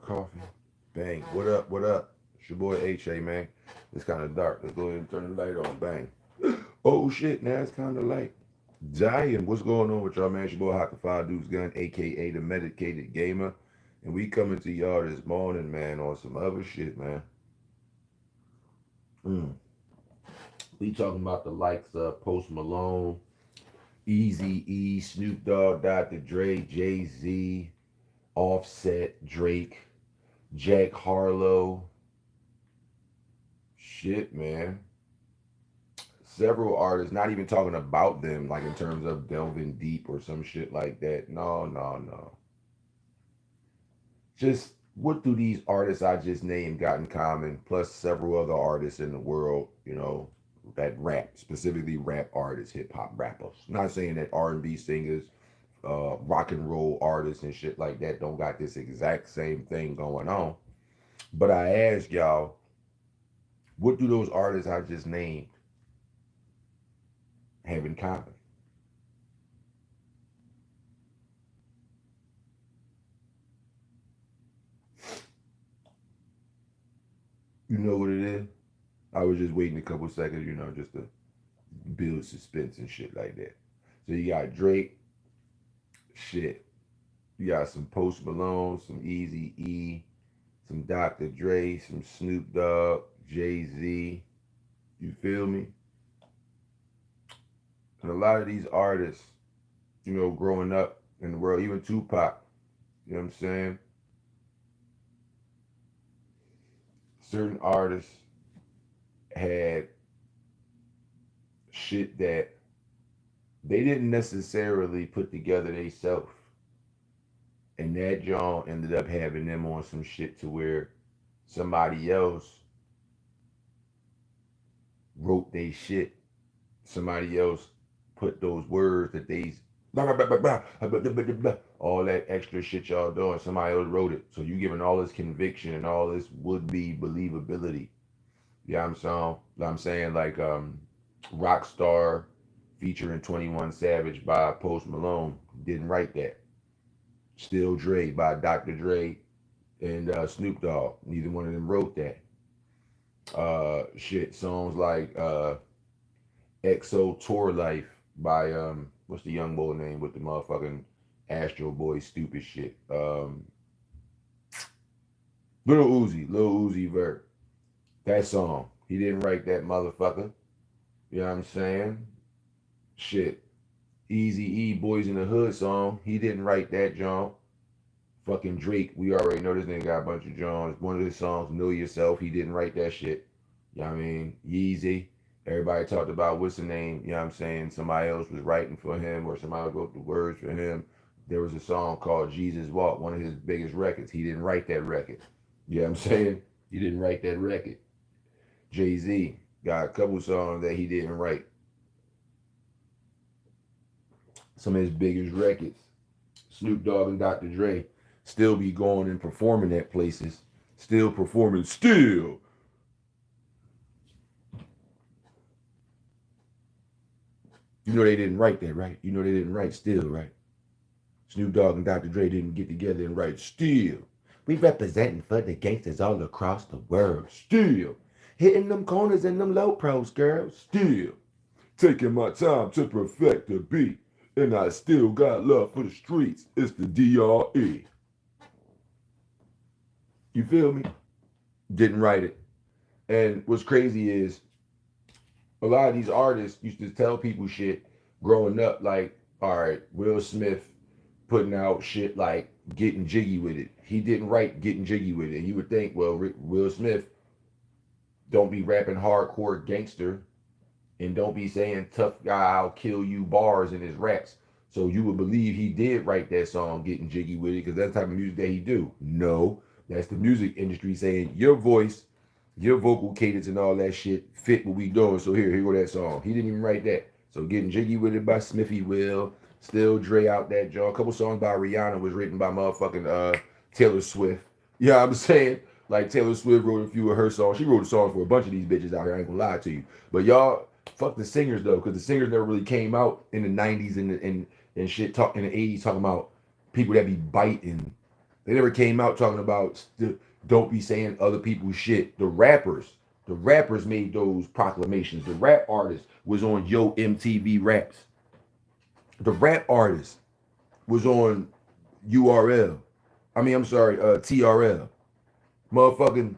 Coffee. Bang. What up? What up? It's your boy HA, man. It's kind of dark. Let's go ahead and turn the light on. Bang. Oh shit, now it's kind of light. Giant, what's going on with y'all, man? It's your boy Haak the Five Dudes Gun, aka the Medicated Gamer. And we coming to y'all this morning, man, on some other shit, man. Mm. We talking about the likes of Post Malone, Easy E, Snoop Dogg, Dr. Dre, Jay Z, Offset, Drake, Jack Harlow. Shit, man. Several artists, not even talking about them, like in terms of delving deep or some shit like that. No, no, no. Just what do these artists I just named got in common, plus several other artists in the world, that rap, specifically rap artists, hip hop rappers. Not saying that R&B singers, rock and roll artists and shit like that don't got this exact same thing going on. But I ask y'all, what do those artists I just named have in common? You know what it is? I was just waiting a couple seconds, just to build suspense and shit like that. So you got Drake, shit. You got some Post Malone, some Easy E, some Dr. Dre, some Snoop Dogg, Jay Z. You feel me? And a lot of these artists, growing up in the world, even Tupac, you know what I'm saying? Certain artists had shit that they didn't necessarily put together themselves. And that John ended up having them on some shit to where somebody else wrote they shit. Somebody else put those words that they all that extra shit y'all doing. Somebody else wrote it. So you giving all this conviction and all this would be believability. Yeah, I'm saying like Rockstar featuring 21 Savage by Post Malone didn't write that. Still Dre by Dr. Dre and Snoop Dogg. Neither one of them wrote that. Shit, songs like EXO Tour Life by what's the young boy name with the motherfucking Astro Boy stupid shit? Lil Uzi Vert. That song. He didn't write that motherfucker. You know what I'm saying? Shit. Easy E Boys in the Hood song. He didn't write that John. Fucking Drake. We already know this nigga got a bunch of Johns. One of his songs, Know Yourself. He didn't write that shit. You know what I mean? Yeezy. Everybody talked about what's the name, you know what I'm saying? Somebody else was writing for him or somebody wrote the words for him. There was a song called Jesus Walk, one of his biggest records. He didn't write that record. You know what I'm saying? He didn't write that record. Jay Z got a couple songs that he didn't write. Some of his biggest records. Snoop Dogg and Dr. Dre still be going and performing at places. Still performing. Still. You know they didn't write that, right? You know they didn't write Still, right? Snoop Dogg and Dr. Dre didn't get together and write Still. We representing for the gangsters all across the world. Still. Hitting them corners and them low pros, girl. Still. Taking my time to perfect the beat. And I still got love for the streets. It's the DRE. You feel me? Didn't write it. And what's crazy is a lot of these artists used to tell people shit growing up, like, all right, Will Smith putting out shit like Getting Jiggy with It. He didn't write Getting Jiggy with It. And you would think, well, Will Smith don't be rapping hardcore gangster and don't be saying tough guy, I'll kill you bars in his raps. So you would believe he did write that song Getting Jiggy with It because that's the type of music that he do. No, that's the music industry saying your voice, your vocal cadence and all that shit fit what we doing. So here go that song. He didn't even write that. So Getting Jiggy with It by Smithy Will. Still Dre out that joint. A couple songs by Rihanna was written by motherfucking Taylor Swift. You know what I'm saying? Like Taylor Swift wrote a few of her songs. She wrote a song for a bunch of these bitches out here. I ain't gonna lie to you. But y'all, fuck the singers though, because the singers never really came out in the 90s and shit, talk in the 80s talking about people that be biting They never came out talking about don't be saying other people's shit. The rappers made those proclamations. The rap artist was on Yo MTV Raps. The rap artist was on URL. I'm sorry, TRL. Motherfucking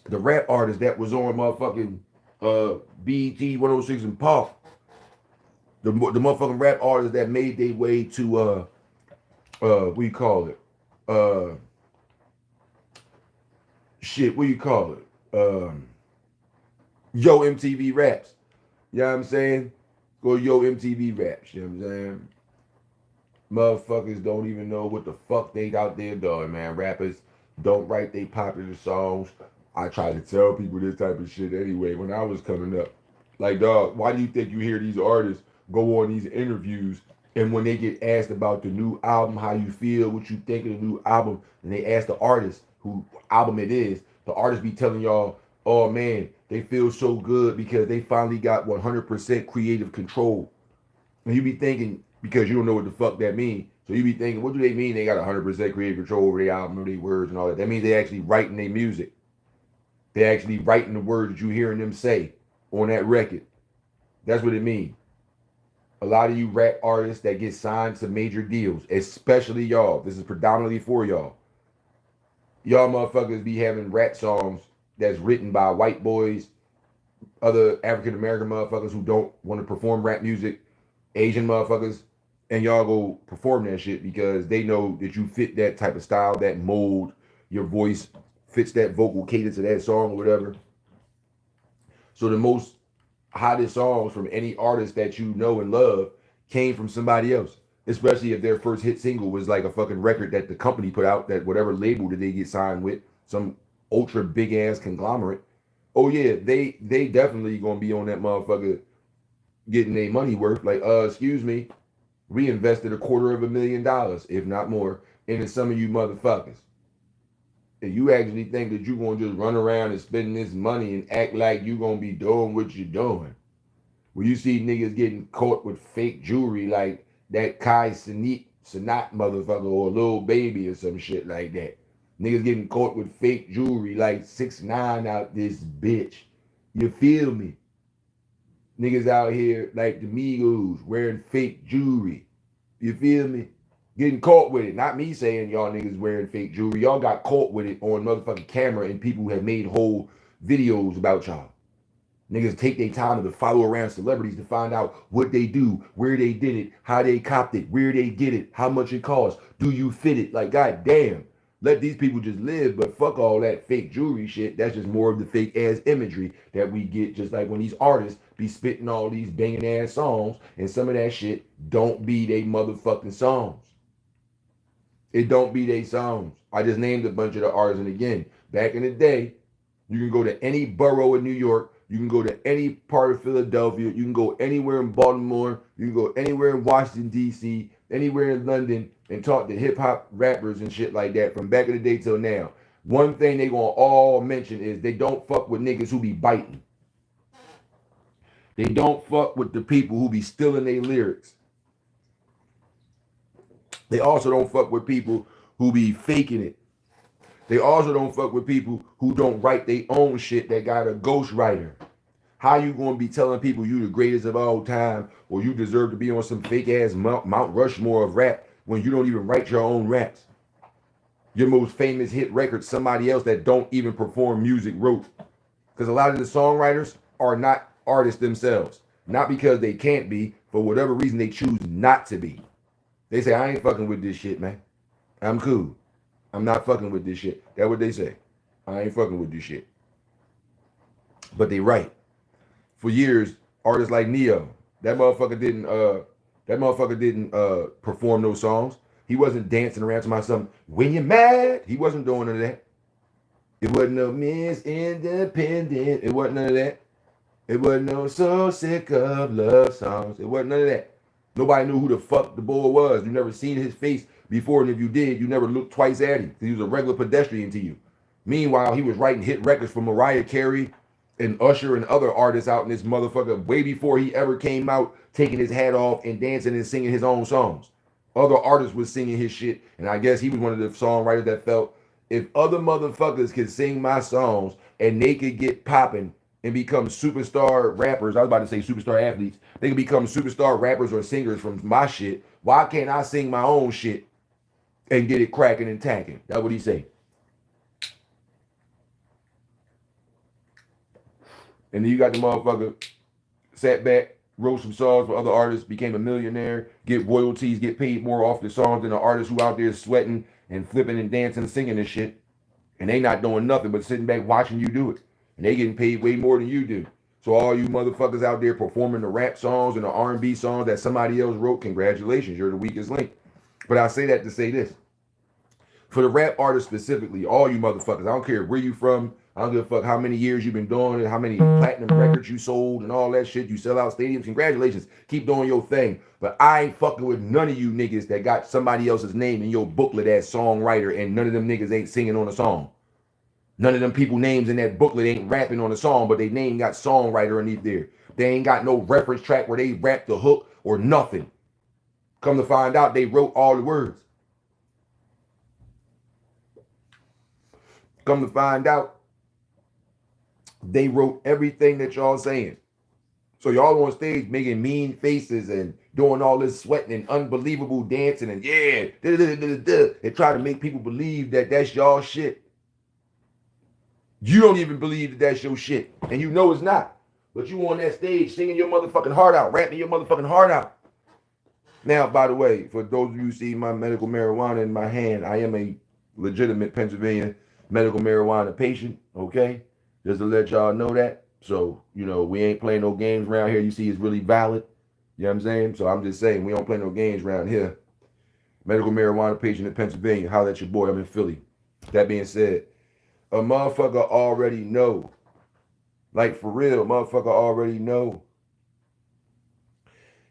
the rap artist that was on motherfucking BET 106 and Park. The motherfucking rap artists that made their way to what you call it? Shit, what you call it? Yo MTV Raps. You know what I'm saying? Go Yo MTV Raps, you know what I'm saying? Motherfuckers don't even know what the fuck they out there doing, man. Rappers don't write they popular songs. I try to tell people this type of shit anyway when I was coming up. Like, dog, why do you think you hear these artists go on these interviews and when they get asked about the new album, how you feel, what you think of the new album, and they ask the artist who album it is, the artist be telling y'all, oh man, they feel so good because they finally got 100% creative control. And you be thinking, because you don't know what the fuck that means, so you be thinking, what do they mean they got 100% creative control over their album, or their words and all that? That means they actually writing their music. They actually writing the words that you hearing them say on that record. That's what it means. A lot of you rap artists that get signed to major deals, especially y'all, this is predominantly for y'all. Y'all motherfuckers be having rap songs that's written by white boys, other African American motherfuckers who don't want to perform rap music, Asian motherfuckers, and y'all go perform that shit because they know that you fit that type of style, that mold, your voice fits that vocal cadence of that song or whatever. So the most hottest songs from any artist that you know and love came from somebody else. Especially if their first hit single was like a fucking record that the company put out, that whatever label did they get signed with, some ultra big ass conglomerate. Oh yeah, they definitely gonna be on that motherfucker getting their money worth. Like, excuse me, we invested $250,000, if not more, into some of you motherfuckers. And you actually think that you gonna just run around and spend this money and act like you gonna be doing what you're doing. When you see niggas getting caught with fake jewelry like that Kai Sanat motherfucker or Lil Baby or some shit like that. Niggas getting caught with fake jewelry like 6ix9ine out this bitch. You feel me? Niggas out here like the Migos wearing fake jewelry. You feel me? Getting caught with it. Not me saying y'all niggas wearing fake jewelry. Y'all got caught with it on motherfucking camera and people have made whole videos about y'all. Niggas take their time to follow around celebrities to find out what they do, where they did it, how they copped it, where they get it, how much it costs. Do you fit it? Like, goddamn. Let these people just live, but fuck all that fake jewelry shit. That's just more of the fake ass imagery that we get, just like when these artists be spitting all these banging ass songs, and some of that shit don't be they motherfucking songs. It don't be they songs. I just named a bunch of the artists, and again, back in the day, you can go to any borough in New York, you can go to any part of Philadelphia, you can go anywhere in Baltimore, you can go anywhere in Washington, D.C., anywhere in London, and talk to hip-hop rappers and shit like that from back in the day till now. One thing they gonna all mention is they don't fuck with niggas who be biting. They don't fuck with the people who be stealing their lyrics. They also don't fuck with people who be faking it. They also don't fuck with people who don't write their own shit that got a ghostwriter. How you gonna be telling people you the greatest of all time or you deserve to be on some fake ass Mount Rushmore of rap when you don't even write your own raps? Your most famous hit record, somebody else that don't even perform music wrote. Because a lot of the songwriters are not artists themselves. Not because they can't be, for whatever reason they choose not to be. They say, I ain't fucking with this shit, man. I'm cool. I'm not fucking with this shit. That's what they say. I ain't fucking with this shit. But they right. For years, artists like Neo, that motherfucker didn't perform those songs. He wasn't dancing around to my something. When you're mad, he wasn't doing none of that. It wasn't no Miss Independent. It wasn't none of that. It wasn't no So Sick of Love songs. It wasn't none of that. Nobody knew who the fuck the boy was. You never seen his face before, and if you did, you never looked twice at him. He was a regular pedestrian to you. Meanwhile, he was writing hit records for Mariah Carey and Usher and other artists out in this motherfucker way before he ever came out taking his hat off and dancing and singing his own songs. Other artists was singing his shit, and I guess he was one of the songwriters that felt if other motherfuckers could sing my songs and they could get popping and become superstar rappers, I was about to say superstar athletes, they could become superstar rappers or singers from my shit. Why can't I sing my own shit and get it cracking and tacking? That's what he say. And then you got the motherfucker sat back, wrote some songs for other artists, became a millionaire, get royalties, get paid more off the songs than the artists who out there sweating and flipping and dancing and singing and shit. And they not doing nothing but sitting back watching you do it. And they getting paid way more than you do. So all you motherfuckers out there performing the rap songs and the R&B songs that somebody else wrote, congratulations, you're the weakest link. But I say that to say this. For the rap artists specifically, all you motherfuckers, I don't care where you from, I don't give a fuck how many years you've been doing it, how many platinum records you sold and all that shit. You sell out stadiums. Congratulations. Keep doing your thing. But I ain't fucking with none of you niggas that got somebody else's name in your booklet as songwriter, and none of them niggas ain't singing on a song. None of them people names in that booklet ain't rapping on a song, but they name got songwriter underneath there. They ain't got no reference track where they rap the hook or nothing. Come to find out, they wrote all the words. Come to find out, they wrote everything that y'all saying. So y'all on stage making mean faces and doing all this sweating and unbelievable dancing and yeah, and try to make people believe that that's y'all shit. You don't even believe that that's your shit, and you know it's not. But you on that stage singing your motherfucking heart out, rapping your motherfucking heart out. Now, by the way, for those of you who see my medical marijuana in my hand, I am a legitimate Pennsylvania medical marijuana patient, okay? Just to let y'all know that. So, you know, we ain't playing no games around here. You see it's really valid. You know what I'm saying? So I'm just saying, we don't play no games around here. Medical marijuana patient in Pennsylvania. Holla at your boy. I'm in Philly. That being said, a motherfucker already know. Like, for real, motherfucker already know.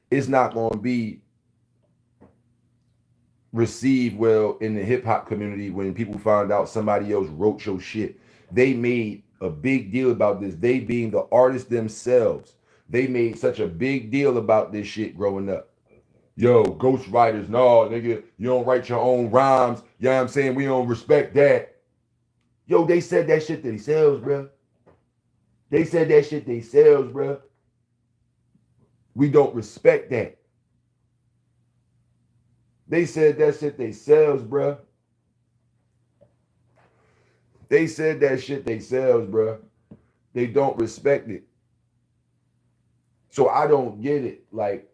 It's not going to be received well in the hip-hop community when people find out somebody else wrote your shit. They made a big deal about this. They being the artists themselves. They made such a big deal about this shit growing up. Yo, ghostwriters, no, nigga, you don't write your own rhymes. You know what I'm saying? We don't respect that. Yo, they said that shit to themselves, bro. They said that shit to themselves, bro. We don't respect that. They said that shit themselves, bro. They said that shit themselves, bro. They don't respect it. So I don't get it. Like,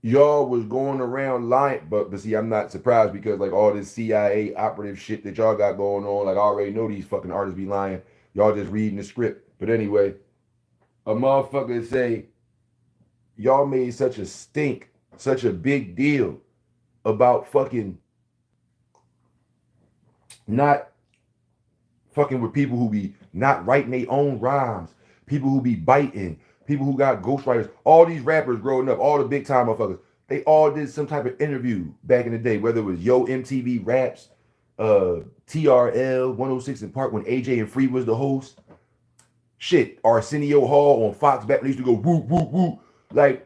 y'all was going around lying, but see, I'm not surprised because like all this CIA operative shit that y'all got going on, like I already know these fucking artists be lying. Y'all just reading the script. But anyway, a motherfucker say, y'all made such a stink, such a big deal about fucking not fucking with people who be not writing their own rhymes, people who be biting, people who got ghostwriters. All these rappers growing up, all the big time motherfuckers, they all did some type of interview back in the day, whether it was Yo MTV Raps, TRL 106 in Park when AJ and Free was the host. Shit, Arsenio Hall on Fox back when they used to go whoop, whoop, whoop. Like,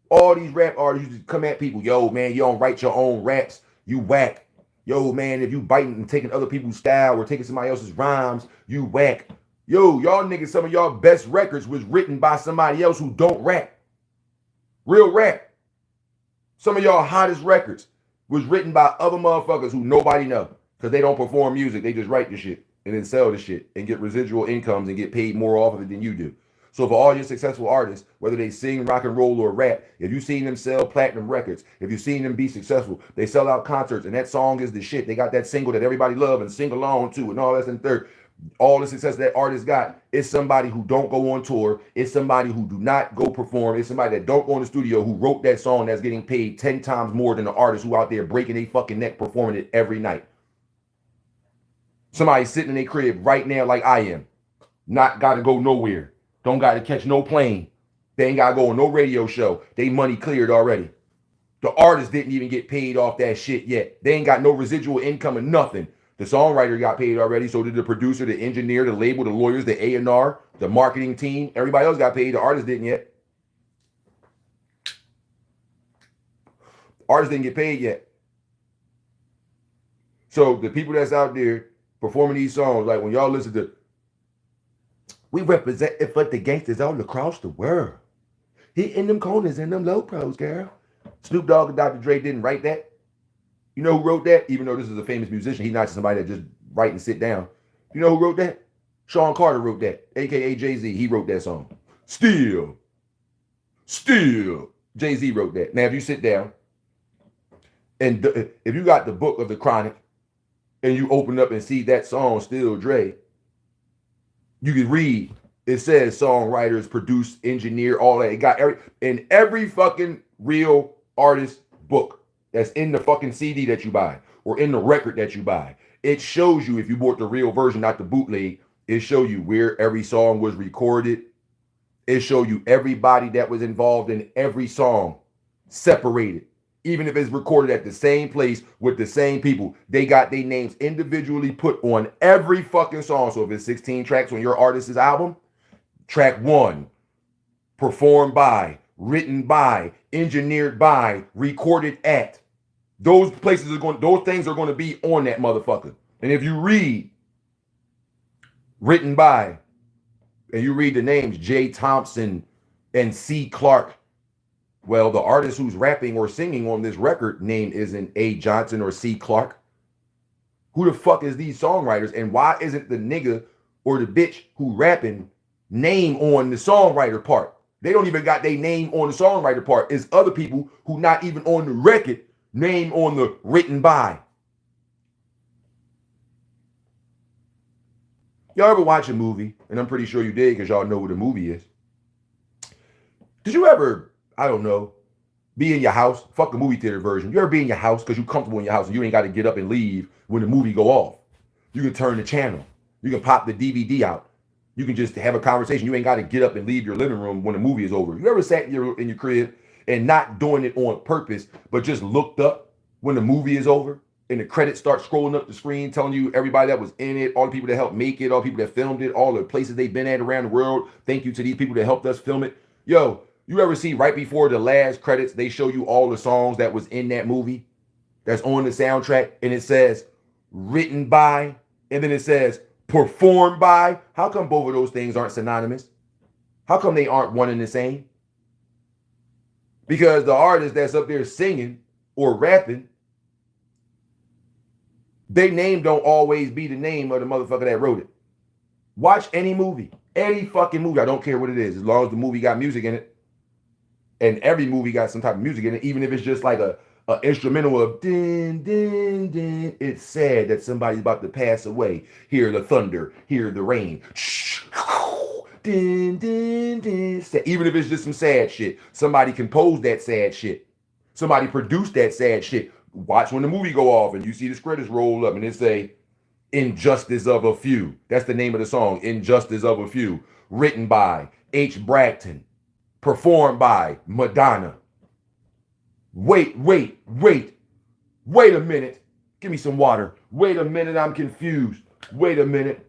all these rap artists used to come at people. Yo, man, you don't write your own raps. You whack. Yo, man, if you biting and taking other people's style or taking somebody else's rhymes, you whack. Yo, y'all niggas, some of y'all best records was written by somebody else who don't rap. Real rap. Some of y'all hottest records was written by other motherfuckers who nobody know because they don't perform music. They just write the shit and then sell the shit and get residual incomes and get paid more off of it than you do. So for all your successful artists, whether they sing, rock and roll, or rap, if you've seen them sell platinum records, if you've seen them be successful, they sell out concerts, and that song is the shit. They got that single that everybody love and sing along to, and all that and third. All the success that artist got is somebody who don't go on tour. It's somebody who do not go perform. It's somebody that don't go in the studio who wrote that song that's getting paid 10 times more than the artist who out there breaking their fucking neck performing it every night. Somebody sitting in their crib right now like I am. Not got to go nowhere. Don't got to catch no plane. They ain't got to go on no radio show. They money cleared already. The artist didn't even get paid off that shit yet. They ain't got no residual income or nothing. The songwriter got paid already. So did the producer, the engineer, the label, the lawyers, the A&R, the marketing team. Everybody else got paid. The artist didn't yet. Artists didn't get paid yet. So the people that's out there performing these songs, like when y'all listen to, we represent it for the gangsters all across the world. Hitting them corners and them low pros, girl. Snoop Dogg and Dr. Dre didn't write that. You know who wrote that? Even though this is a famous musician, he's not somebody that just write and sit down. You know who wrote that? Sean Carter wrote that, a.k.a. Jay-Z. He wrote that song. Still. Jay-Z wrote that. Now, if you sit down, and if you got the book of the Chronic, and you open up and see that song, Still Dre, you can read, it says songwriters, produce, engineer, all that. It got every fucking real artist book that's in the fucking CD that you buy or in the record that you buy. It shows you, if you bought the real version, not the bootleg, it show you where every song was recorded. It show you everybody that was involved in every song, separated. Even if it's recorded at the same place with the same people, they got their names individually put on every fucking song. So if it's 16 tracks on your artist's album, track 1, performed by, written by, engineered by, recorded at. Those things are going to be on that motherfucker. And if you read written by, and you read the names Jay Thompson and C. Clark, well, the artist who's rapping or singing on this record name isn't A. Johnson or C. Clark. Who the fuck is these songwriters? And why isn't the nigga or the bitch who rapping name on the songwriter part? They don't even got their name on the songwriter part. It's other people who not even on the record name on the written by. Y'all ever watch a movie? And I'm pretty sure you did because y'all know what a movie is. Did you ever, I don't know, be in your house? Fuck the movie theater version. You ever be in your house because you're comfortable in your house and you ain't got to get up and leave when the movie go off? You can turn the channel. You can pop the DVD out. You can just have a conversation. You ain't got to get up and leave your living room when the movie is over. You ever sat in your crib and not doing it on purpose, but just looked up when the movie is over and the credits start scrolling up the screen telling you everybody that was in it, all the people that helped make it, all the people that filmed it, all the places they've been at around the world. Thank you to these people that helped us film it. Yo, you ever see right before the last credits, they show you all the songs that was in that movie that's on the soundtrack, and it says written by, and then it says performed by? How come both of those things aren't synonymous? How come they aren't one and the same? Because the artist that's up there singing or rapping, their name don't always be the name of the motherfucker that wrote it. Watch any movie, any fucking movie. I don't care what it is, as long as the movie got music in it. And every movie got some type of music in it, even if it's just like a instrumental of din, din, din. It's sad that somebody's about to pass away. Hear the thunder, hear the rain. Din, din, din. Even if it's just some sad shit, somebody composed that sad shit. Somebody produced that sad shit. Watch when the movie go off and you see the credits roll up and it say, Injustice of a Few. That's the name of the song, Injustice of a Few. Written by H. Bragton. Performed by Madonna. Wait a minute. Give me some water. Wait a minute, I'm confused. Wait a minute.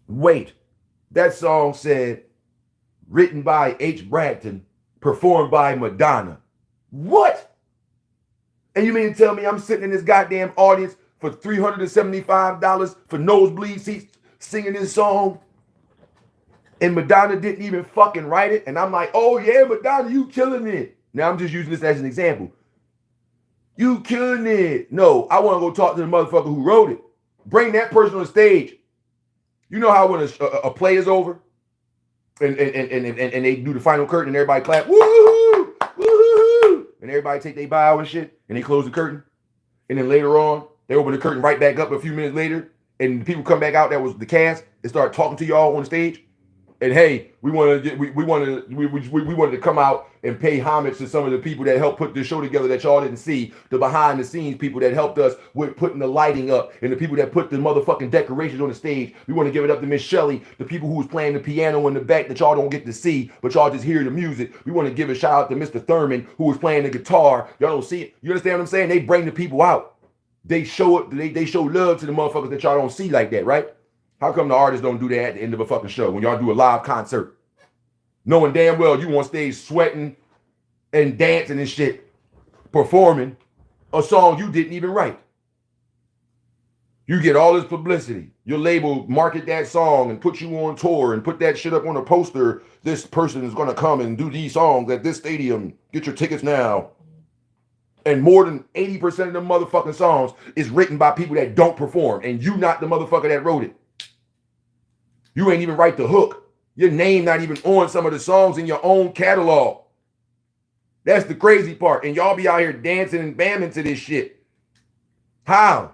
Wait. That song said, written by H. Bragton, performed by Madonna. What? And you mean to tell me I'm sitting in this goddamn audience for $375 for nosebleed seats singing this song? And Madonna didn't even fucking write it. And I'm like, oh yeah, Madonna, you killing it. Now I'm just using this as an example. You killing it. No, I want to go talk to the motherfucker who wrote it. Bring that person on stage. You know how when a play is over and they do the final curtain and everybody clap, woo-hoo, woo-hoo, and everybody take their bow and shit and they close the curtain. And then later on, they open the curtain right back up a few minutes later and the people come back out that was the cast and start talking to y'all on the stage. And hey, we wanted to come out and pay homage to some of the people that helped put this show together that y'all didn't see. The behind the scenes people that helped us with putting the lighting up and the people that put the motherfucking decorations on the stage. We want to give it up to Miss Shelley, the people who was playing the piano in the back that y'all don't get to see, but y'all just hear the music. We want to give a shout out to Mr. Thurman who was playing the guitar. Y'all don't see it. You understand what I'm saying? They bring the people out. They show it. They show love to the motherfuckers that y'all don't see like that, right? How come the artists don't do that at the end of a fucking show when y'all do a live concert? Knowing damn well you on stage sweating and dancing and shit, performing a song you didn't even write. You get all this publicity. Your label market that song and put you on tour and put that shit up on a poster. This person is going to come and do these songs at this stadium. Get your tickets now. And more than 80% of the motherfucking songs is written by people that don't perform. And you not the motherfucker that wrote it. You ain't even write the hook. Your name not even on some of the songs in your own catalog. That's the crazy part. And y'all be out here dancing and bamming to this shit. How?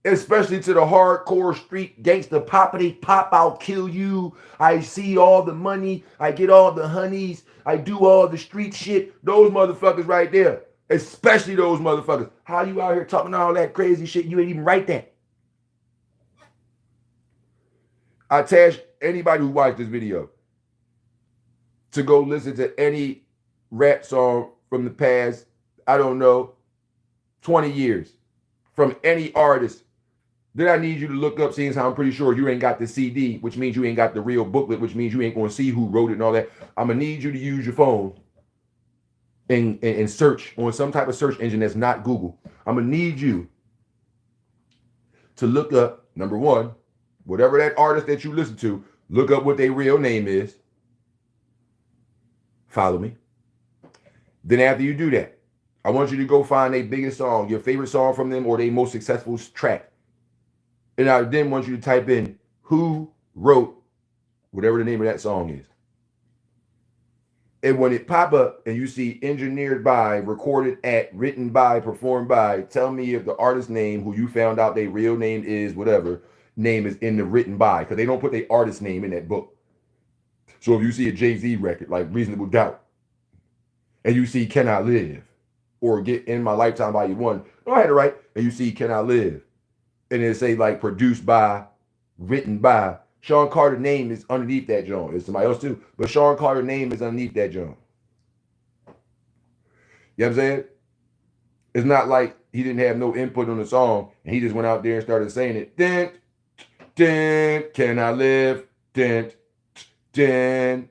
Especially to the hardcore street gangster poppity pop, I'll kill you. I see all the money. I get all the honeys. I do all the street shit. Those motherfuckers right there. Especially those motherfuckers. How you out here talking all that crazy shit? You ain't even write that. I task anybody who watched this video to go listen to any rap song from the past, I don't know, 20 years from any artist. Then I need you to look up, seeing how I'm pretty sure you ain't got the CD, which means you ain't got the real booklet, which means you ain't going to see who wrote it and all that. I'm going to need you to use your phone and search on some type of search engine that's not Google. I'm going to need you to look up, number one, whatever that artist that you listen to, look up what their real name is. Follow me. Then after you do that, I want you to go find their biggest song, your favorite song from them, or their most successful track. And I then want you to type in who wrote whatever the name of that song is. And when it pop up and you see engineered by, recorded at, written by, performed by, tell me if the artist name, who you found out their real name is, whatever, name is in the written by. Because they don't put their artist name in that book. So if you see a Jay-Z record, like Reasonable Doubt, and you see Can I Live, or Get In My Lifetime Volume 1, I had it right, and you see Can I Live, and it say like produced by, written by, Sean Carter's name is underneath that joint. It's somebody else too, but Sean Carter's name is underneath that joint. You know what I'm saying? It's not like he didn't have no input on the song and he just went out there and started saying it. Dent, dent, can I live? Dent, dent.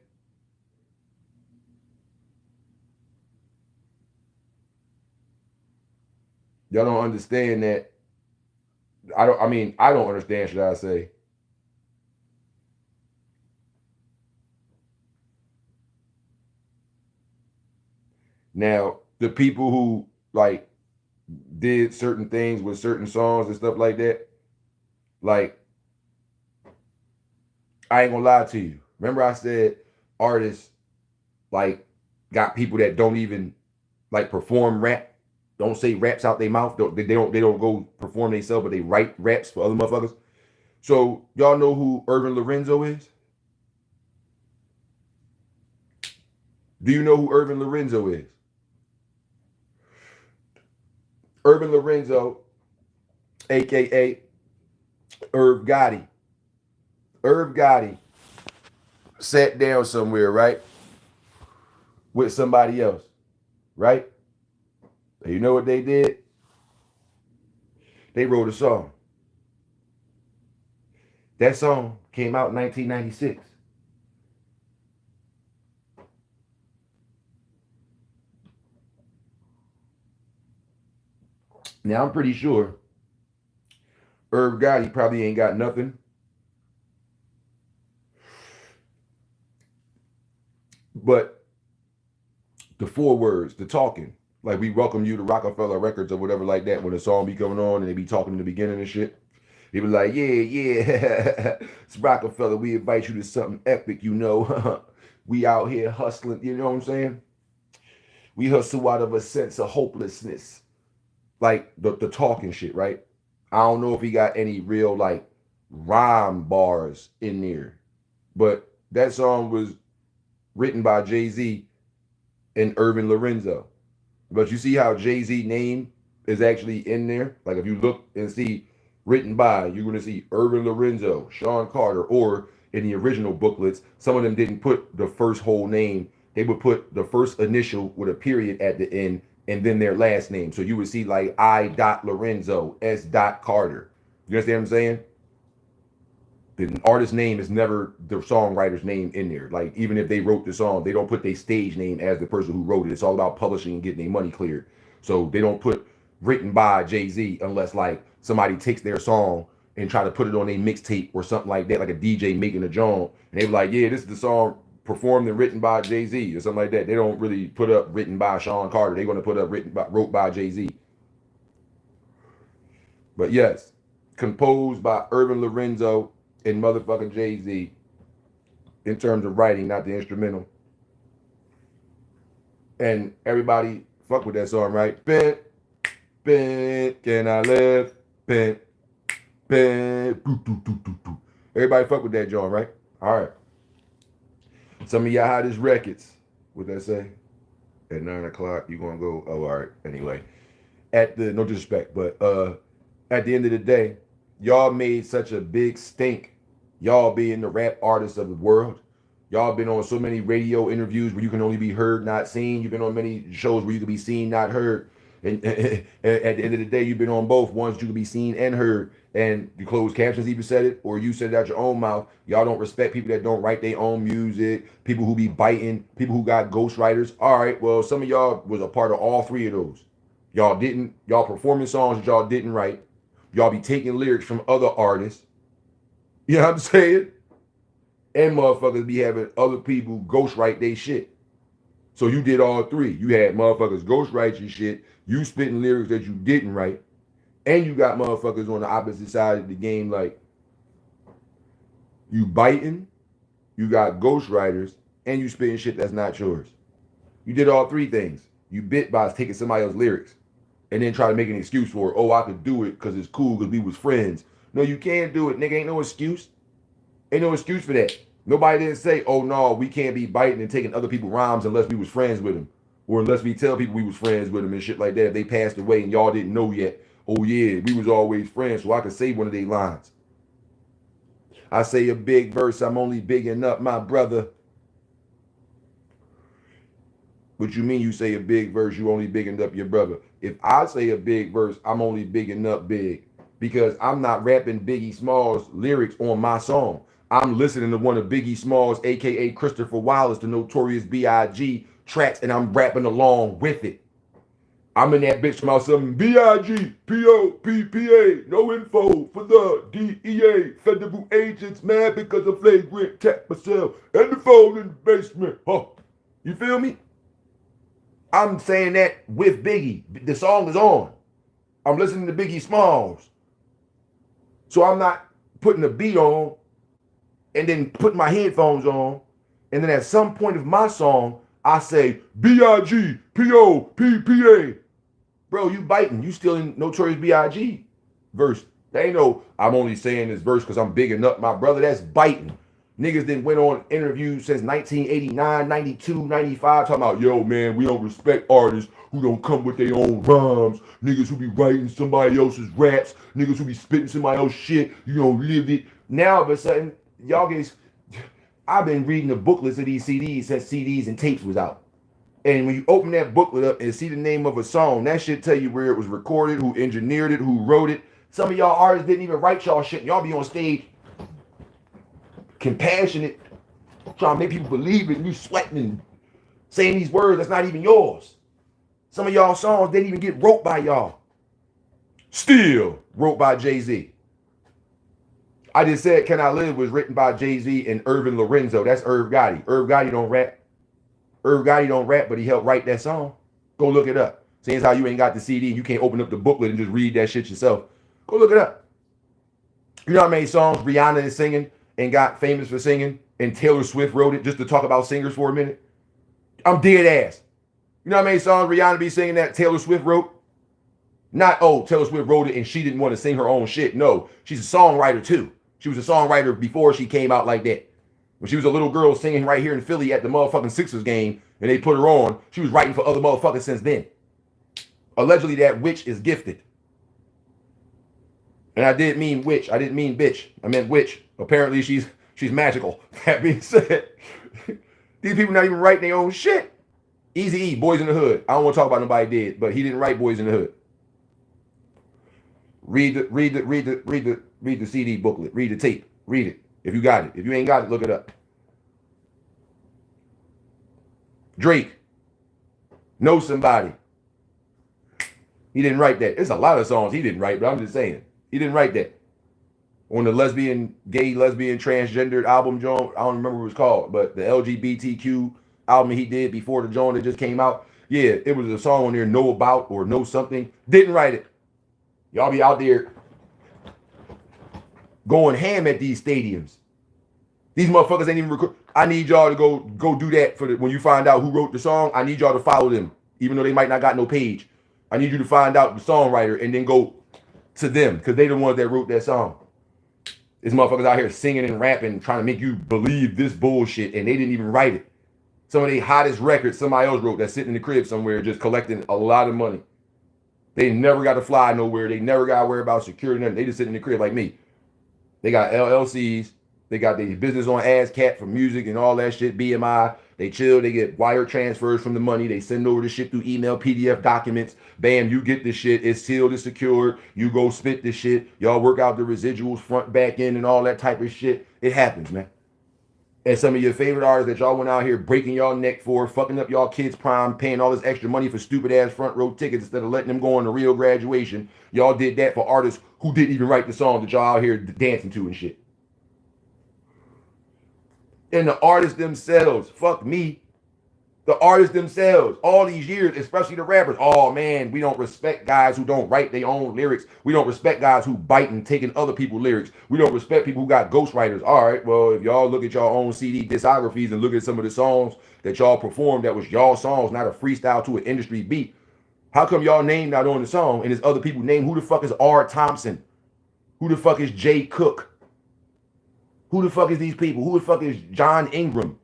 Y'all don't understand that. I don't understand, should I say. Now, the people who like did certain things with certain songs and stuff like that, like, I ain't gonna lie to you. Remember I said artists like got people that don't even like perform rap, don't say raps out their mouth, they don't go perform themselves, but they write raps for other motherfuckers. So y'all know who Irvin Lorenzo is? Do you know who Irvin Lorenzo is? Irvin Lorenzo, aka Irv Gotti. Irv Gotti sat down somewhere, right? With somebody else, right? And you know what they did? They wrote a song. That song came out in 1996. Now, I'm pretty sure Irv Gotti probably ain't got nothing but the four words, the talking. Like, we welcome you to Rockefeller Records or whatever like that, when the song be coming on and they be talking in the beginning and shit. They be like, yeah, it's Rockefeller. We invite you to something epic, you know. We out here hustling, you know what I'm saying? We hustle out of a sense of hopelessness. Like the talking shit, right? I don't know if he got any real like rhyme bars in there, but that song was written by Jay-Z and Irvin Lorenzo. But you see how Jay-Z name is actually in there? Like if you look and see written by, you're going to see Irvin Lorenzo, Sean Carter, or in the original booklets, some of them didn't put the first whole name. They would put the first initial with a period at the end and then their last name. So you would see like I. Lorenzo, S. Carter. You understand what I'm saying? The artist name is never the songwriter's name in there. Like, even if they wrote the song, they don't put their stage name as the person who wrote it. It's all about publishing and getting their money cleared. So they don't put written by Jay-Z unless like somebody takes their song and try to put it on a mixtape or something like that, like a DJ making a joint, and they be like, yeah, this is the song performed and written by Jay-Z or something like that. They don't really put up written by Sean Carter. They're going to put up wrote by Jay-Z. But yes, composed by Irvin Lorenzo and motherfucking Jay-Z in terms of writing, not the instrumental. And everybody fuck with that song, right? Bent, can I live? Bent, everybody fuck with that joint, right? All right. Some of y'all hottest records. What that say? At 9 o'clock, you gonna go? Oh, all right. Anyway, no disrespect, but at the end of the day, y'all made such a big stink. Y'all being the rap artists of the world. Y'all been on so many radio interviews where you can only be heard, not seen. You've been on many shows where you can be seen, not heard. And at the end of the day, you've been on both. Ones you can be seen and heard. And the closed captions even said it, or you said it out your own mouth. Y'all don't respect people that don't write their own music, people who be biting, people who got ghostwriters. All right, well, some of y'all was a part of all three of those. Y'all performing songs that y'all didn't write. Y'all be taking lyrics from other artists. You know what I'm saying? And motherfuckers be having other people ghostwrite their shit. So you did all three. You had motherfuckers ghostwrite your shit. You spitting lyrics that you didn't write. And you got motherfuckers on the opposite side of the game, like, you biting, you got ghostwriters, and you spitting shit that's not yours. You did all three things. You bit by taking somebody else's lyrics and then try to make an excuse for it. Oh, I could do it because it's cool because we was friends. No, you can't do it, nigga. Ain't no excuse. Ain't no excuse for that. Nobody didn't say, oh, no, we can't be biting and taking other people's rhymes unless we was friends with them. Or unless we tell people we was friends with them and shit like that. If they passed away and y'all didn't know yet. Oh, yeah, we was always friends, so I could say one of their lines. I say a big verse, I'm only bigging up my brother. What you mean you say a big verse, you only bigging up your brother? If I say a big verse, I'm only bigging up Big. Because I'm not rapping Biggie Smalls lyrics on my song. I'm listening to one of Biggie Smalls, a.k.a. Christopher Wallace, the Notorious B.I.G. tracks, and I'm rapping along with it. I'm in that bitch about something B.I.G. P.O.P.P.A. No info for the DEA. Federal agents mad because of flagrant tap myself and the phone in the basement. Huh. You feel me? I'm saying that with Biggie. The song is on. I'm listening to Biggie Smalls. So I'm not putting a beat on and then putting my headphones on. And then at some point of my song, I say B.I.G. P.O.P.P.A. Bro, you biting. You still in Notorious B.I.G. verse. They ain't no, I'm only saying this verse because I'm bigging up my brother. That's biting. Niggas then went on interviews since 1989, 92, 95, talking about, yo, man, we don't respect artists who don't come with their own rhymes. Niggas who be writing somebody else's raps. Niggas who be spitting somebody else's shit. You don't live it. Now, all of a sudden, y'all guys, I've been reading the booklets of these CDs since CDs and tapes was out. And when you open that booklet up and see the name of a song, that shit tell you where it was recorded, who engineered it, who wrote it. Some of y'all artists didn't even write y'all shit. Y'all be on stage compassionate, trying to make people believe it, and you sweating and saying these words that's not even yours. Some of y'all songs didn't even get wrote by y'all. Still wrote by Jay-Z. I just said Can I Live was written by Jay-Z and Irvin Lorenzo. That's Irv Gotti. Irv Gotti don't rap. Irv Gotti don't rap, but he helped write that song. Go look it up. Seeing as how you ain't got the CD and you can't open up the booklet and just read that shit yourself. Go look it up. You know how many songs Rihanna is singing and got famous for singing, and Taylor Swift wrote it just to talk about singers for a minute? I'm dead ass. You know how many songs Rihanna be singing that Taylor Swift wrote? Not, oh, Taylor Swift wrote it and she didn't want to sing her own shit. No, she's a songwriter too. She was a songwriter before she came out like that. When she was a little girl singing right here in Philly at the motherfucking Sixers game and they put her on, she was writing for other motherfuckers since then. Allegedly that witch is gifted. And I did mean witch. I didn't mean bitch. I meant witch. Apparently she's magical. That being said, these people not even writing their own shit. Eazy-E, Boys in the Hood. I don't want to talk about nobody dead, but he didn't write Boys in the Hood. Read the CD booklet. Read the tape. Read it. If you got it. If you ain't got it, look it up. Drake, Know Somebody. He didn't write that. There's a lot of songs he didn't write, but I'm just saying. He didn't write that. On the gay, lesbian, transgendered album, John, I don't remember what it was called, but the LGBTQ album he did before the John that just came out, yeah, it was a song on there, Know About or Know Something. Didn't write it. Y'all be out there going ham at these stadiums. These motherfuckers ain't even record. I need y'all to go do that for when you find out who wrote the song. I need y'all to follow them, even though they might not got no page. I need you to find out the songwriter and then go to them because they the ones that wrote that song. These motherfuckers out here singing and rapping, trying to make you believe this bullshit, and they didn't even write it. Some of the hottest records somebody else wrote that's sitting in the crib somewhere just collecting a lot of money. They never got to fly nowhere. They never got to worry about security. Nothing. They just sit in the crib like me. They got LLCs. They got their business on ASCAP for music and all that shit, BMI. They chill. They get wire transfers from the money. They send over the shit through email, PDF documents. Bam, you get the shit. It's sealed, it's secured. You go spit the shit. Y'all work out the residuals, front, back end, and all that type of shit. It happens, man. And some of your favorite artists that y'all went out here breaking y'all neck for, fucking up y'all kids' prom, paying all this extra money for stupid-ass front row tickets instead of letting them go on the real graduation. Y'all did that for artists who didn't even write the song that y'all out here dancing to and shit. And the artists themselves, fuck me, the artists themselves, all these years, especially the rappers, oh man, we don't respect guys who don't write their own lyrics. We don't respect guys who bite and taking other people's lyrics. We don't respect people who got ghostwriters. All right, well, if y'all look at y'all own CD discographies and look at some of the songs that y'all performed that was y'all songs, not a freestyle to an industry beat, how come y'all name not on the song and there's other people name? Who the fuck is R. Thompson? Who the fuck is Jay Cook? Who the fuck is these people? Who the fuck is John Ingram?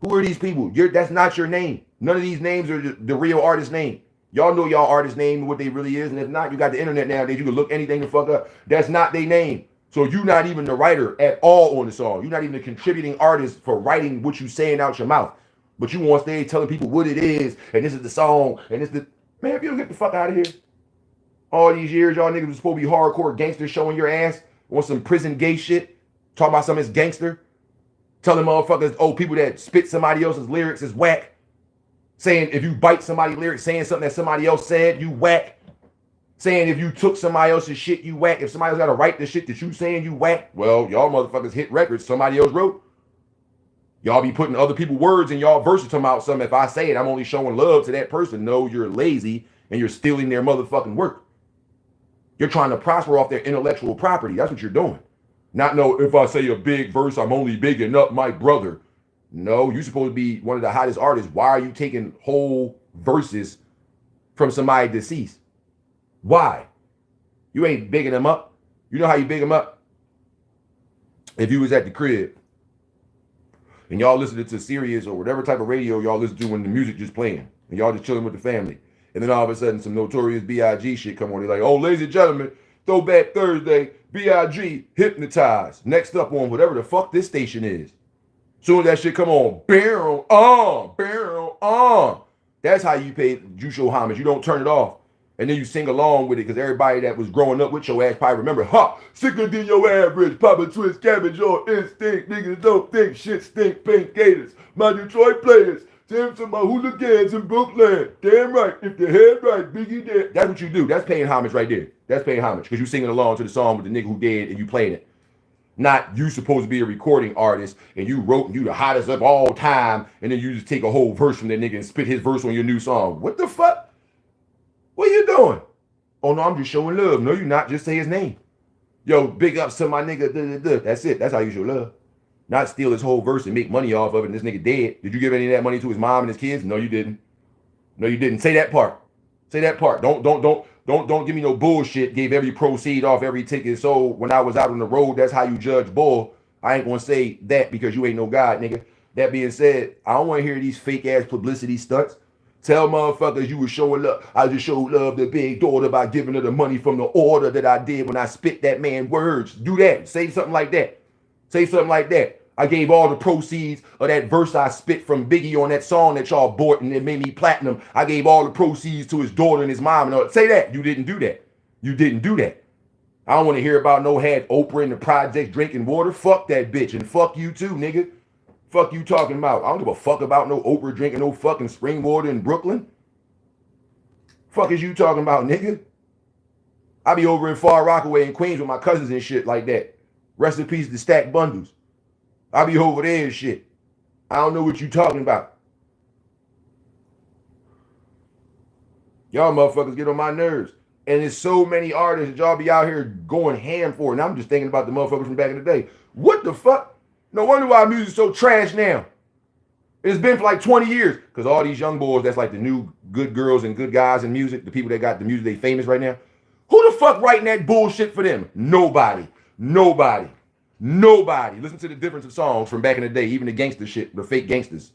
Who are these people? That's not your name. None of these names are the real artist name. Y'all know y'all artist name and what they really is. And if not, you got the internet nowadays. You can look anything the fuck up. That's not their name. So you're not even the writer at all on the song. You're not even a contributing artist for writing what you saying out your mouth. But you want to stay telling people what it is. And this is the song. And this is the... Man, if you don't get the fuck out of here. All these years, y'all niggas was supposed to be hardcore gangsters showing your ass on some prison gay shit. Talking about something as gangster. Telling motherfuckers, oh, people that spit somebody else's lyrics is whack. Saying if you bite somebody's lyrics, saying something that somebody else said, you whack. Saying if you took somebody else's shit, you whack. If somebody else got to write the shit that you saying, you whack. Well, y'all motherfuckers hit records somebody else wrote. Y'all be putting other people's words in y'all verses talking about something. If I say it, I'm only showing love to that person. No, you're lazy and you're stealing their motherfucking work. You're trying to prosper off their intellectual property. That's what you're doing. Not know if I say a big verse, I'm only bigging up my brother. No, you're supposed to be one of the hottest artists. Why are you taking whole verses from somebody deceased? Why? You ain't bigging them up. You know how you big them up? If you was at the crib and y'all listening to Sirius or whatever type of radio y'all listen to when the music just playing and y'all just chilling with the family. And then all of a sudden some Notorious B.I.G. shit come on. They're like, oh, ladies and gentlemen, Throwback Thursday, B.I.G. Hypnotized. Next up on whatever the fuck this station is. Soon as that shit come on, barrel on. That's how you show homage. You don't turn it off. And then you sing along with it because everybody that was growing up with your ass probably remember, sicker than your average, Papa Twist, cabbage, or instinct. Niggas don't think shit stink, pink gators. My Detroit players. Them to my hooligans in Brooklyn. Damn right. If the head right, Biggie dead. That's what you do. That's paying homage right there. That's paying homage because you singing along to the song with the nigga who dead and you playing it. Not you supposed to be a recording artist and you wrote and you the hottest of all time and then you just take a whole verse from that nigga and spit his verse on your new song. What the fuck? What you doing? Oh no, I'm just showing love. No, you're not. Just say his name. Yo, big ups to my nigga. That's it. That's how you show love. Not steal his whole verse and make money off of it and this nigga dead. Did you give any of that money to his mom and his kids? No, you didn't. No, you didn't. Say that part. Say that part. Don't give me no bullshit. Gave every proceed off every ticket. So when I was out on the road, that's how you judge bull. I ain't gonna say that because you ain't no God, nigga. That being said, I don't want to hear these fake ass publicity stunts. Tell motherfuckers you was showing love. I just showed love to big daughter by giving her the money from the order that I did when I spit that man words. Do that. Say something like that. Say something like that. I gave all the proceeds of that verse I spit from Biggie on that song that y'all bought and it made me platinum. I gave all the proceeds to his daughter and his mom. And all. Say that. You didn't do that. You didn't do that. I don't want to hear about no had Oprah in the project drinking water. Fuck that bitch. And fuck you too, nigga. Fuck you talking about. I don't give a fuck about no Oprah drinking no fucking spring water in Brooklyn. Fuck is you talking about, nigga? I be over in Far Rockaway in Queens with my cousins and shit like that. Rest in peace to Stack Bundles. I be over there and shit. I don't know what you talking about. Y'all motherfuckers get on my nerves. And there's so many artists that y'all be out here going ham for. And I'm just thinking about the motherfuckers from back in the day. What the fuck? No wonder why music's so trash now. It's been for like 20 years. Because all these young boys, that's like the new good girls and good guys in music, the people that got the music, they famous right now. Who the fuck writing that bullshit for them? Nobody. Nobody. Nobody. Listen to the difference of songs from back in the day, even the gangster shit, the fake gangsters.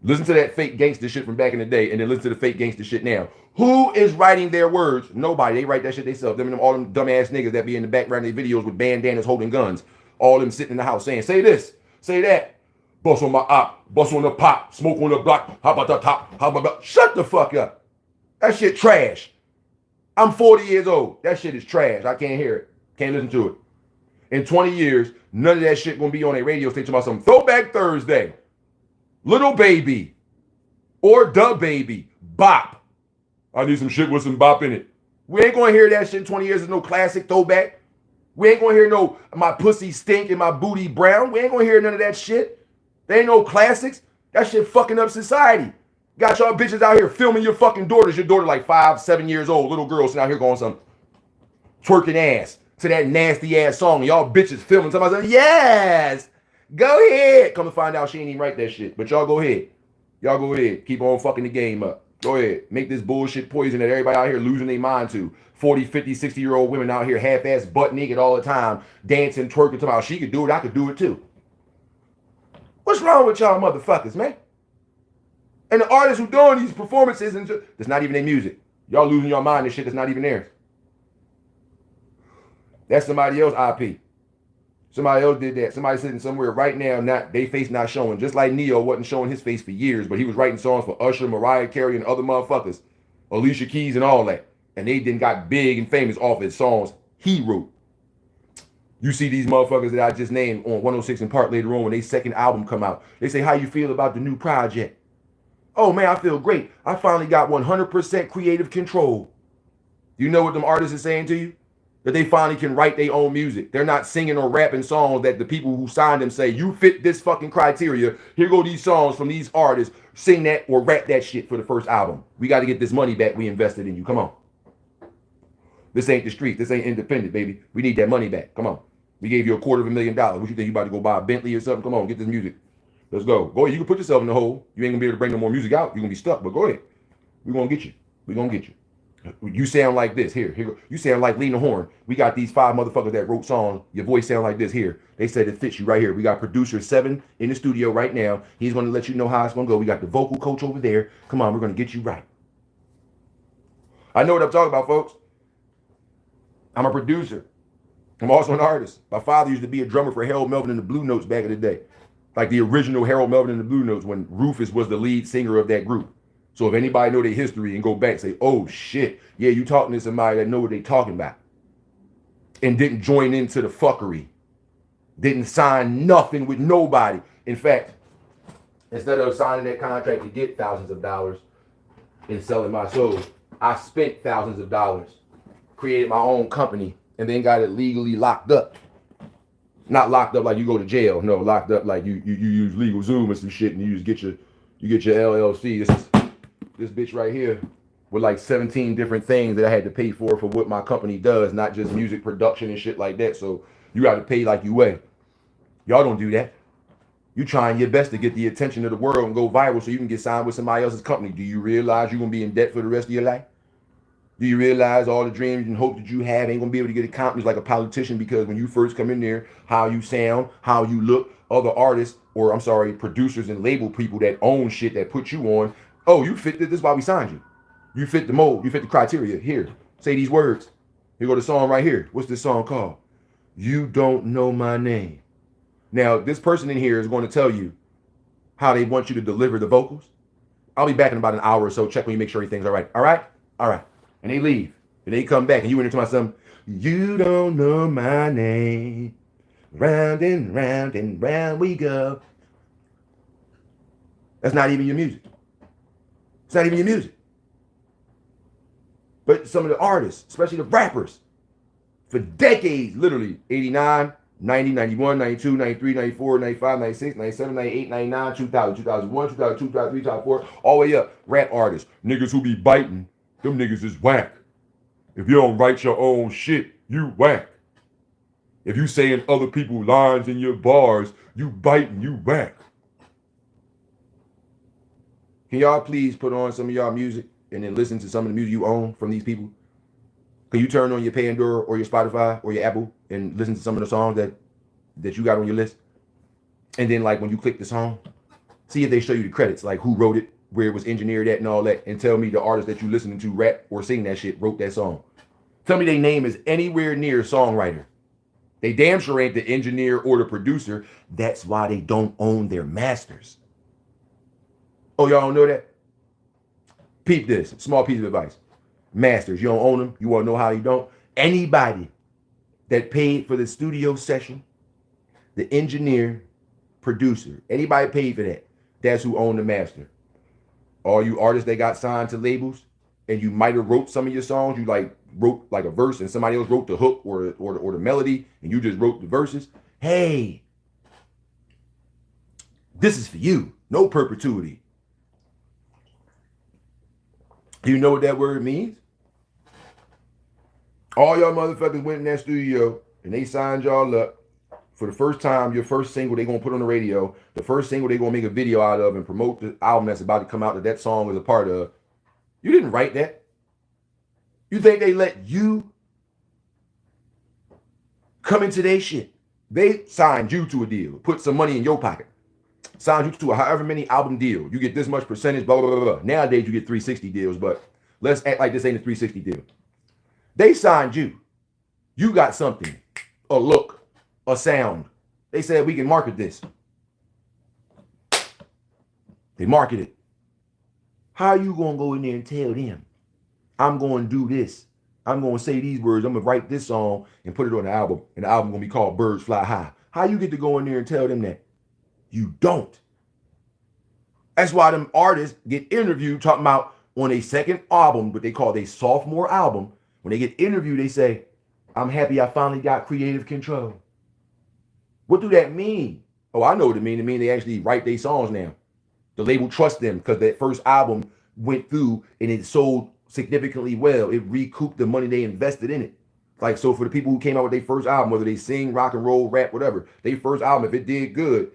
Listen to that fake gangster shit from back in the day, and then listen to the fake gangster shit now. Who is writing their words? Nobody. They write that shit themselves. Them and all them dumbass niggas that be in the background of their videos with bandanas holding guns. All them sitting in the house saying, say this, say that. Bust on my op, bust on the pop, smoke on the block, how about the top, how about the... Shut the fuck up. That shit trash. I'm 40 years old. That shit is trash. I can't hear it. Can't listen to it. In 20 years, none of that shit gonna be on a radio station about some Throwback Thursday. Little Baby. Or Da Baby. Bop. I need some shit with some bop in it. We ain't gonna hear that shit in 20 years. There's no classic throwback. We ain't gonna hear no my pussy stink and my booty brown. We ain't gonna hear none of that shit. There ain't no classics. That shit fucking up society. Got y'all bitches out here filming your fucking daughters. Your daughter like 5, 7 years old. Little girl sitting out here going some twerking ass to that nasty ass song. Y'all bitches filming. Somebody saying, yes, go ahead. Come to find out she ain't even write that shit. But y'all go ahead. Y'all go ahead. Keep on fucking the game up. Go ahead. Make this bullshit poison that everybody out here losing their mind to. 40, 50, 60-year-old women out here half-ass butt naked all the time, dancing, twerking, talking about she could do it, I could do it too. What's wrong with y'all motherfuckers, man? And the artists who doing these performances, and that's not even their music. Y'all losing your mind and shit that's not even theirs. That's somebody else's IP. Somebody else did that. Somebody sitting somewhere right now, not they face not showing. Just like Neo wasn't showing his face for years, but he was writing songs for Usher, Mariah Carey, and other motherfuckers. Alicia Keys and all that. And they then got big and famous off his songs he wrote. You see these motherfuckers that I just named on 106 and Park later on when their second album come out. They say, how you feel about the new project? Oh man, I feel great. I finally got 100% creative control. You know what them artists are saying to you? That they finally can write their own music. They're not singing or rapping songs that the people who signed them say, you fit this fucking criteria. Here go these songs from these artists. Sing that or rap that shit for the first album. We got to get this money back we invested in you. Come on. This ain't the street. This ain't independent, baby. We need that money back. Come on. We gave you $250,000. What you think, you about to go buy a Bentley or something? Come on, get this music. Let's go. Go ahead. You can put yourself in the hole. You ain't going to be able to bring no more music out. You're going to be stuck, but go ahead. We're going to get you. We're going to get you. You sound like this. Here. You sound like Lena Horne. We got these 5 motherfuckers that wrote songs. Your voice sound like this here. They said it fits you right here. We got producer 7 in the studio right now. He's going to let you know how it's going to go. We got the vocal coach over there. Come on, we're going to get you right. I know what I'm talking about, folks. I'm a producer. I'm also an artist. My father used to be a drummer for Harold Melvin and the Blue Notes back in the day. Like the original Harold Melvin and the Blue Notes when Rufus was the lead singer of that group. So if anybody know their history and go back, say, oh shit, yeah, you talking to somebody that know what they talking about. And didn't join into the fuckery. Didn't sign nothing with nobody. In fact, instead of signing that contract to get thousands of dollars and selling my soul, I spent thousands of dollars, created my own company, and then got it legally locked up. Not locked up like you go to jail. No, locked up like you use legal Zoom and some shit, and you just get your LLC. This bitch right here with like 17 different things that I had to pay for what my company does, not just music production and shit like that. So you got to pay like you weigh. Y'all don't do that. You trying your best to get the attention of the world and go viral so you can get signed with somebody else's company. Do you realize you're going to be in debt for the rest of your life? Do you realize all the dreams and hope that you have ain't going to be able to get accomplished like a politician? Because when you first come in there, how you sound, how you look, other artists, or I'm sorry, producers and label people that own shit that put you on, oh, you fit this is why we signed you. You fit the mold. You fit the criteria. Here, say these words. Here go the song right here. What's this song called? You Don't Know My Name. Now, this person in here is going to tell you how they want you to deliver the vocals. I'll be back in about an hour or so. Check when you make sure everything's all right. All right? All right. And they leave. And they come back. And you went into my son, You don't know my name. Round and round we go. That's not even your music. It's not even your music. But some of the artists, especially the rappers, for decades, literally 89, 90, 91, 92, 93, 94, 95, 96, 97, 98, 99, 2000, 2001, 2002, 2003, 2004, all the way up. Rap artists, niggas who be biting, them niggas is whack. If you don't write your own shit, you whack. If you saying other people's lines in your bars, you biting, you whack. Can y'all please put on some of y'all music and then listen to some of the music you own from these people? Can you turn on your Pandora or your Spotify or your Apple and listen to some of the songs that you got on your list? And then like when you click the song, see if they show you the credits, like who wrote it, where it was engineered at and all that, and tell me the artist that you listening to rap or sing that shit wrote that song. Tell me their name is anywhere near songwriter. They damn sure ain't the engineer or the producer. That's why they don't own their masters. Oh, y'all don't know that? Peep this, small piece of advice. Masters, you don't own them. You want to know how you don't? Anybody that paid for the studio session, the engineer, producer, anybody paid for that, that's who owned the master. All you artists that got signed to labels, and you might have wrote some of your songs, you like wrote like a verse and somebody else wrote the hook or the melody, and you just wrote the verses. Hey, this is for you. No perpetuity. Do you know what that word means? All y'all motherfuckers went in that studio and they signed y'all up for the first time. Your first single they gonna put on the radio, the first single they gonna make a video out of and promote the album that's about to come out that song is a part of. You didn't write that. You think they let you come into their shit? They signed you to a deal, put some money in your pocket, signed you to a however many album deal. You get this much percentage, blah, blah, blah, blah. Nowadays, you get 360 deals, but let's act like this ain't a 360 deal. They signed you. You got something, a look, a sound. They said, we can market this. They market it. How are you going to go in there and tell them, I'm going to do this. I'm going to say these words. I'm going to write this song and put it on the album. And the album going to be called Birds Fly High. How you get to go in there and tell them that? You don't. That's why them artists get interviewed talking about on a second album, what they call their sophomore album. When they get interviewed, they say, I'm happy I finally got creative control. What do that mean? Oh, I know what it means. It means they actually write their songs now. The label trusts them because that first album went through and it sold significantly well. It recouped the money they invested in it. Like, so for the people who came out with their first album, whether they sing, rock and roll, rap, whatever, their first album, if it did good,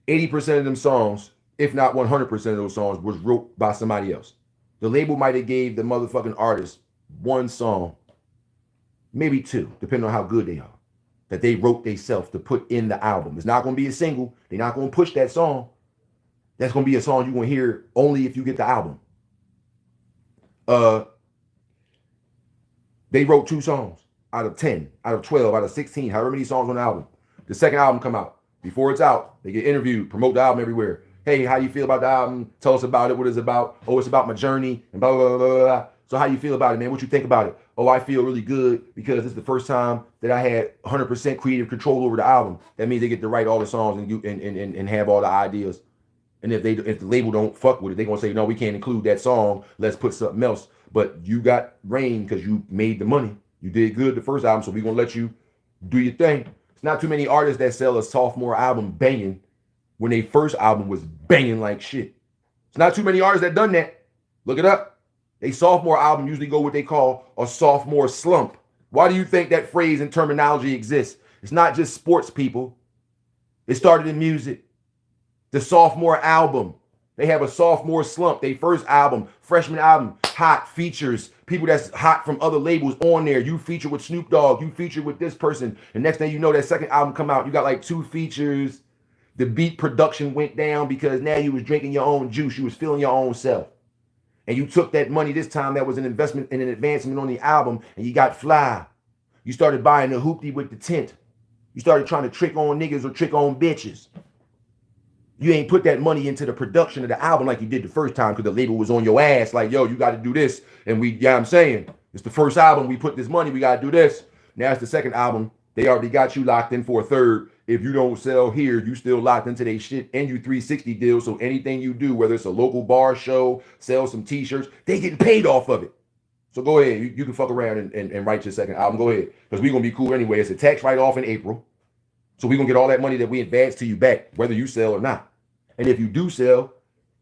80% of them songs, if not 100% of those songs, was wrote by somebody else. The label might have gave the motherfucking artist one song, maybe two, depending on how good they are, that they wrote themselves to put in the album. It's not going to be a single. They're not going to push that song. That's going to be a song you're going to hear only if you get the album. They wrote 2 songs out of 10, out of 12, out of 16, however many songs on the album. The second album come out. Before it's out, they get interviewed, promote the album everywhere. Hey, how you feel about the album? Tell us about it. What it's about? Oh, it's about my journey and blah, blah, blah, blah, blah. So how you feel about it, man? What you think about it? Oh, I feel really good because it's the first time that I had 100% creative control over the album. That means they get to write all the songs and have all the ideas. And if the label don't fuck with it, they're going to say, no, we can't include that song. Let's put something else. But you got reign because you made the money. You did good the first album, so we're going to let you do your thing. It's not too many artists that sell a sophomore album banging when their first album was banging like shit. It's not too many artists that done that. Look it up. A sophomore album usually go what they call a sophomore slump. Why do you think that phrase and terminology exists? It's not just sports people. It started in music. The sophomore album, they have a sophomore slump. They first album, freshman album, hot features, people that's hot from other labels on there. You feature with Snoop Dogg, you feature with this person. And next thing you know, that second album come out, you got like 2 features. The beat production went down because now you was drinking your own juice. You was feeling your own self. And you took that money this time that was an investment and an advancement on the album, and you got fly. You started buying the hoopty with the tint. You started trying to trick on niggas or trick on bitches. You ain't put that money into the production of the album like you did the first time because the label was on your ass like, yo, you got to do this. And we, yeah, I'm saying, it's the first album. We put this money. We got to do this. Now it's the second album. They already got you locked in for a third. If you don't sell here, you still locked into their shit and you 360 deal. So anything you do, whether it's a local bar show, sell some t-shirts, they getting paid off of it. So go ahead. You can fuck around and write your second album. Go ahead. Because we're going to be cool anyway. It's a tax write-off in April. So we're going to get all that money that we advance to you back, whether you sell or not. And if you do sell,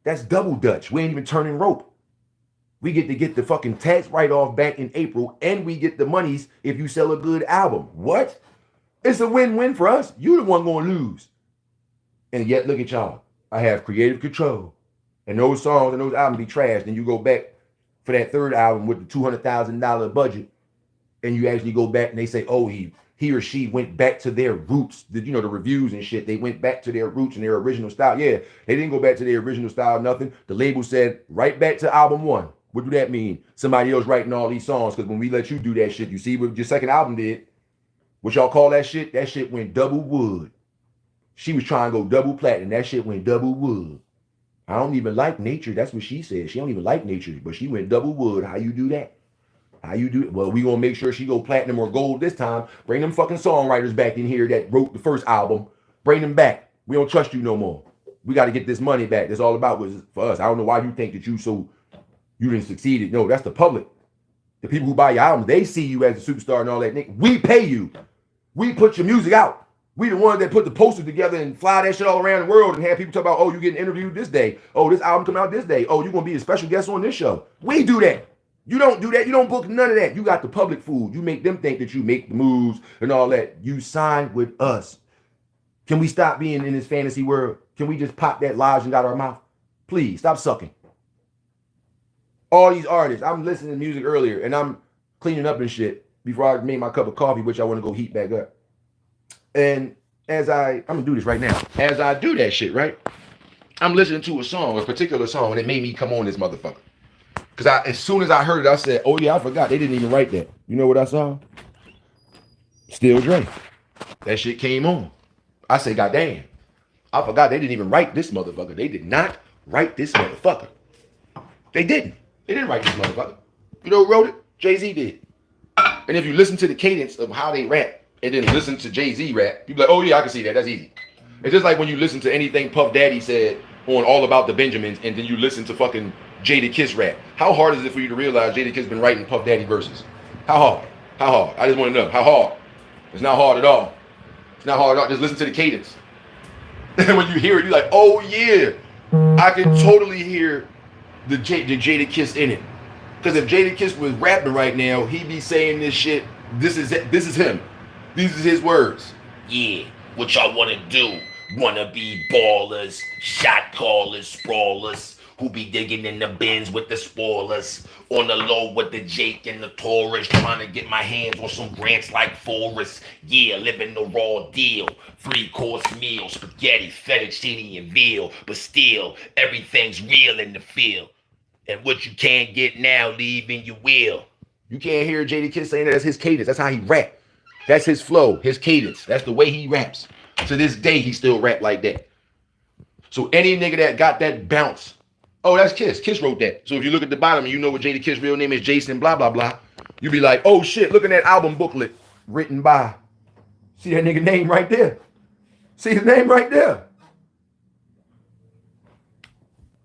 that's double Dutch. We ain't even turning rope. We get the fucking tax write-off back in April, and we get the monies if you sell a good album. What? It's a win-win for us. You the one going to lose. And yet, look at y'all. I have creative control. And those songs and those albums be trashed. And you go back for that third album with the $200,000 budget, and you actually go back and they say, oh, he or she went back to their roots. The reviews and shit, they went back to their roots and their original style. Yeah, they didn't go back to their original style, nothing. The label said, right back to album one. What do that mean? Somebody else writing all these songs, because when we let you do that shit, you see what your second album did? What y'all call that shit? That shit went double wood. She was trying to go double platinum. That shit went double wood. I don't even like nature. That's what she said. She don't even like nature, but she went double wood. How you do that? How you do it? Well, we gonna make sure she go platinum or gold this time. Bring them fucking songwriters back in here that wrote the first album. Bring them back. We don't trust you no more. We got to get this money back. That's all about was for us. I don't know why you think that you didn't succeed. No, that's the public. The people who buy your albums, they see you as a superstar and all that. Nigga, we pay you. We put your music out. We the ones that put the posters together and fly that shit all around the world and have people talk about, oh, you getting interviewed this day. Oh, this album coming out this day. Oh, you're going to be a special guest on this show. We do that. You don't do that. You don't book none of that. You got the public food. You make them think that you make the moves and all that. You sign with us. Can we stop being in this fantasy world? Can we just pop that lozenge out our mouth? Please, stop sucking. All these artists, I'm listening to music earlier and I'm cleaning up and shit before I made my cup of coffee, which I want to go heat back up. And I'm gonna do this right now. As I do that shit, right? I'm listening to a particular song, and it made me come on this motherfucker. Because as soon as I heard it, I said, oh yeah, I forgot. They didn't even write that. You know what I saw? Still Dre. That shit came on. I said, goddamn. I forgot they didn't even write this motherfucker. They did not write this motherfucker. They didn't. They didn't write this motherfucker. You know who wrote it? Jay-Z did. And if you listen to the cadence of how they rap, and then listen to Jay-Z rap, you be like, oh yeah, I can see that. That's easy. It's just like when you listen to anything Puff Daddy said on All About the Benjamins, and then you listen to fucking Jadakiss rap. How hard is it for you to realize Jadakiss been writing Puff Daddy verses? How hard? How hard? I just want to know. How hard? It's not hard at all. It's not hard at all. Just listen to the cadence. And when you hear it, you're like, oh yeah, I can totally hear the Jadakiss in it. Because if Jadakiss was rapping right now, he'd be saying this shit. This is him. These are his words. Yeah, what y'all wanna do? Wanna be ballers, shot callers, sprawlers, who be digging in the bins with the spoilers, on the low with the Jake and the Taurus, trying to get my hands on some grants like Forrest. Yeah, living the raw deal, 3-course meal, spaghetti, fettuccine, and veal, but still, everything's real in the field. And what you can't get now, leave in your will. You can't hear Jadakiss saying that. That's his cadence. That's how he rap. That's his flow, his cadence. That's the way he raps. To this day, he still rap like that. So any nigga that got that bounce, oh, that's Kiss. Kiss wrote that. So if you look at the bottom and you know what Jadakiss' real name is, Jason, blah, blah, blah, you be like, oh shit, look at that album booklet written by. See that nigga name right there? See his name right there?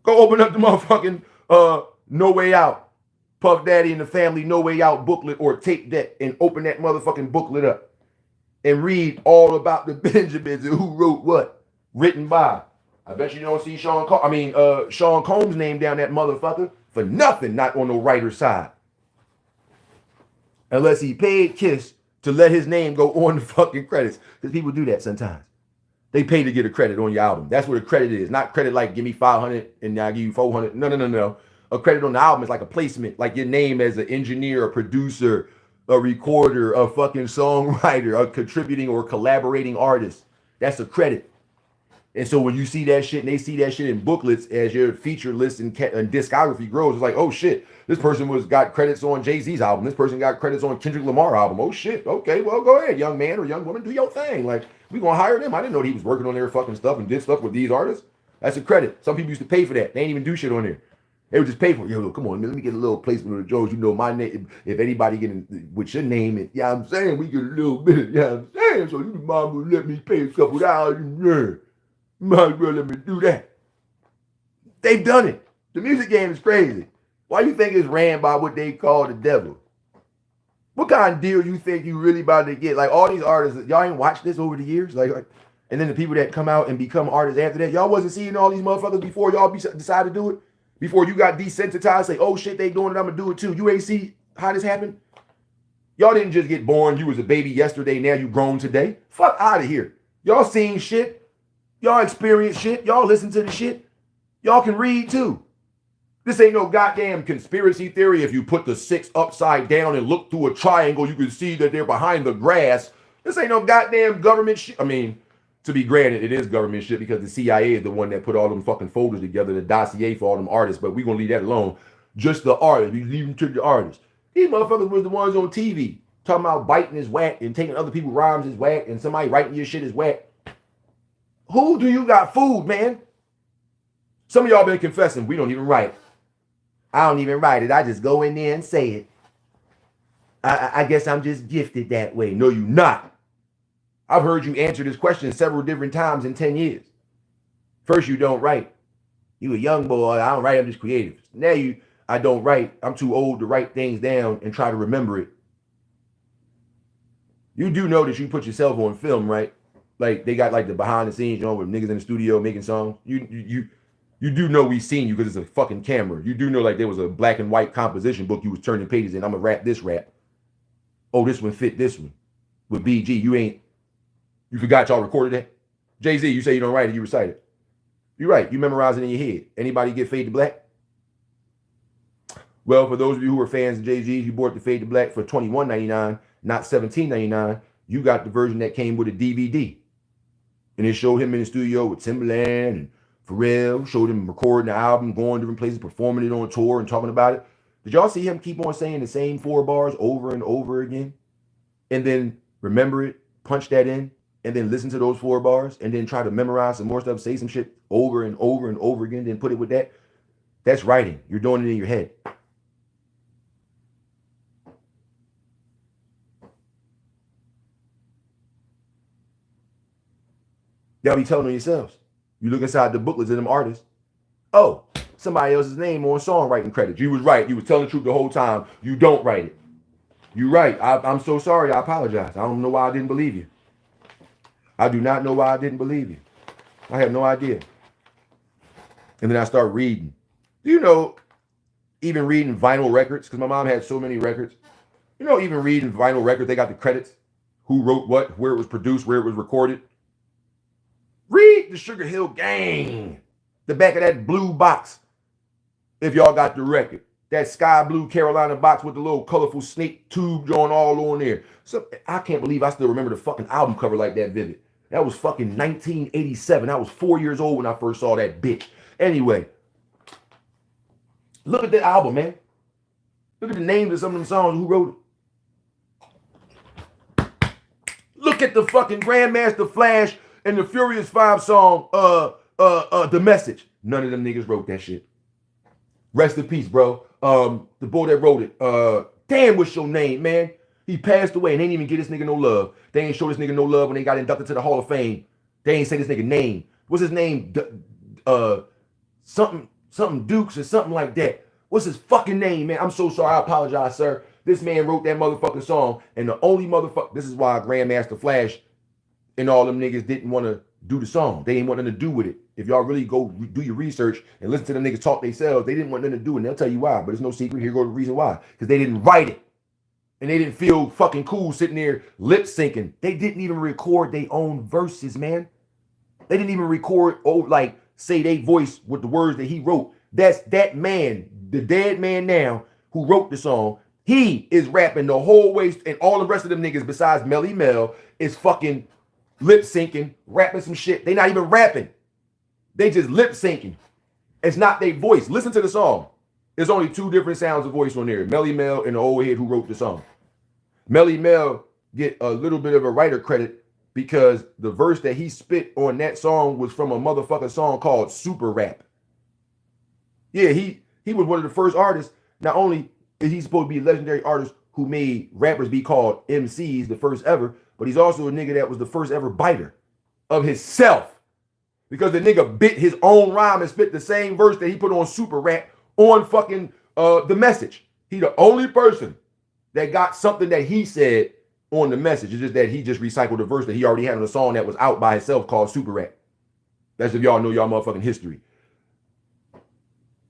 Go open up the motherfucking No Way Out. Puff Daddy and the Family No Way Out booklet or tape deck and open that motherfucking booklet up and read all about the Benjamins and who wrote what, written by. I bet you don't see Sean Combs' name down that motherfucker for nothing, not on the writer's side. Unless he paid Kiss to let his name go on the fucking credits. Because people do that sometimes. They pay to get a credit on your album. That's what a credit is. Not credit like give me 500 and I give you 400. No. A credit on the album is like a placement, like your name as an engineer, a producer, a recorder, a fucking songwriter, a contributing or collaborating artist. That's a credit. And so when you see that shit and they see that shit in booklets as your feature list and discography grows, it's like, oh shit, this person got credits on Jay-Z's album. This person got credits on Kendrick Lamar album. Oh shit, okay, well go ahead, young man or young woman, do your thing. Like, we gonna hire them. I didn't know he was working on their fucking stuff and did stuff with these artists. That's a credit. Some people used to pay for that. They ain't even do shit on there. They would just pay for it. Yo, look, come on, man, let me get a little placement of the Jones. You know my name. If anybody getting with your name, and yeah, I'm saying we get a little bit. Yeah, I'm saying so. You mom will let me pay a couple dollars. Yeah, might as well let me do that. They've done it. The music game is crazy. Why you think it's ran by what they call the devil? What kind of deal you think you really about to get? Like all these artists, y'all ain't watched this over the years, like, and then the people that come out and become artists after that, y'all wasn't seeing all these motherfuckers before y'all decide to do it. Before you got desensitized, say, oh shit, they doing it, I'm gonna do it too. You ain't see how this happened? Y'all didn't just get born, you was a baby yesterday, now you grown today. Fuck out of here. Y'all seen shit. Y'all experience shit. Y'all listen to the shit. Y'all can read too. This ain't no goddamn conspiracy theory. If you put the 6 upside down and look through a triangle, you can see that they're behind the grass. This ain't no goddamn government shit. I mean, to be granted, it is government shit because the CIA is the one that put all them fucking folders together, the dossier for all them artists, but we gonna leave that alone. Just the artists. We leave them to the artists. These motherfuckers was the ones on TV talking about biting is whack and taking other people's rhymes is whack and somebody writing your shit is whack. Who do you got fooled, man? Some of y'all been confessing, we don't even write. I don't even write it. I just go in there and say it. I guess I'm just gifted that way. No, you not. I've heard you answer this question several different times in 10 years. First, you don't write. You a young boy. I don't write. I'm just creative. Now I don't write. I'm too old to write things down and try to remember it. You do know that you put yourself on film, right? Like they got like the behind the scenes, you know, with niggas in the studio making songs. You do know we seen you because it's a fucking camera. You do know like there was a black and white composition book you was turning pages in. I'm gonna rap this rap. Oh, this one fit this one. With BG, you forgot y'all recorded that? Jay-Z, you say you don't write it, you recite it. You're right, you memorize it in your head. Anybody get Fade to Black? Well, for those of you who are fans of Jay-Z, you bought the Fade to Black for $21.99, not $17.99. You got the version that came with a DVD. And it showed him in the studio with Timbaland and Pharrell, showed him recording the album, going different places, performing it on tour and talking about it. Did y'all see him keep on saying the same 4 bars over and over again? And then remember it, punch that in, and then listen to those 4 bars, and then try to memorize some more stuff, say some shit over and over and over again, then put it with that? That's writing. You're doing it in your head. Y'all be telling on yourselves. You look inside the booklets of them artists. Oh, somebody else's name on songwriting credits. You was right. You was telling the truth the whole time. You don't write it. You right. I'm so sorry. I apologize. I don't know why I didn't believe you. I do not know why I didn't believe you. I have no idea. And then I start reading. You know, even reading vinyl records, because my mom had so many records. You know, even reading vinyl records, they got the credits. Who wrote what, where it was produced, where it was recorded. Read the Sugar Hill Gang. The back of that blue box. If y'all got the record. That sky blue Carolina box with the little colorful snake tube going all on there. So I can't believe I still remember the fucking album cover like that vivid. That was fucking 1987. I was 4 years old when I first saw that bitch. Anyway. Look at that album, man. Look at the names of some of them songs. Who wrote it? Look at the fucking Grandmaster Flash and the Furious 5 song, The Message. None of them niggas wrote that shit. Rest in peace, bro. The boy that wrote it, damn, what's your name, man? He passed away and they didn't even give this nigga no love. They ain't show this nigga no love when they got inducted to the Hall of Fame. They ain't say this nigga name. What's his name? Something Dukes or something like that. What's his fucking name, man? I'm so sorry. I apologize, sir. This man wrote that motherfucking song, and the only motherfucker, this is why Grandmaster Flash and all them niggas didn't want to do the song. They didn't want nothing to do with it. If y'all really go do your research and listen to them niggas talk themselves, they didn't want nothing to do it. And they'll tell you why, but it's no secret. Here go the reason why. Because they didn't write it. And they didn't feel fucking cool sitting there lip syncing. They didn't even record their own verses, man. They didn't even record, say they voice with the words that he wrote. That's that man, the dead man now, who wrote the song. He is rapping the whole way, and all the rest of them niggas besides Melly Mel is fucking lip syncing, rapping some shit. They not even rapping. They just lip syncing. It's not their voice. Listen to the song. There's only 2 different sounds of voice on there. Melly Mel and the old head who wrote the song. Melly Mel get a little bit of a writer credit because the verse that he spit on that song was from a motherfucking song called Super Rap. Yeah, He was one of the first artists. Not only is he supposed to be a legendary artist who made rappers be called MCs, the first ever, but he's also a nigga that was the first ever biter of himself. Because the nigga bit his own rhyme and spit the same verse that he put on Super Rap on fucking The Message. He the only person that got something that he said on The Message. It's just that he just recycled a verse that he already had on a song that was out by himself called Super Rap. That's if y'all know y'all motherfucking history.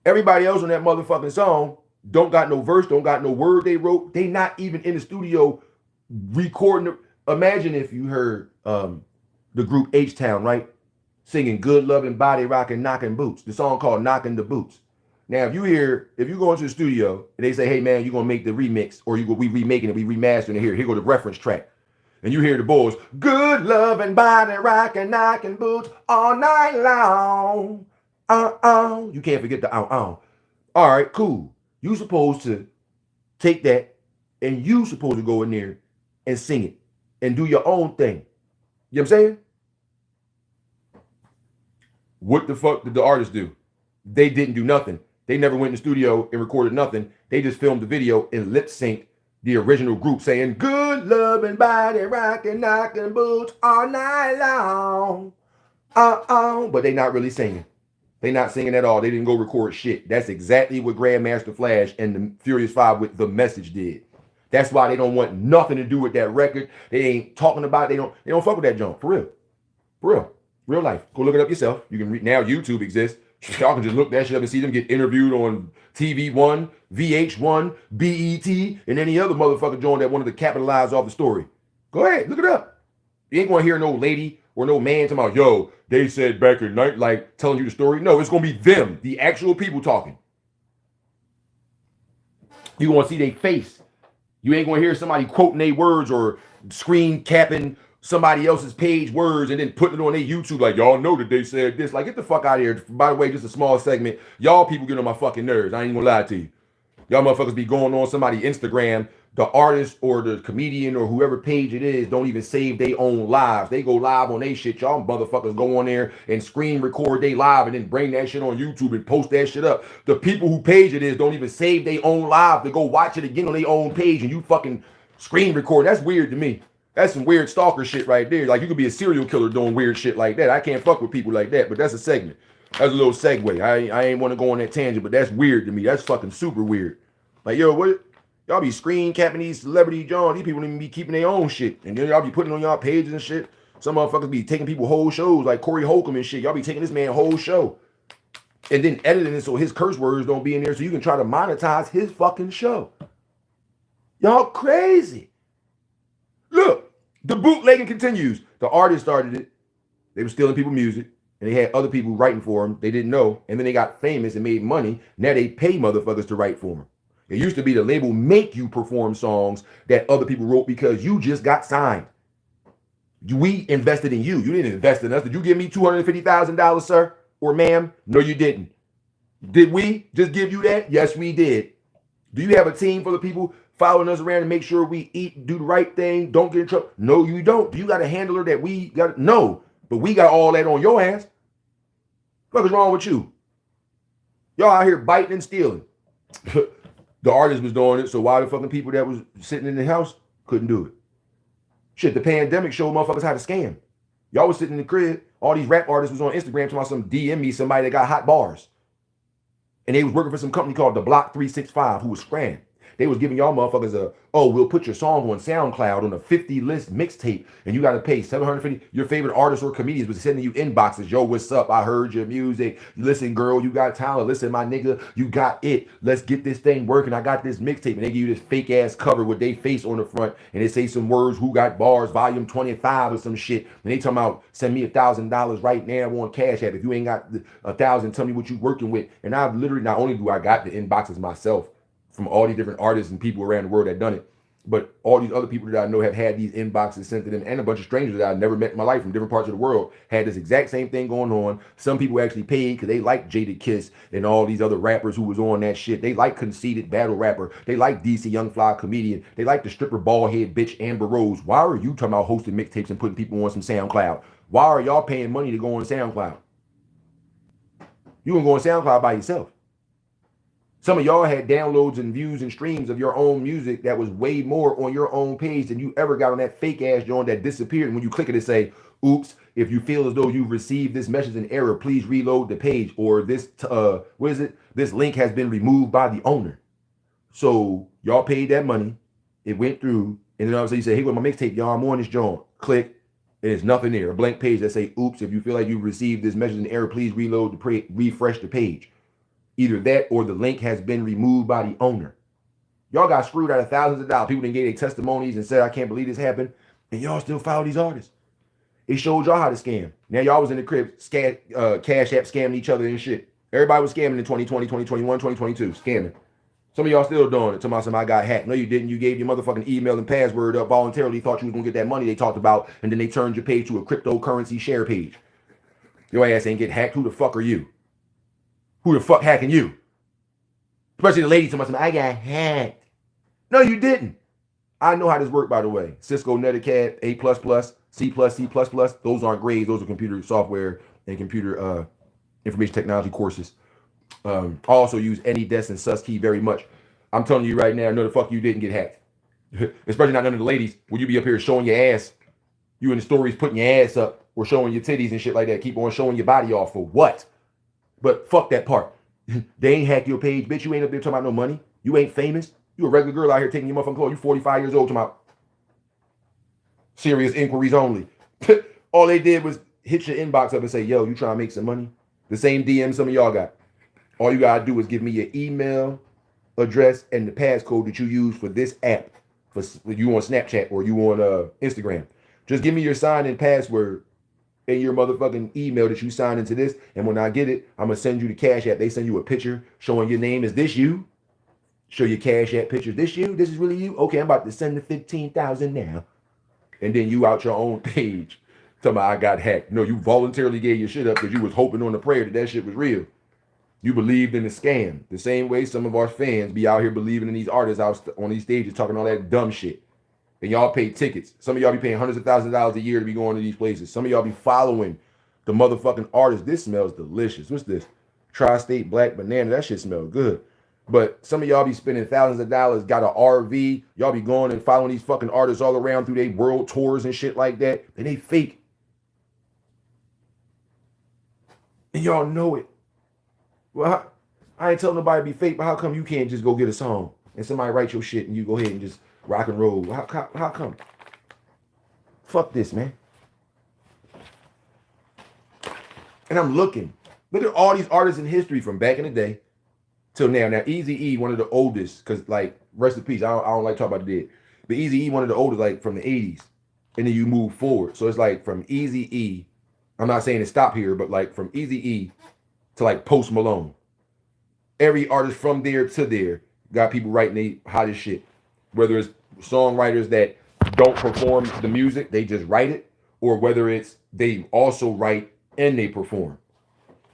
Everybody else on that motherfucking song don't got no verse, don't got no word they wrote. They not even in the studio recording. Imagine if you heard the group H-Town, right? Singing Good Loving Body Rockin' Knockin' Boots. The song called Knockin' the Boots. Now, if you go into the studio and they say, hey man, you're gonna make the remix, or we remaking it, we remastering it here go the reference track. And you hear the boys, good loving body rockin' knockin' boots all night long. You can't forget the All right, cool. You supposed to take that and you supposed to go in there and sing it and do your own thing. You know what I'm saying? What the fuck did the artists do? They didn't do nothing. They never went in the studio and recorded nothing. They just filmed the video and lip synced the original group saying, good loving body rockin' knockin' boots all night long. But they not really singing. They not singing at all. They didn't go record shit. That's exactly what Grandmaster Flash and the Furious Five with The Message did. That's why they don't want nothing to do with that record. They ain't talking about it. They don't fuck with that junk. For real. For real. Real life. Go look it up yourself. You can read now. YouTube exists. Y'all can just look that shit up and see them get interviewed on TV One, VH1, BET, and any other motherfucker joint that wanted to capitalize off the story. Go ahead, look it up. You ain't gonna hear no lady or no man talking about, yo, they said back in night, like telling you the story. No, it's gonna be them, the actual people talking. You gonna see their face. You ain't gonna hear somebody quoting their words or screen capping somebody else's page words and then putting it on their YouTube like, y'all know that they said this. Like, get the fuck out of here. By the way, just a small segment. Y'all people get on my fucking nerves. I ain't gonna lie to you. Y'all motherfuckers be going on somebody's Instagram. The artist or the comedian or whoever page it is don't even save their own lives. They go live on their shit. Y'all motherfuckers go on there and screen record they live and then bring that shit on YouTube and post that shit up. The people who page it is don't even save their own live to go watch it again on their own page and you fucking screen record. That's weird to me. That's some weird stalker shit right there. Like, you could be a serial killer doing weird shit like that. I can't fuck with people like that, but that's a segment. That's a little segue. I ain't want to go on that tangent, but that's weird to me. That's fucking super weird. Like, yo, what? Y'all be screen capping these celebrity John. These people don't even be keeping their own shit. And then y'all be putting on y'all pages and shit. Some motherfuckers be taking people whole shows like Corey Holcomb and shit. Y'all be taking this man whole show. And then editing it so his curse words don't be in there so you can try to monetize his fucking show. Y'all crazy. Look. The bootlegging continues. The artist started it. They were stealing people's music. And they had other people writing for them. They didn't know. And then they got famous and made money. Now they pay motherfuckers to write for them. It used to be the label make you perform songs that other people wrote because you just got signed. We invested in you. You didn't invest in us. Did you give me $250,000, sir? Or ma'am? No, you didn't. Did we just give you that? Yes, we did. Do you have a team full of people following us around to make sure we eat, do the right thing, don't get in trouble? No, you don't. Do you got a handler that we got? No, but we got all that on your ass. What is wrong with you? Y'all out here biting and stealing. The artist was doing it, so why the fucking people that was sitting in the house couldn't do it? Shit, the pandemic showed motherfuckers how to scam. Y'all was sitting in the crib. All these rap artists was on Instagram talking about some DM me somebody that got hot bars. And they was working for some company called the Block 365 who was scram. They was giving y'all motherfuckers we'll put your song on SoundCloud on a 50 list mixtape and you got to pay $750. Your favorite artists or comedians was sending you inboxes. Yo, what's up? I heard your music. Listen, girl, you got talent. Listen, my nigga, you got it. Let's get this thing working. I got this mixtape. And they give you this fake ass cover with their face on the front and they say some words, who got bars, volume 25 or some shit. And they talking about send me $1,000 right now on Cash App. If you ain't got $1,000, tell me what you working with. And I've literally, not only do I got the inboxes myself from all these different artists and people around the world that done it, but all these other people that I know have had these inboxes sent to them, and a bunch of strangers that I never met in my life from different parts of the world had this exact same thing going on. Some people actually paid because they like Jada Kiss and all these other rappers who was on that shit. They like Conceited Battle Rapper. They like DC Young Fly Comedian. They like the stripper bald head bitch Amber Rose. Why are you talking about hosting mixtapes and putting people on some SoundCloud? Why are y'all paying money to go on SoundCloud? You gonna go on SoundCloud by yourself. Some of y'all had downloads and views and streams of your own music that was way more on your own page than you ever got on that fake ass joint that disappeared. And when you click it, it say, oops, if you feel as though you've received this message in error, please reload the page. Or this, what is it? This link has been removed by the owner. So y'all paid that money. It went through. And then all of a sudden you say, hey, with my mixtape, y'all, I'm on this joint. Click. And there's nothing there. A blank page that say, oops, if you feel like you received this message in error, please reload the refresh the page. Either that or the link has been removed by the owner. Y'all got screwed out of thousands of dollars. People didn't get their testimonies and said, I can't believe this happened. And y'all still follow these artists. It showed y'all how to scam. Now y'all was in the crib, Cash App scamming each other and shit. Everybody was scamming in 2020, 2021, 2022, scamming. Some of y'all still doing it. Somebody I got hacked. No, you didn't. You gave your motherfucking email and password up voluntarily, thought you was gonna get that money they talked about, and then they turned your page to a cryptocurrency share page. Your ass ain't get hacked. Who the fuck are you? Who the fuck hacking you? Especially the lady somebody, I got hacked. No, you didn't. I know how this worked, by the way. Cisco, Netacad, A++, C++, C++. Those aren't grades. Those are computer software and computer information technology courses. I also use AnyDesk and Susskey very much. I'm telling you right now, no, the fuck you didn't get hacked. Especially not none of the ladies. Will you be up here showing your ass? You in the stories putting your ass up or showing your titties and shit like that. Keep on showing your body off for what? But fuck that part. They ain't hack your page, bitch. You ain't up there talking about no money. You ain't famous. You a regular girl out here taking your motherfucking clothes. You 45 years old talking about serious inquiries only. All they did was hit your inbox up and say, yo, you trying to make some money? The same DM some of y'all got. All you gotta do is give me your email address and the passcode that you use for this app. For you on Snapchat or you on Instagram. Just give me your sign-in password and your motherfucking email that you signed into this. And when I get it, I'm gonna send you the Cash App. They send you a picture showing your name. Is this you? Show your Cash App picture. This you? This is really you? Okay, I'm about to send the 15,000 now. And then you out your own page. Talking about I got hacked. No, you voluntarily gave your shit up because you was hoping on the prayer that shit was real. You believed in the scam. The same way some of our fans be out here believing in these artists out on these stages talking all that dumb shit. And y'all pay tickets. Some of y'all be paying hundreds of thousands of dollars a year to be going to these places. Some of y'all be following the motherfucking artists. This smells delicious. What's this? Tri-State Black Banana. That shit smells good. But some of y'all be spending thousands of dollars, got an RV. Y'all be going and following these fucking artists all around through their world tours and shit like that. And they fake. And y'all know it. Well, I ain't telling nobody to be fake, but how come you can't just go get a song and somebody write your shit and you go ahead and just rock and roll? How come? Fuck this, man. And I'm looking. Look at all these artists in history from back in the day till now. Now, Eazy-E, one of the oldest, because, like, rest in peace, I don't like talking about the dead. But Eazy-E, one of the oldest, like, from the 80s. And then you move forward. So it's like from Eazy-E, I'm not saying to stop here, but, like, from Eazy-E to, like, Post Malone. Every artist from there to there got people writing the hottest shit. Whether it's songwriters that don't perform the music, they just write it, or whether it's they also write and they perform.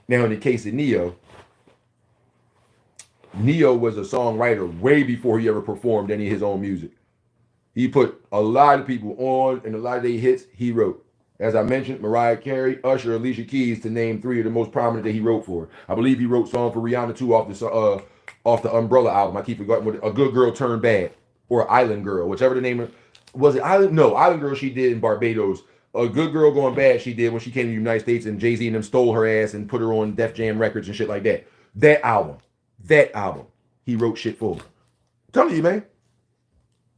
Now, in the case of Neo was a songwriter way before he ever performed any of his own music. He put a lot of people on, and a lot of their hits he wrote. As I mentioned, Mariah Carey, Usher, Alicia Keys, to name three of the most prominent that he wrote for. I believe he wrote song for Rihanna too off the Umbrella album. I keep forgetting what A Good Girl Turned Bad or Island Girl, whichever the name of was it. Island Girl she did in Barbados. A Good Girl Going Bad she did when she came to the United States and Jay-Z and them stole her ass and put her on Def Jam Records and shit like that. That album, he wrote shit for. I'm telling you, man.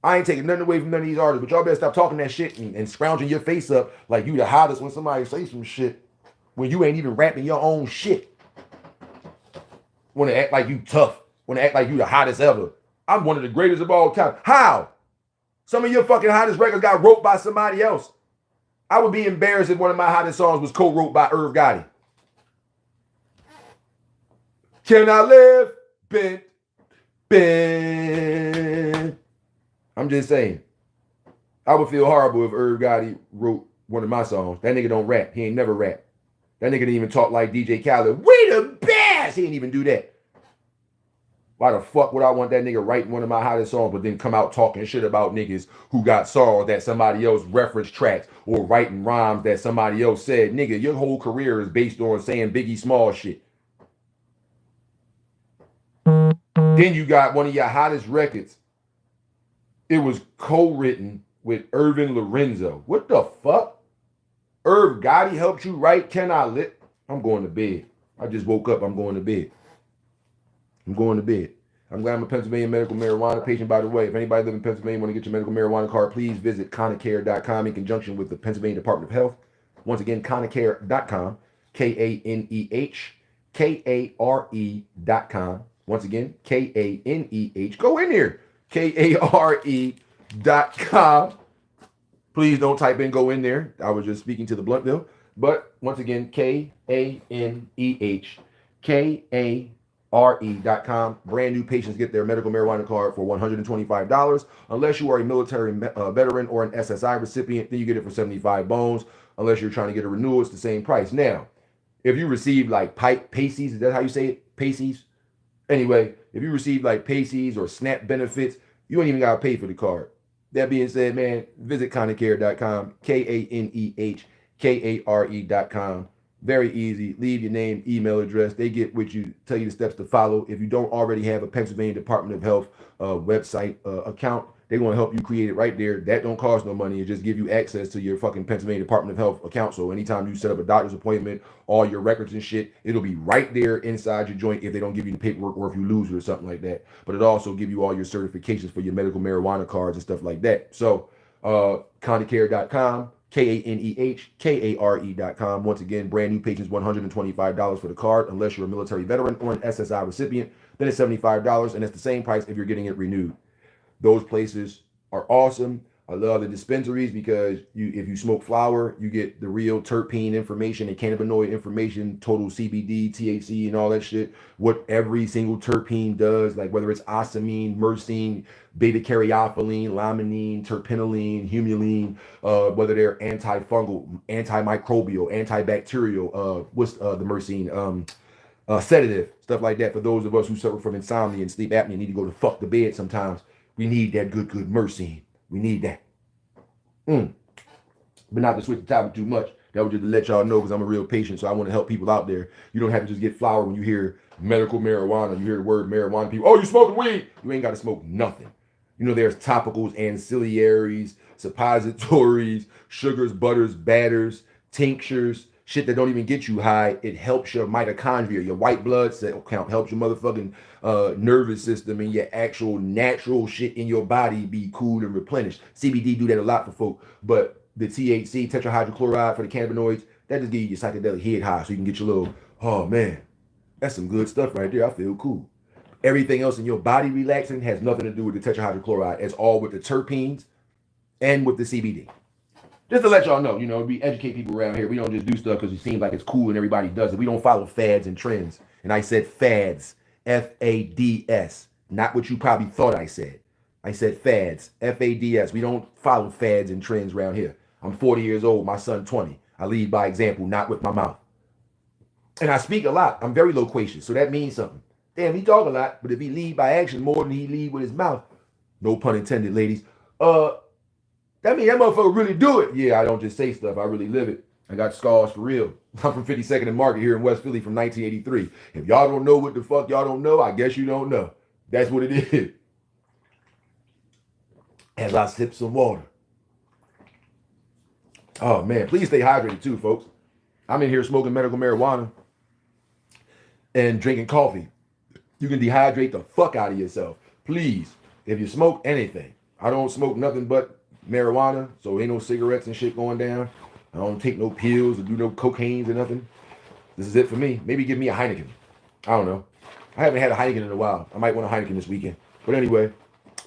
I ain't taking nothing away from none of these artists, but y'all better stop talking that shit and scrounging your face up like you the hottest when somebody say some shit when you ain't even rapping your own shit. Want to act like you tough. Want to act like you the hottest ever. I'm one of the greatest of all time. How? Some of your fucking hottest records got wrote by somebody else. I would be embarrassed if one of my hottest songs was co-wrote by Irv Gotti. Can I live? Ben. I'm just saying. I would feel horrible if Irv Gotti wrote one of my songs. That nigga don't rap. He ain't never rap. That nigga didn't even talk like DJ Khaled. We the best! He ain't even do that. Why the fuck would I want that nigga writing one of my hottest songs but then come out talking shit about niggas who got songs that somebody else referenced tracks or writing rhymes that somebody else said? Nigga, your whole career is based on saying Biggie Small shit. Then you got one of your hottest records. It was co-written with Irvin Lorenzo. What the fuck? Irv Gotti helped you write Can I Live? I'm going to bed. I just woke up. I'm going to bed. I'm going to bed. I'm glad I'm a Pennsylvania medical marijuana patient, by the way. If anybody live in Pennsylvania and want to get your medical marijuana card, please visit Kanacare.com in conjunction with the Pennsylvania Department of Health. Once again, Kanacare.com, Kanehkare.com. Once again, Kaneh. Go in here, Kare.com. Please don't type in go in there. I was just speaking to the Bluntville. But once again, Kanehkare.com. Brand new patients get their medical marijuana card for $125. Unless you are a military veteran or an SSI recipient, then you get it for 75 bones. Unless you're trying to get a renewal, it's the same price. Now, if you receive like PACES, is that how you say it? PACES? Anyway, if you receive like PACES or SNAP benefits, you don't even got to pay for the card. That being said, man, visit Kanehkare.com, Kanehkare.com. Very easy. Leave your name, email address. They get with you, tell you the steps to follow. If you don't already have a Pennsylvania Department of Health website account, they're going to help you create it right there. That don't cost no money. It just give you access to your fucking Pennsylvania Department of Health account. So anytime you set up a doctor's appointment, all your records and shit, it'll be right there inside your joint if they don't give you the paperwork or if you lose it or something like that. But it also give you all your certifications for your medical marijuana cards and stuff like that. So Kanehkare.com, Kanehkare.com. Once again, brand new patients, $125 for the card. Unless you're a military veteran or an SSI recipient, then it's $75, and it's the same price if you're getting it renewed. Those places are awesome. I love the dispensaries because if you smoke flower, you get the real terpene information and cannabinoid information, total CBD, THC, and all that shit. What every single terpene does, like whether it's ocimene, myrcene, beta-caryophyllene, limonene, terpinolene, humulene, whether they're antifungal, antimicrobial, antibacterial, what's the myrcene, sedative, stuff like that. For those of us who suffer from insomnia and sleep apnea, need to go to fuck the bed sometimes. We need that good myrcene. We need that. But not to switch the topic too much. That was just to let y'all know because I'm a real patient, so I want to help people out there. You don't have to just get flour when you hear medical marijuana. You hear the word marijuana, people, oh, you smoking weed? You ain't got to smoke nothing. You know, there's topicals, ancillaries, suppositories, sugars, butters, batters, tinctures, shit that don't even get you high. It helps your mitochondria, your white blood cell count, helps your motherfucking nervous system and your actual natural shit in your body be cooled and replenished. CBD do that a lot for folk, but the THC, tetrahydrochloride for the cannabinoids, that just give you your psychedelic head high so you can get your little, oh man, that's some good stuff right there. I feel cool. Everything else in your body relaxing has nothing to do with the tetrahydrochloride. It's all with the terpenes and with the CBD. Just to let y'all know, you know, we educate people around here. We don't just do stuff because it seems like it's cool and everybody does it. We don't follow fads and trends. And I said fads, F-A-D-S, not what you probably thought I said. I said fads, F-A-D-S. We don't follow fads and trends around here. I'm 40 years old, my son 20. I lead by example, not with my mouth. And I speak a lot. I'm very loquacious, so that means something. Damn, he talk a lot, but if he lead by action more than he lead with his mouth, no pun intended, ladies, that means that motherfucker really do it. Yeah, I don't just say stuff. I really live it. I got scars for real. I'm from 52nd and Market here in West Philly from 1983. If y'all don't know what the fuck y'all don't know, I guess you don't know. That's what it is. As I sip some water. Oh, man. Please stay hydrated too, folks. I'm in here smoking medical marijuana and drinking coffee. You can dehydrate the fuck out of yourself. Please, if you smoke anything. I don't smoke nothing but marijuana, so ain't no cigarettes and shit going down. I don't take no pills or do no cocaines or nothing. This is it for me. Maybe give me a Heineken. I don't know. I haven't had a Heineken in a while. I might want a Heineken this weekend. But anyway,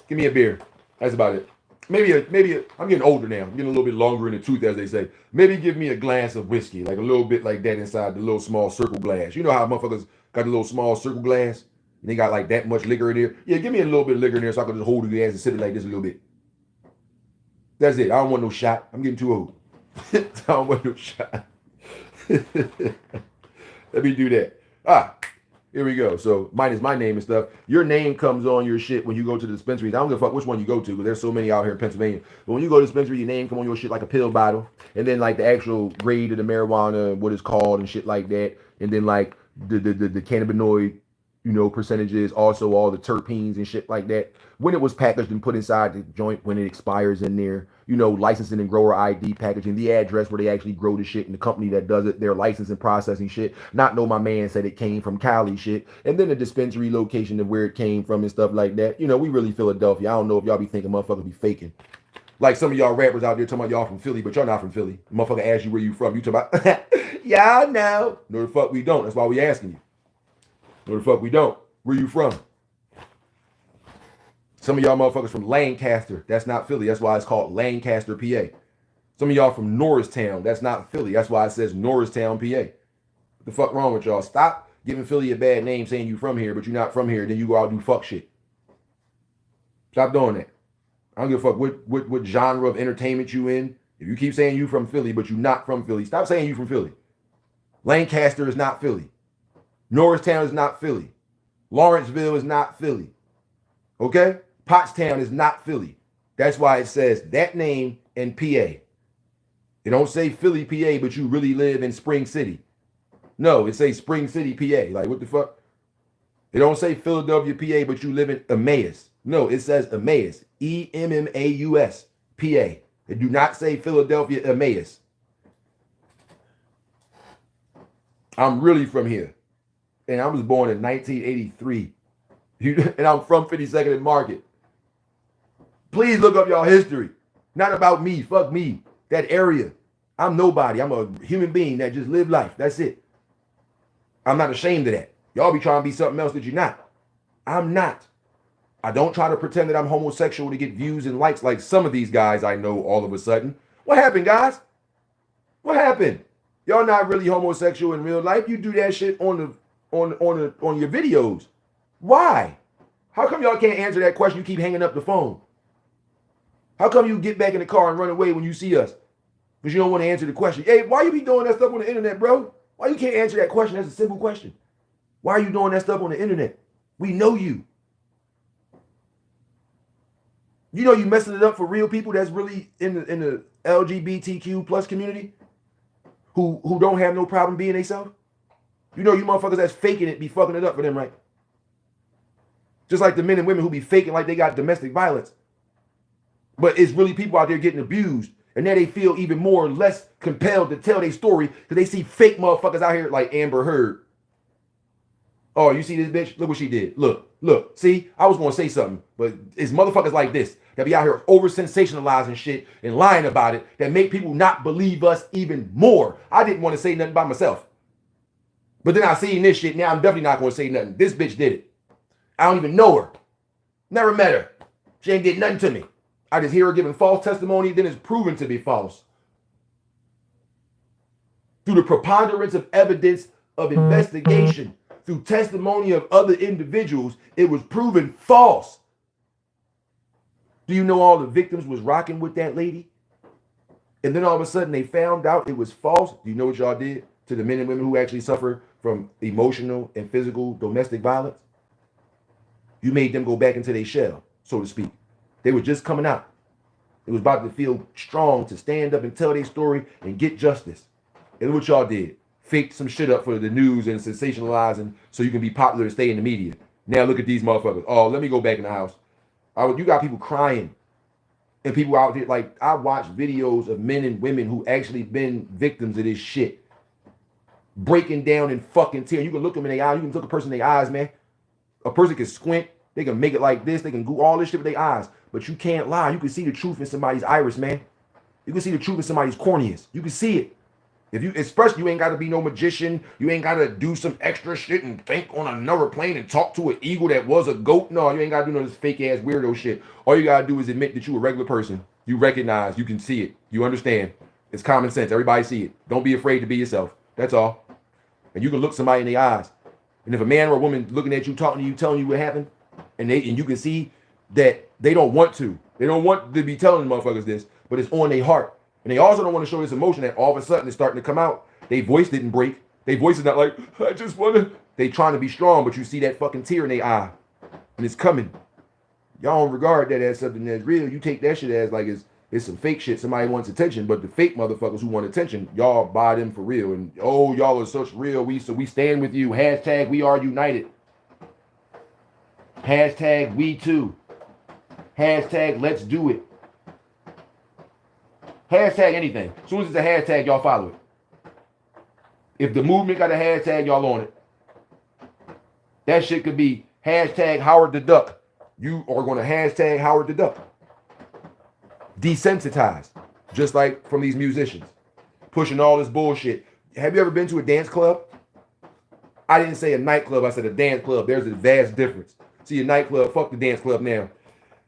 give me a beer. That's about it. Maybe I'm getting older now. I'm getting a little bit longer in the tooth, as they say. Maybe give me a glass of whiskey, like a little bit like that inside the little small circle glass. You know how motherfuckers got the little small circle glass? And they got like that much liquor in there. Yeah, give me a little bit of liquor in there so I can just hold the glass and sip it like this a little bit. That's it. I don't want no shot. I'm getting too old. I don't want no shot. Let me do that. Here we go. So mine is my name and stuff. Your name comes on your shit when you go to the dispensaries. I don't give a fuck which one you go to because there's so many out here in Pennsylvania. But when you go to the dispensary, your name come on your shit like a pill bottle. And then like the actual grade of the marijuana, what it's called and shit like that. And then like the cannabinoid, percentages, also all the terpenes and shit like that. When it was packaged and put inside the joint, when it expires in there, licensing and grower ID packaging, the address where they actually grow the shit and the company that does it, their licensing processing shit. Not know my man said it came from Cali shit. And then the dispensary location of where it came from and stuff like that. We really Philadelphia. I don't know if y'all be thinking motherfuckers be faking. Like some of y'all rappers out there talking about y'all from Philly, but y'all not from Philly. Motherfucker ask you where you from. You talk about, y'all know. No, the fuck we don't. That's why we asking you. No, the fuck we don't. Where you from? Some of y'all motherfuckers from Lancaster. That's not Philly. That's why it's called Lancaster, PA. Some of y'all from Norristown. That's not Philly. That's why it says Norristown, PA. What the fuck wrong with y'all? Stop giving Philly a bad name saying you from here, but you're not from here. Then you go out and do fuck shit. Stop doing that. I don't give a fuck what genre of entertainment you in. If you keep saying you from Philly, but you not from Philly, stop saying you from Philly. Lancaster is not Philly. Norristown is not Philly. Lawrenceville is not Philly. Okay? Pottstown is not Philly. That's why it says that name in PA. It don't say Philly, PA, but you really live in Spring City. No, it says Spring City, PA. Like, what the fuck? It don't say Philadelphia, PA, but you live in Emmaus. No, it says Emmaus. Emmaus, PA. It do not say Philadelphia, Emmaus. I'm really from here. And I was born in 1983. And I'm from 52nd and Market. Please look up y'all history. Not about me. Fuck me. That area. I'm nobody. I'm a human being that just live life. That's it. I'm not ashamed of that. Y'all be trying to be something else that you're not. I'm not. I don't try to pretend that I'm homosexual to get views and likes like some of these guys I know all of a sudden. What happened, guys? What happened? Y'all not really homosexual in real life. You do that shit on your videos. Why? How come y'all can't answer that question? You keep hanging up the phone. How come you get back in the car and run away when you see us? Because you don't want to answer the question. Hey, why you be doing that stuff on the internet, bro? Why you can't answer that question? That's a simple question. Why are you doing that stuff on the internet? We know you. You know you messing it up for real people that's really in the LGBTQ plus community who don't have no problem being themselves. You know you motherfuckers that's faking it be fucking it up for them, right? Just like the men and women who be faking like they got domestic violence. But it's really people out there getting abused. And now they feel even more or less compelled to tell their story because they see fake motherfuckers out here like Amber Heard. Oh, you see this bitch? Look what she did. Look. See, I was going to say something, but it's motherfuckers like this that be out here over sensationalizing shit and lying about it that make people not believe us even more. I didn't want to say nothing by myself. But then I seen this shit. Now I'm definitely not going to say nothing. This bitch did it. I don't even know her. Never met her. She ain't did nothing to me. I just hear her giving false testimony, then it's proven to be false. Through the preponderance of evidence of investigation, through testimony of other individuals, it was proven false. Do you know all the victims was rocking with that lady? And then all of a sudden they found out it was false. Do you know what y'all did to the men and women who actually suffer from emotional and physical domestic violence? You made them go back into their shell, so to speak. They were just coming out. It was about to feel strong to stand up and tell their story and get justice. And what y'all did, faked some shit up for the news and sensationalizing so you can be popular and stay in the media. Now look at these motherfuckers. Oh, let me go back in the house. You got people crying. And people out there, like, I watched videos of men and women who actually been victims of this shit. Breaking down in fucking tears. You can look them in the eye. You can look a person in their eyes, man. A person can squint. They can make it like this. They can do all this shit with their eyes. But you can't lie. You can see the truth in somebody's iris, man. You can see the truth in somebody's corneas. You can see it. Especially you ain't got to be no magician. You ain't got to do some extra shit and think on another plane and talk to an eagle that was a goat. No, you ain't got to do none of this fake ass weirdo shit. All you got to do is admit that you a regular person. You recognize. You can see it. You understand. It's common sense. Everybody see it. Don't be afraid to be yourself. That's all. And you can look somebody in the eyes. And if a man or a woman looking at you, talking to you, telling you what happened, and you can see that they don't want to. They don't want to be telling the motherfuckers this, but it's on their heart. And they also don't want to show this emotion that all of a sudden it's starting to come out. Their voice didn't break. Their voice is not like, I just want to. They trying to be strong, but you see that fucking tear in their eye. And it's coming. Y'all don't regard that as something that's real. You take that shit as like it's some fake shit. Somebody wants attention, but the fake motherfuckers who want attention, y'all buy them for real. And oh, y'all are such real. So we stand with you. # we are united. Hashtag we too. Hashtag let's do it. Hashtag anything. As soon as it's a hashtag, y'all follow it. If the movement got a hashtag, y'all on it. That shit could be hashtag Howard the Duck. You are going to hashtag Howard the Duck. Desensitized. Just like from these musicians. Pushing all this bullshit. Have you ever been to a dance club? I didn't say a nightclub. I said a dance club. There's a vast difference. See, a nightclub, fuck the dance club now.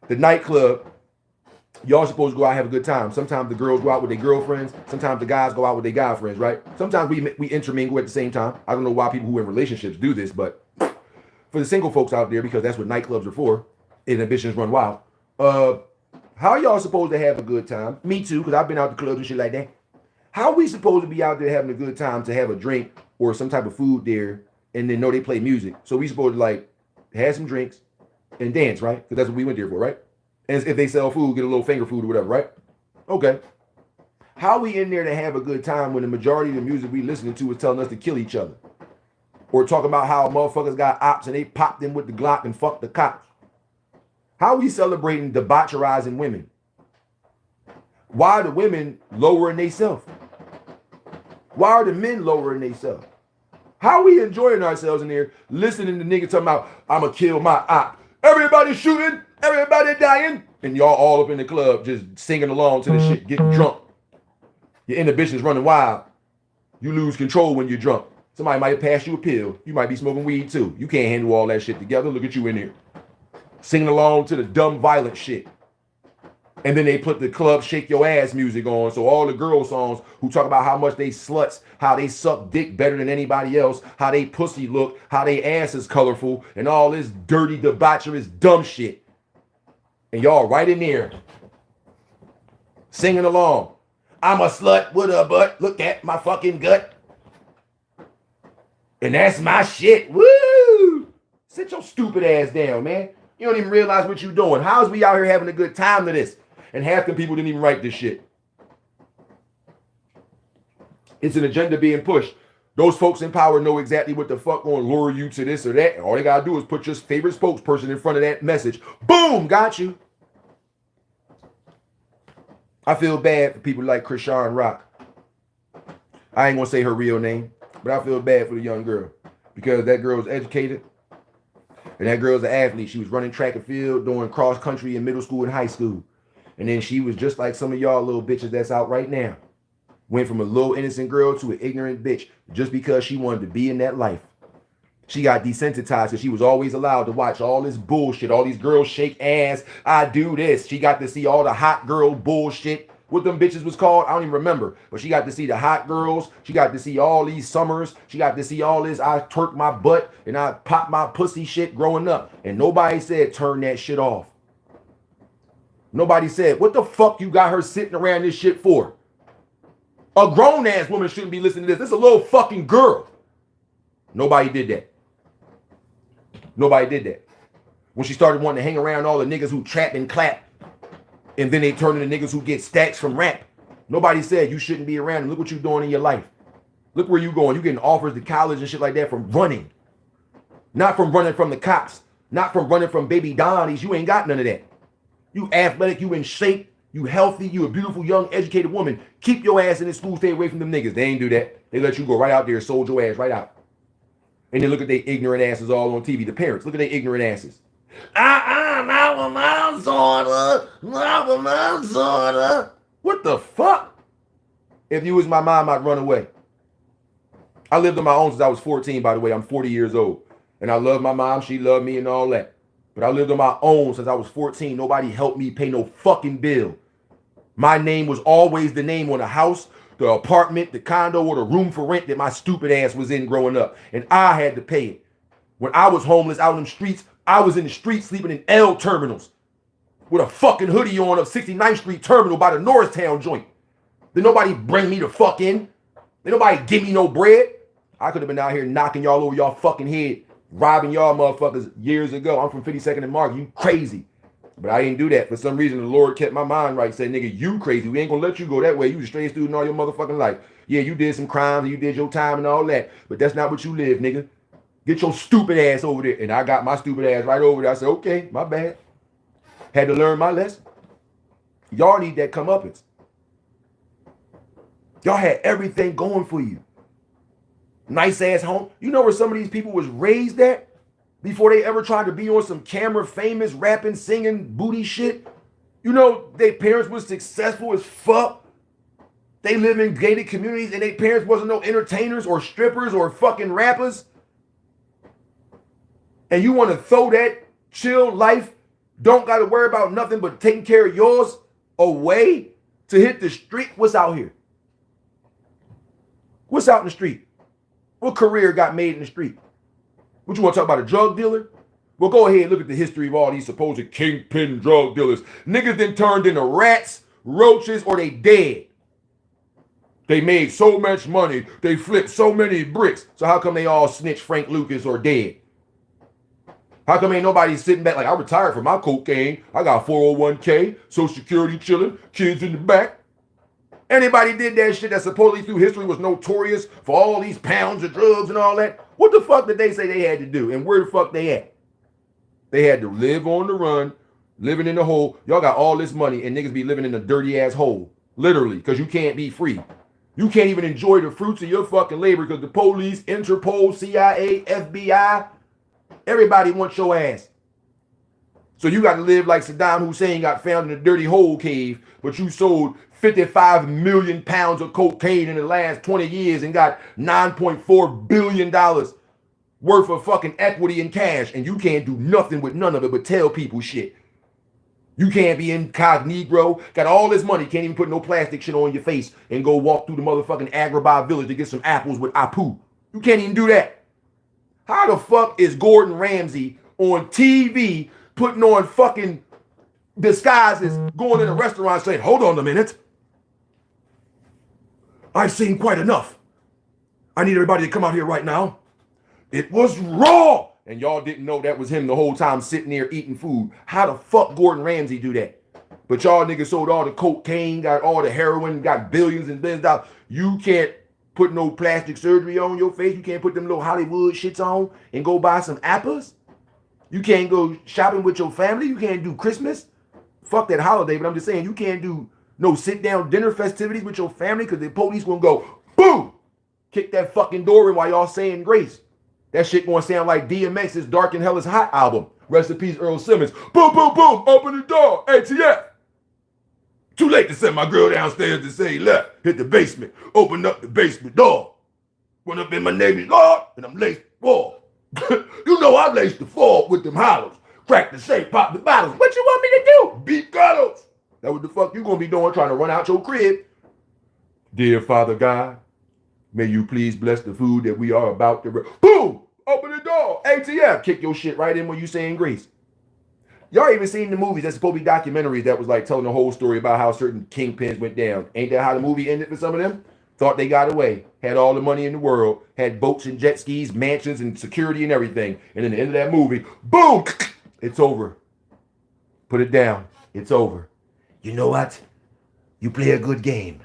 The nightclub, y'all supposed to go out and have a good time. Sometimes the girls go out with their girlfriends. Sometimes the guys go out with their guy friends, right? Sometimes we intermingle at the same time. I don't know why people who are in relationships do this, but for the single folks out there, because that's what nightclubs are for, inhibitions run wild. How y'all supposed to have a good time? Me too, because I've been out to clubs and shit like that. How are we supposed to be out there having a good time to have a drink or some type of food there and then know they play music? So we supposed to like have some drinks and dance, right? Because that's what we went there for, right? And if they sell food, get a little finger food or whatever, right? Okay. How are we in there to have a good time when the majority of the music we listening to is telling us to kill each other? Or talking about how motherfuckers got ops and they popped them with the Glock and fucked the cops? How are we celebrating debaucherizing women? Why are the women lowering themselves? Why are the men lowering themselves? How are we enjoying ourselves in there listening to niggas talking about, I'ma kill my op. Everybody shooting, everybody dying. And y'all all up in the club just singing along to the shit, getting drunk. Your inhibitions running wild. You lose control when you're drunk. Somebody might pass you a pill. You might be smoking weed too. You can't handle all that shit together. Look at you in here. Singing along to the dumb, violent shit. And then they put the club shake your ass music on. So all the girl songs who talk about how much they sluts, how they suck dick better than anybody else, how they pussy look, how they ass is colorful, and all this dirty, debaucherous, dumb shit. And y'all right in there singing along. I'm a slut with a butt. Look at my fucking gut. And that's my shit. Woo! Sit your stupid ass down, man. You don't even realize what you're doing. How's we out here having a good time to this? And half the people didn't even write this shit. It's an agenda being pushed. Those folks in power know exactly what the fuck gonna lure you to this or that. All they gotta do is put your favorite spokesperson in front of that message. Boom, got you. I feel bad for people like Krishan Rock. I ain't gonna say her real name, but I feel bad for the young girl because that girl's educated and that girl's an athlete. She was running track and field, doing cross country in middle school and high school. And then she was just like some of y'all little bitches that's out right now. Went from a little innocent girl to an ignorant bitch just because she wanted to be in that life. She got desensitized because she was always allowed to watch all this bullshit. All these girls shake ass. I do this. She got to see all the hot girl bullshit. What them bitches was called, I don't even remember. But she got to see the hot girls. She got to see all these summers. She got to see all this I twerk my butt and I pop my pussy shit growing up. And nobody said turn that shit off. Nobody said, what the fuck you got her sitting around this shit for? A grown-ass woman shouldn't be listening to this. This is a little fucking girl. Nobody did that. Nobody did that. When she started wanting to hang around all the niggas who trap and clap, and then they turn into niggas who get stacks from rap, nobody said you shouldn't be around them. Look what you're doing in your life. Look where you going. You getting offers to college and shit like that from running. Not from running from the cops. Not from running from baby Donnies. You ain't got none of that. You athletic, you in shape, you healthy, you a beautiful, young, educated woman. Keep your ass in this school, stay away from them niggas. They ain't do that. They let you go right out there, sold your ass right out. And then look at their ignorant asses all on TV. The parents, look at their ignorant asses. What the fuck? If you was my mom, I'd run away. I lived on my own since I was 14, by the way. I'm 40 years old. And I love my mom. She loved me and all that. But I lived on my own since I was 14. Nobody helped me pay no fucking bill. My name was always the name on the house, the apartment, the condo, or the room for rent that my stupid ass was in growing up. And I had to pay it. When I was homeless out in the streets, I was in the streets sleeping in L terminals with a fucking hoodie on of 69th Street Terminal by the Norristown joint. Did nobody bring me the fuck in? Did nobody give me no bread? I could have been out here knocking y'all over y'all fucking head, robbing y'all motherfuckers years ago. I'm from 52nd and Mark. You crazy. But I didn't do that. For some reason, the Lord kept my mind right. Said, nigga, you crazy. We ain't gonna let you go that way. You the straight student all your motherfucking life. Yeah, you did some crimes and you did your time and all that. But that's not what you live, nigga. Get your stupid ass over there. And I got my stupid ass right over there. I said, okay, my bad. Had to learn my lesson. Y'all need that comeuppance. Y'all had everything going for you. Nice ass home. You know where some of these people was raised at before they ever tried to be on some camera famous rapping, singing, booty shit? You know, their parents was successful as fuck. They live in gated communities and their parents wasn't no entertainers or strippers or fucking rappers. And you want to throw that chill life, don't got to worry about nothing but taking care of yours away to hit the street? What's out here? What's out in the street? What career got made in the street? What, you want to talk about a drug dealer? Well, go ahead and look at the history of all these supposed kingpin drug dealers. Niggas then turned into rats, roaches, or they dead. They made so much money, they flipped so many bricks. So how come they all snitch Frank Lucas or dead? How come ain't nobody sitting back like, I retired from my cocaine, I got 401k, Social Security chilling, kids in the back? Anybody did that shit that supposedly through history was notorious for all these pounds of drugs and all that? What the fuck did they say they had to do? And where the fuck they at? They had to live on the run, living in the hole. Y'all got all this money and niggas be living in a dirty ass hole. Literally, because you can't be free. You can't even enjoy the fruits of your fucking labor because the police, Interpol, CIA, FBI, everybody wants your ass. So you got to live like Saddam Hussein got found in a dirty hole cave, but you sold 55 million pounds of cocaine in the last 20 years and got $9.4 billion worth of fucking equity in cash, and you can't do nothing with none of it but tell people shit. You can't be incognito, got all this money, can't even put no plastic shit on your face and go walk through the motherfucking Agrabah village to get some apples with Apu. You can't even do that. How the fuck is Gordon Ramsay on TV putting on fucking disguises, going in a restaurant saying, hold on a minute, I've seen quite enough. I need everybody to come out here right now. It was raw. And y'all didn't know that was him the whole time sitting there eating food. How the fuck Gordon Ramsay do that? But y'all niggas sold all the cocaine, got all the heroin, got billions and billions of dollars. You can't put no plastic surgery on your face. You can't put them little Hollywood shits on and go buy some apples. You can't go shopping with your family. You can't do Christmas. Fuck that holiday, but I'm just saying you can't do no sit-down dinner festivities with your family because the police gonna go, boom, kick that fucking door in while y'all saying grace. That shit gonna sound like DMX's Dark and Hell is Hot album. Rest in peace, Earl Simmons. Boom, boom, boom, open the door, ATF. Too late to send my girl downstairs to say left. Hit the basement, open up the basement door. Went up in my neighbor's yard, and I'm laced the wall. You know I laced the fall with them hollows. Crack the safe, pop the bottles. What you want me to do? Beat Carlos. That what the fuck you gonna be doing trying to run out your crib. Dear Father God, may you please bless the food that we are about to... Boom! Open the door. ATF. Kick your shit right in when you saying grace. Y'all even seen the movies that's supposed to be documentaries that was like telling the whole story about how certain kingpins went down. Ain't that how the movie ended for some of them? Thought they got away. Had all the money in the world. Had boats and jet skis, mansions and security and everything. And in the end of that movie, boom! It's over. Put it down. It's over. You know what? You play a good game.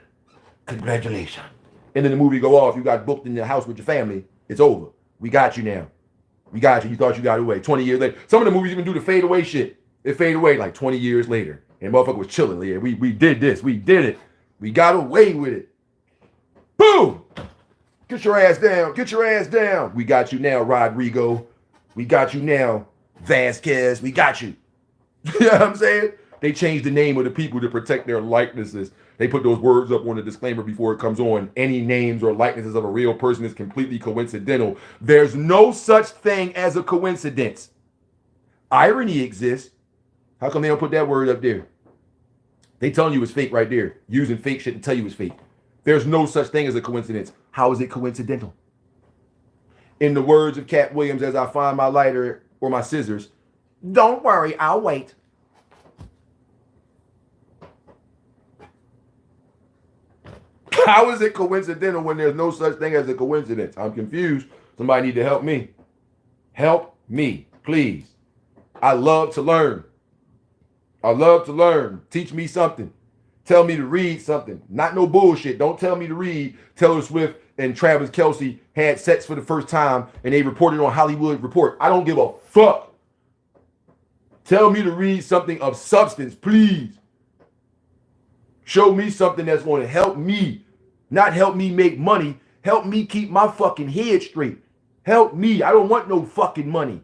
Congratulations. And then the movie go off. You got booked in the house with your family. It's over. We got you now. We got you. You thought you got away. 20 years later. Some of the movies even do the fade away shit. It fade away like 20 years later. And motherfucker was chilling. Yeah, we did this. We did it. We got away with it. Boom! Get your ass down. Get your ass down. We got you now, Rodrigo. We got you now, Vasquez. We got you. You know what I'm saying? They changed the name of the people to protect their likenesses. They put those words up on the disclaimer before it comes on. Any names or likenesses of a real person is completely coincidental. There's no such thing as a coincidence. Irony exists. How come they don't put that word up there? They telling you it's fake right there. Using fake shit to tell you it's fake. There's no such thing as a coincidence. How is it coincidental? In the words of Cat Williams, as I find my lighter or my scissors, don't worry, I'll wait. How is it coincidental when there's no such thing as a coincidence? I'm confused. Somebody need to help me. Help me, please. I love to learn. I love to learn. Teach me something. Tell me to read something. Not no bullshit. Don't tell me to read Taylor Swift and Travis Kelce had sex for the first time and they reported on Hollywood Report. I don't give a fuck. Tell me to read something of substance, please. Show me something that's going to help me, not help me make money. Help me keep my fucking head straight. Help me. I don't want no fucking money.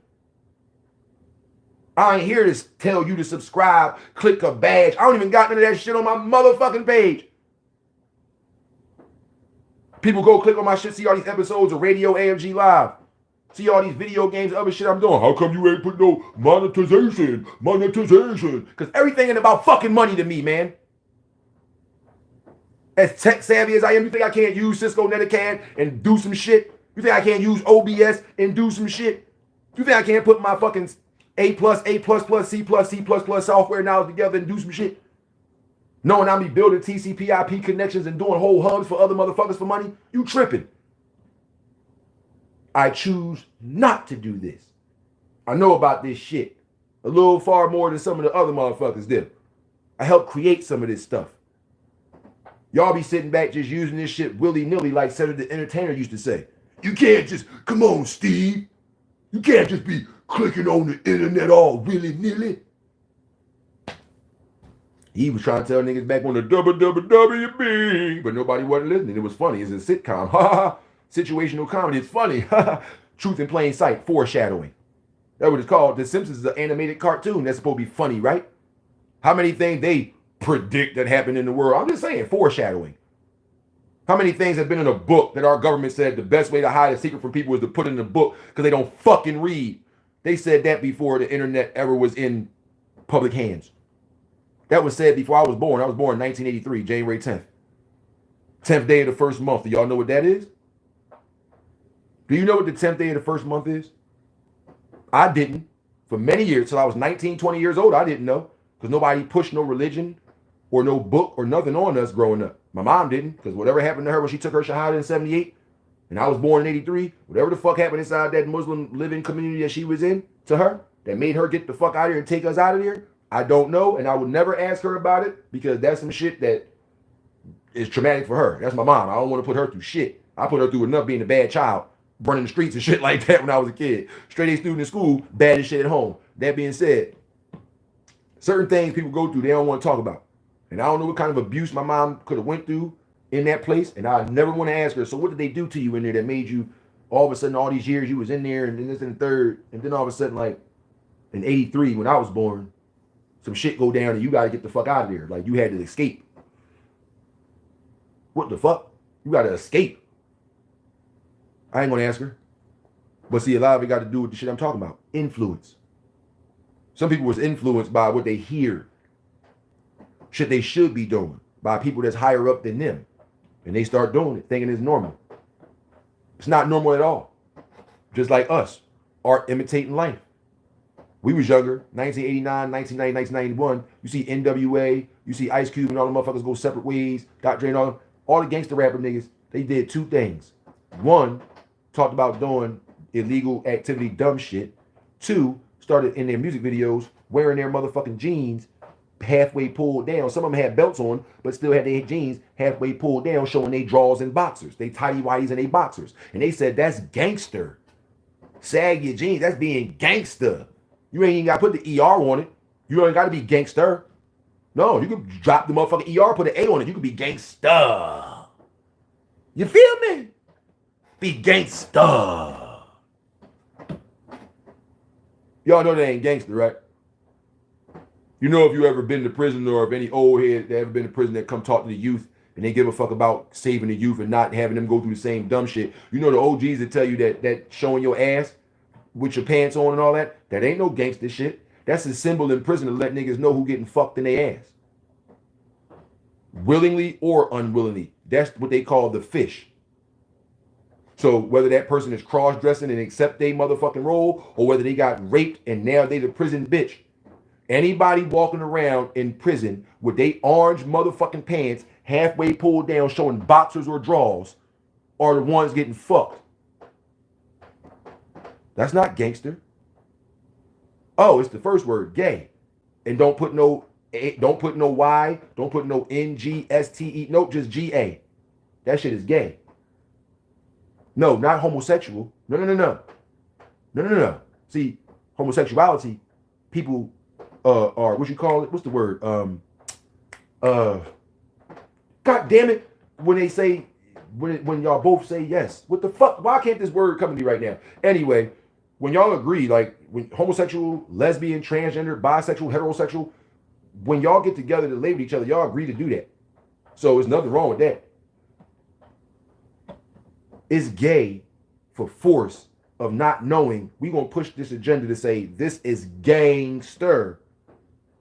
I ain't here to tell you to subscribe, click a badge. I don't even got none of that shit on my motherfucking page. People go click on my shit, see all these episodes of Radio AMG Live. See all these video games, other shit I'm doing. How come you ain't put no monetization? Because everything ain't about fucking money to me, man. As tech savvy as I am, you think I can't use Cisco Netacad and do some shit? You think I can't use OBS and do some shit? You think I can't put my fucking A+, C++ software knowledge together and do some shit? Knowing I be building TCP/IP connections and doing whole hubs for other motherfuckers for money? You tripping. I choose not to do this. I know about this shit a little far more than some of the other motherfuckers did. I helped create some of this stuff. Y'all be sitting back just using this shit willy-nilly like Cedric the Entertainer used to say. You can't just, come on, Steve. You can't just be clicking on the internet all willy-nilly. He was trying to tell niggas back on the WWWB, but nobody wasn't listening. It was funny. It's a sitcom. Ha ha. Situational comedy. It's funny. Truth in plain sight. Foreshadowing. That's what it's called. The Simpsons is an animated cartoon. That's supposed to be funny, right? How many things they predict that happen in the world? I'm just saying, foreshadowing. How many things have been in a book that our government said the best way to hide a secret from people is to put it in a book because they don't fucking read? They said that before the internet ever was in public hands. That was said before I was born. I was born in 1983, January 10th. 10th day of the first month. Do y'all know what that is? Do you know what the 10th day of the first month is? I didn't. For many years, till I was 19, 20 years old, I didn't know. Because nobody pushed no religion or no book or nothing on us growing up. My mom didn't, because whatever happened to her when she took her shahada in 78, and I was born in 83, whatever the fuck happened inside that Muslim living community that she was in to her, that made her get the fuck out of here and take us out of there, I don't know, and I would never ask her about it, because that's some shit that is traumatic for her. That's my mom. I don't want to put her through shit. I put her through enough being a bad child, running the streets and shit like that when I was a kid. Straight A student in school, bad as shit at home. That being said, certain things people go through, they don't want to talk about. And I don't know what kind of abuse my mom could have went through in that place. And I never want to ask her, so what did they do to you in there that made you, all of a sudden, all these years you was in there, and then this and the third, and then all of a sudden, like, in 83, when I was born, some shit go down and you got to get the fuck out of there. Like, you had to escape. What the fuck? You got to escape. I ain't going to ask her. But see, a lot of it got to do with the shit I'm talking about. Influence. Some people was influenced by what they hear. Shit they should be doing by people that's higher up than them. And they start doing it, thinking it's normal. It's not normal at all. Just like us, art imitating life. We was younger, 1989, 1990, 1991. You see NWA, you see Ice Cube and all the motherfuckers go separate ways. Dr. Dre and all the gangster rapper niggas, they did two things. One, talked about doing illegal activity, dumb shit. Two, started in their music videos wearing their motherfucking jeans halfway pulled down. Some of them had belts on, but still had their jeans halfway pulled down, showing they drawers and boxers. They tidy whities and they boxers. And they said, that's gangster. Sag your jeans, that's being gangster. You ain't even got to put the ER on it. You ain't got to be gangster. No, you can drop the motherfucking ER, put an A on it. You can be gangster. You feel me? Be gangster. Y'all know they ain't gangster, right? You know, if you ever been to prison, or if any old head that ever been to prison that come talk to the youth and they give a fuck about saving the youth and not having them go through the same dumb shit. You know the OGs that tell you that showing your ass with your pants on and all that, that ain't no gangster shit. That's a symbol in prison to let niggas know who getting fucked in their ass. Willingly or unwillingly. That's what they call the fish. So whether that person is cross-dressing and accept they motherfucking role, or whether they got raped and now they the prison bitch, anybody walking around in prison with they orange motherfucking pants halfway pulled down showing boxers or drawers are the ones getting fucked. That's not gangster. Oh, it's the first word, gay. And don't put no Y, don't put no NGSTE, nope, just GA. That shit is gay. No, not homosexual. No. See, homosexuality, people are what you call it? What's the word? God damn it! When they say when y'all both say yes, what the fuck? Why can't this word come to me right now? Anyway, when y'all agree, like when homosexual, lesbian, transgender, bisexual, heterosexual, when y'all get together to label each other, y'all agree to do that. So there's nothing wrong with that. It's gay for force of not knowing we gonna push this agenda to say this is gangster.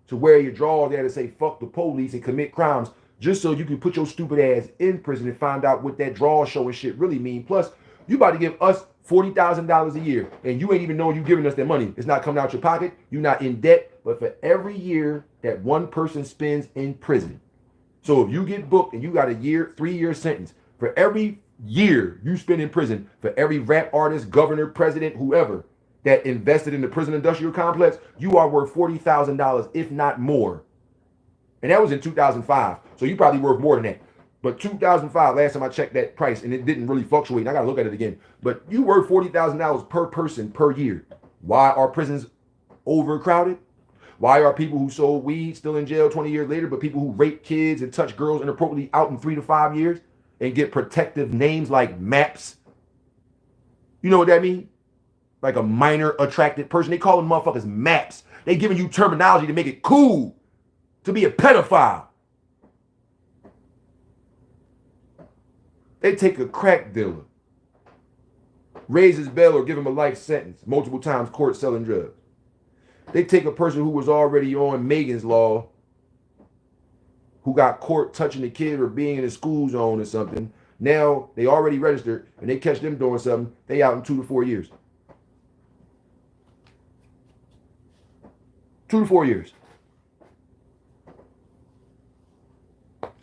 To wear your drawers there to say fuck the police and commit crimes just so you can put your stupid ass in prison and find out what that draw show and shit really mean. Plus, you about to give us $40,000 a year and you ain't even know you giving us that money. It's not coming out your pocket. You're not in debt. But for every year that one person spends in prison, so if you get booked and you got a 3-year sentence, for every year you spend in prison, for every rap artist, governor, president, whoever that invested in the prison industrial complex, you are worth $40,000, if not more. And that was in 2005. So you probably worth more than that. But 2005, last time I checked that price, and it didn't really fluctuate. And I got to look at it again. But you worth $40,000 per person per year. Why are prisons overcrowded? Why are people who sold weed still in jail 20 years later, but people who rape kids and touch girls inappropriately out in 3 to 5 years and get protective names like MAPS? You know what that means? Like a minor attracted person. They call them motherfuckers MAPS. They giving you terminology to make it cool to be a pedophile. They take a crack dealer, raise his bail or give him a life sentence, multiple times court selling drugs. They take a person who was already on Megan's Law, who got caught touching a kid or being in a school zone or something. Now they already registered and they catch them doing something, they out in 2 to 4 years. 2 to 4 years.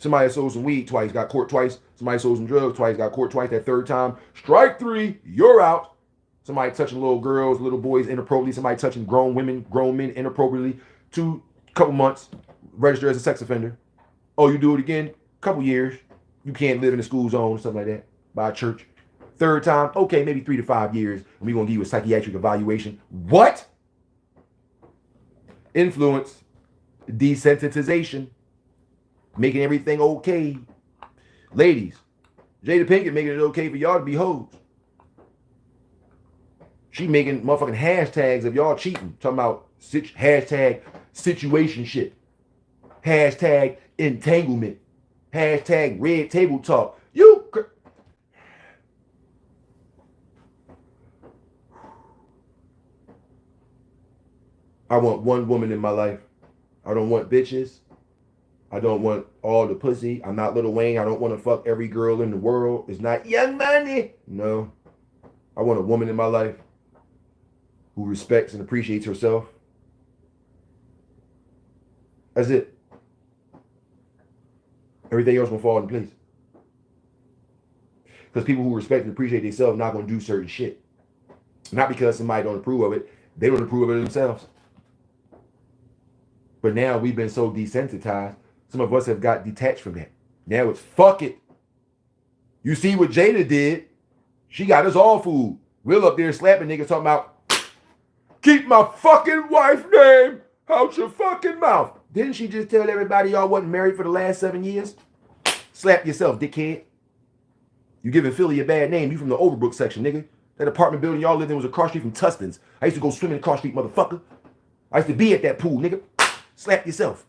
Somebody sold some weed twice, got caught twice. Somebody sold some drugs twice, got caught twice. That third time, strike 3, you're out. Somebody touching little girls, little boys inappropriately. Somebody touching grown women, grown men inappropriately. Couple months, register as a sex offender. Oh, you do it again? Couple years. You can't live in a school zone, something like that, by a church. Third time, okay, maybe 3 to 5 years, and we're going to give you a psychiatric evaluation. What? Influence, desensitization, making everything okay. Ladies, Jada Pinkett making it okay for y'all to be hoes. She making motherfucking hashtags of y'all cheating. Talking about hashtag situationship. Hashtag entanglement. Hashtag red table talk. I want one woman in my life. I don't want bitches. I don't want all the pussy. I'm not Lil Wayne. I don't want to fuck every girl in the world. It's not Young Money. No. I want a woman in my life who respects and appreciates herself. That's it. Everything else will fall in place. Because people who respect and appreciate themselves are not going to do certain shit. Not because somebody don't approve of it. They don't approve of it themselves. But now we've been so desensitized. Some of us have got detached from that. Now it's fuck it. You see what Jada did? She got us all fooled. Will up there slapping niggas talking about, keep my fucking wife name out your fucking mouth. Didn't she just tell everybody y'all wasn't married for the last 7 years? Slap yourself, dickhead. You giving Philly a bad name. You from the Overbrook section, nigga. That apartment building y'all lived in was across street from Tustin's. I used to go swimming across street, motherfucker. I used to be at that pool, nigga. Slap yourself.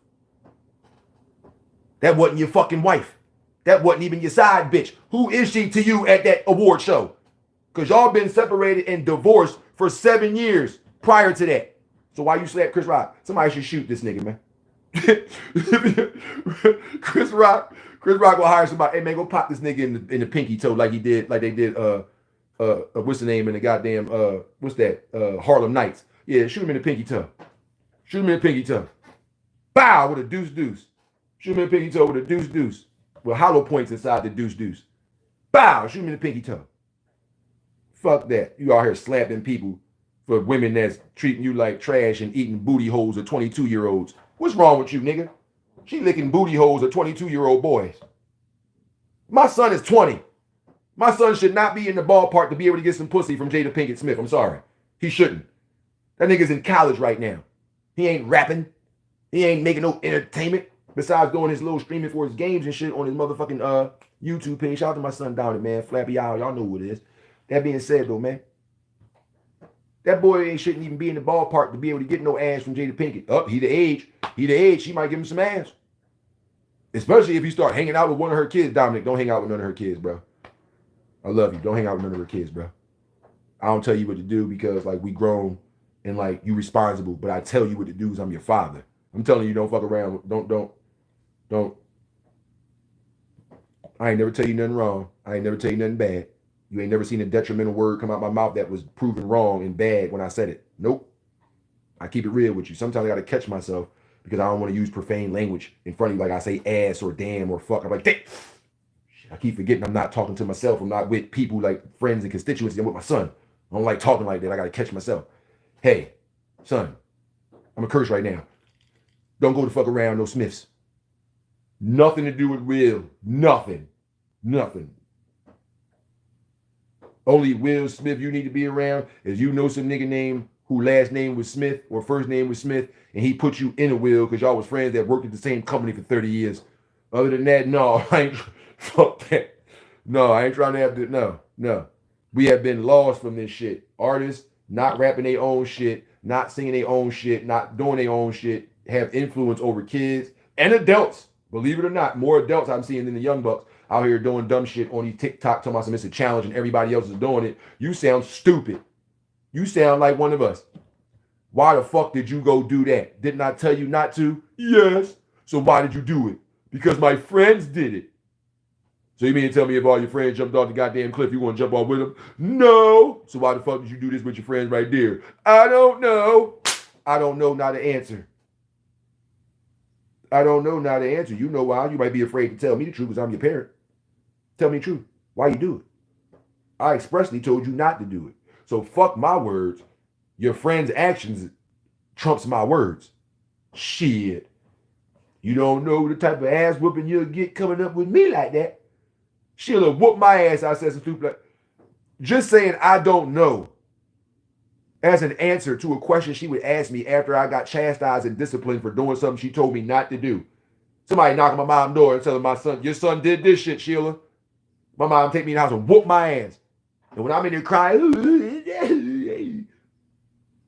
That wasn't your fucking wife. That wasn't even your side bitch. Who is she to you at that award show? Because y'all been separated and divorced for 7 years prior to that. So why you slap Chris Rock? Somebody should shoot this nigga, man. Chris Rock will hire somebody. Hey man, go pop this nigga in the pinky toe like they did what's the name in the goddamn what's that? Harlem Nights. Yeah, shoot him in the pinky toe. Shoot him in the pinky toe. Bow with a deuce. Shoot him in the pinky toe with a deuce. With hollow points inside the deuce. Bow, shoot him in the pinky toe. Fuck that. You out here slapping people for women that's treating you like trash and eating booty holes of 22-year-olds. What's wrong with you, nigga? She licking booty holes of 22-year-old boys. My son is 20. My son should not be in the ballpark to be able to get some pussy from Jada Pinkett Smith. I'm sorry. He shouldn't. That nigga's in college right now. He ain't rapping. He ain't making no entertainment besides doing his little streaming for his games and shit on his motherfucking YouTube page. Shout out to my son down there, man. Flappy Owl. Y'all know who it is. That being said, though, man, that boy shouldn't even be in the ballpark to be able to get no ass from Jada Pinkett. Oh, he the age. He the age. She might give him some ass. Especially if you start hanging out with one of her kids. Dominic, don't hang out with none of her kids, bro. I love you. Don't hang out with none of her kids, bro. I don't tell you what to do because, like, we grown and, like, you responsible. But I tell you what to do because I'm your father. I'm telling you, don't fuck around. Don't. I ain't never tell you nothing wrong. I ain't never tell you nothing bad. You ain't never seen a detrimental word come out my mouth that was proven wrong and bad when I said it. Nope. I keep it real with you. Sometimes I got to catch myself because I don't want to use profane language in front of you like I say ass or damn or fuck. I'm like, damn. I keep forgetting I'm not talking to myself. I'm not with people like friends and constituents. I'm with my son. I don't like talking like that. I got to catch myself. Hey, son, I'm a curse right now. Don't go to fuck around no Smiths. Nothing to do with Will. Nothing. Only Will Smith you need to be around is you know some nigga name who last name was Smith or first name was Smith and he put you in a will because y'all was friends that worked at the same company for 30 years. Other than that, no, I ain't fuck that. No, I ain't trying to have to, no. We have been lost from this shit. Artists not rapping their own shit, not singing their own shit, not doing their own shit, have influence over kids and adults. Believe it or not, more adults I'm seeing than the young bucks out here doing dumb shit on these TikTok talking about it's a challenge and everybody else is doing it. You sound stupid. You sound like one of us. Why the fuck did you go do that? Didn't I tell you not to? Yes. So why did you do it? Because my friends did it. So you mean to tell me if all your friends jumped off the goddamn cliff, you want to jump off with them? No. So why the fuck did you do this with your friends right there? I don't know. I don't know, not an answer. I don't know, not an answer. You know why? You might be afraid to tell me the truth because I'm your parent. Tell me the truth. Why you do it? I expressly told you not to do it. So fuck my words. Your friend's actions trumps my words. Shit. You don't know the type of ass whooping you'll get coming up with me like that. She'll have whooped my ass. I said some stupid like, just saying I don't know as an answer to a question she would ask me after I got chastised and disciplined for doing something she told me not to do. Somebody knocking my mom's door and telling my son, your son did this shit, Sheila. My mom take me in the house and whoop my ass. And when I'm in there crying,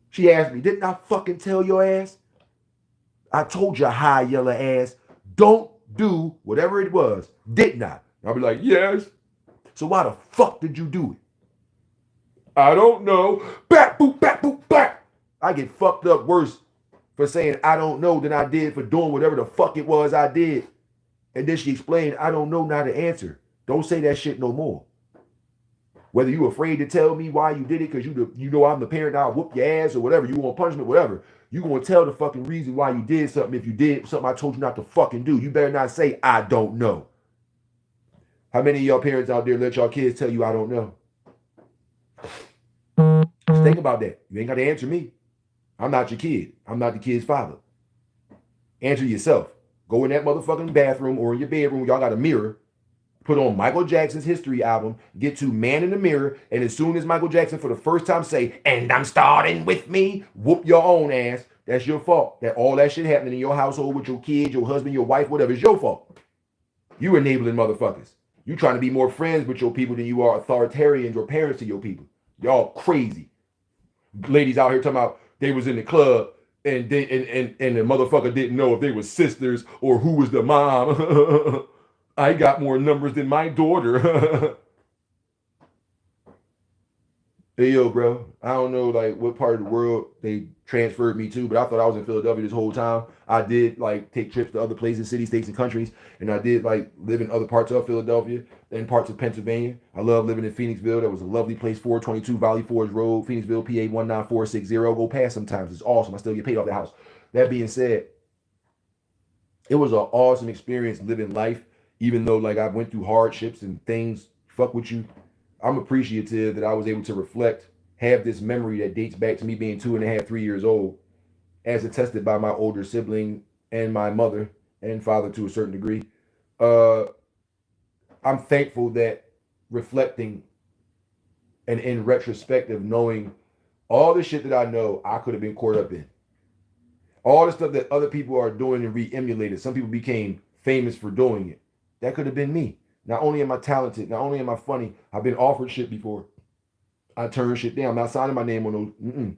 she asked me, didn't I fucking tell your ass? I told your high yellow ass, don't do whatever it was. Didn't I? I'll be like, yes. So why the fuck did you do it? I don't know. Back, boop, back, boop, back. I get fucked up worse for saying I don't know than I did for doing whatever the fuck it was I did. And then she explained, I don't know now to answer. Don't say that shit no more. Whether you afraid to tell me why you did it because you know I'm the parent, I'll whoop your ass or whatever, you want punishment, whatever. You gonna tell the fucking reason why you did something if you did something I told you not to fucking do. You better not say, I don't know. How many of y'all parents out there let y'all kids tell you I don't know? Just think about that. You ain't got to answer me. I'm not your kid. I'm not the kid's father. Answer yourself. Go in that motherfucking bathroom or in your bedroom. Y'all got a mirror. Put on Michael Jackson's History album. Get to Man in the Mirror. And as soon as Michael Jackson for the first time say, and I'm starting with me, whoop your own ass. That's your fault. That all that shit happening in your household with your kids, your husband, your wife, whatever, is your fault. You enabling motherfuckers. You trying to be more friends with your people than you are authoritarians or parents to your people. Y'all crazy. Ladies out here talking about they was in the club and the motherfucker didn't know if they were sisters or who was the mom. I got more numbers than my daughter. Hey, yo, bro, I don't know, like, what part of the world they transferred me to, but I thought I was in Philadelphia this whole time. I did, like, take trips to other places, cities, states, and countries, and I did, like, live in other parts of Philadelphia and parts of Pennsylvania. I love living in Phoenixville. That was a lovely place, 422 Valley Forge Road, Phoenixville, PA 19460. Go past sometimes. It's awesome. I still get paid off the house. That being said, it was an awesome experience living life, even though, like, I went through hardships and things fuck with you. I'm appreciative that I was able to reflect, have this memory that dates back to me being 2.5, 3 years old, as attested by my older sibling and my mother and father to a certain degree. I'm thankful that reflecting and in retrospective knowing all the shit that I know I could have been caught up in. All the stuff that other people are doing and re-emulated. Some people became famous for doing it. That could have been me. Not only am I talented, not only am I funny, I've been offered shit before. I turn shit down. I'm not signing my name on those.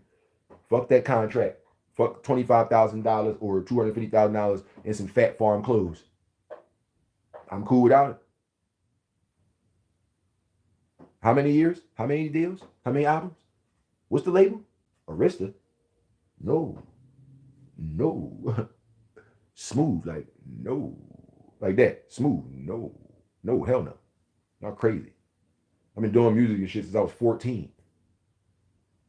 Fuck that contract. Fuck $25,000 or $250,000 and some fat farm clothes. I'm cool without it. How many years? How many deals? How many albums? What's the label? Arista? No. Smooth, like no. Like that. Smooth. No. No, hell no. Not crazy. I've been doing music and shit since I was 14.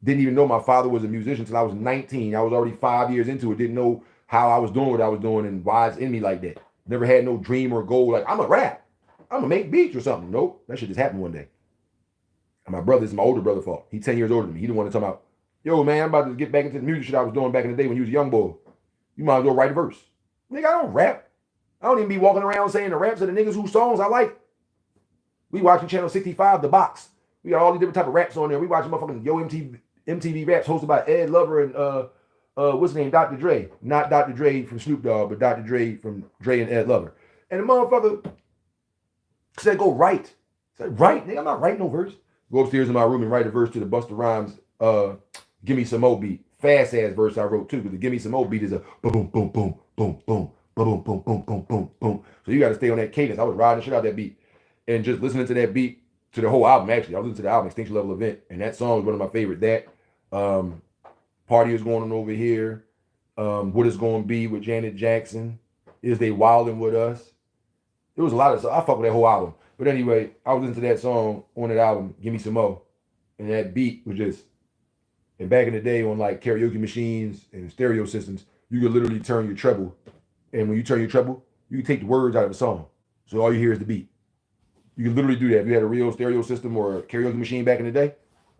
Didn't even know my father was a musician until I was 19. I was already 5 years into it. Didn't know how I was doing what I was doing and why it's in me like that. Never had no dream or goal like, I'm a rap. I'm gonna make beats or something. Nope. That shit just happened one day. And my brother, it's my older brother's fault. He's 10 years older than me. He didn't want to talk about, yo, man, I'm about to get back into the music shit I was doing back in the day when you was a young boy. You might as well write a verse. Nigga, I don't rap. I don't even be walking around saying the raps of the niggas whose songs I like. We watching Channel 65, The Box. We got all these different type of raps on there. We watching motherfucking Yo MTV Raps hosted by Ed Lover and what's his name? Dr. Dre. Not Dr. Dre from Snoop Dogg, but Dr. Dre from Dre and Ed Lover. And the motherfucker said, go write. I said, write? Nigga, I'm not writing no verse. Go upstairs in my room and write a verse to the Busta Rhymes Give Me Some More beat. Fast ass verse I wrote too, because the Give Me Some More beat is a boom, boom, boom, boom, boom, boom, boom, boom, boom, boom, boom, boom. So you got to stay on that cadence. I was riding shit out that beat and just listening to that beat to the whole album. Actually, I was listening to the album Extinction Level Event, and that song was one of my favorite. That Party Is Going On Over Here, What Is Going to Be with Janet Jackson, Is They Wildin' With Us. There was a lot of stuff. I fuck with that whole album. But anyway, I was listening to that song on that album, Give Me Some More, and that beat was just. And back in the day, on like karaoke machines and stereo systems, you could literally turn your treble, and when you turn your treble, you can take the words out of the song, so all you hear is the beat. You can literally do that if you had a real stereo system or a karaoke machine back in the day,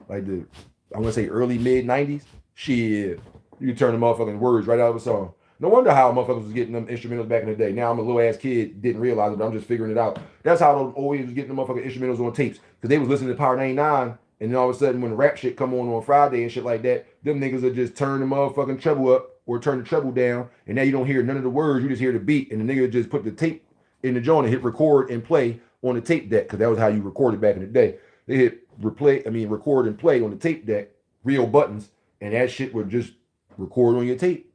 like I want to say early mid '90s. Shit, you can turn the motherfucking words right out of a song. No wonder how motherfuckers was getting them instrumentals back in the day. Now I'm a little ass kid, didn't realize it, but I'm just figuring it out. That's how they always was getting the motherfucking instrumentals on tapes, because they was listening to Power 99. And then all of a sudden, when the rap shit come on Friday and shit like that, them niggas will just turn the motherfucking treble up or turn the treble down, and now you don't hear none of the words, you just hear the beat, and the nigga just put the tape in the joint and hit record and play on the tape deck, because that was how you recorded back in the day. They hit record and play on the tape deck, real buttons, and that shit would just record on your tape.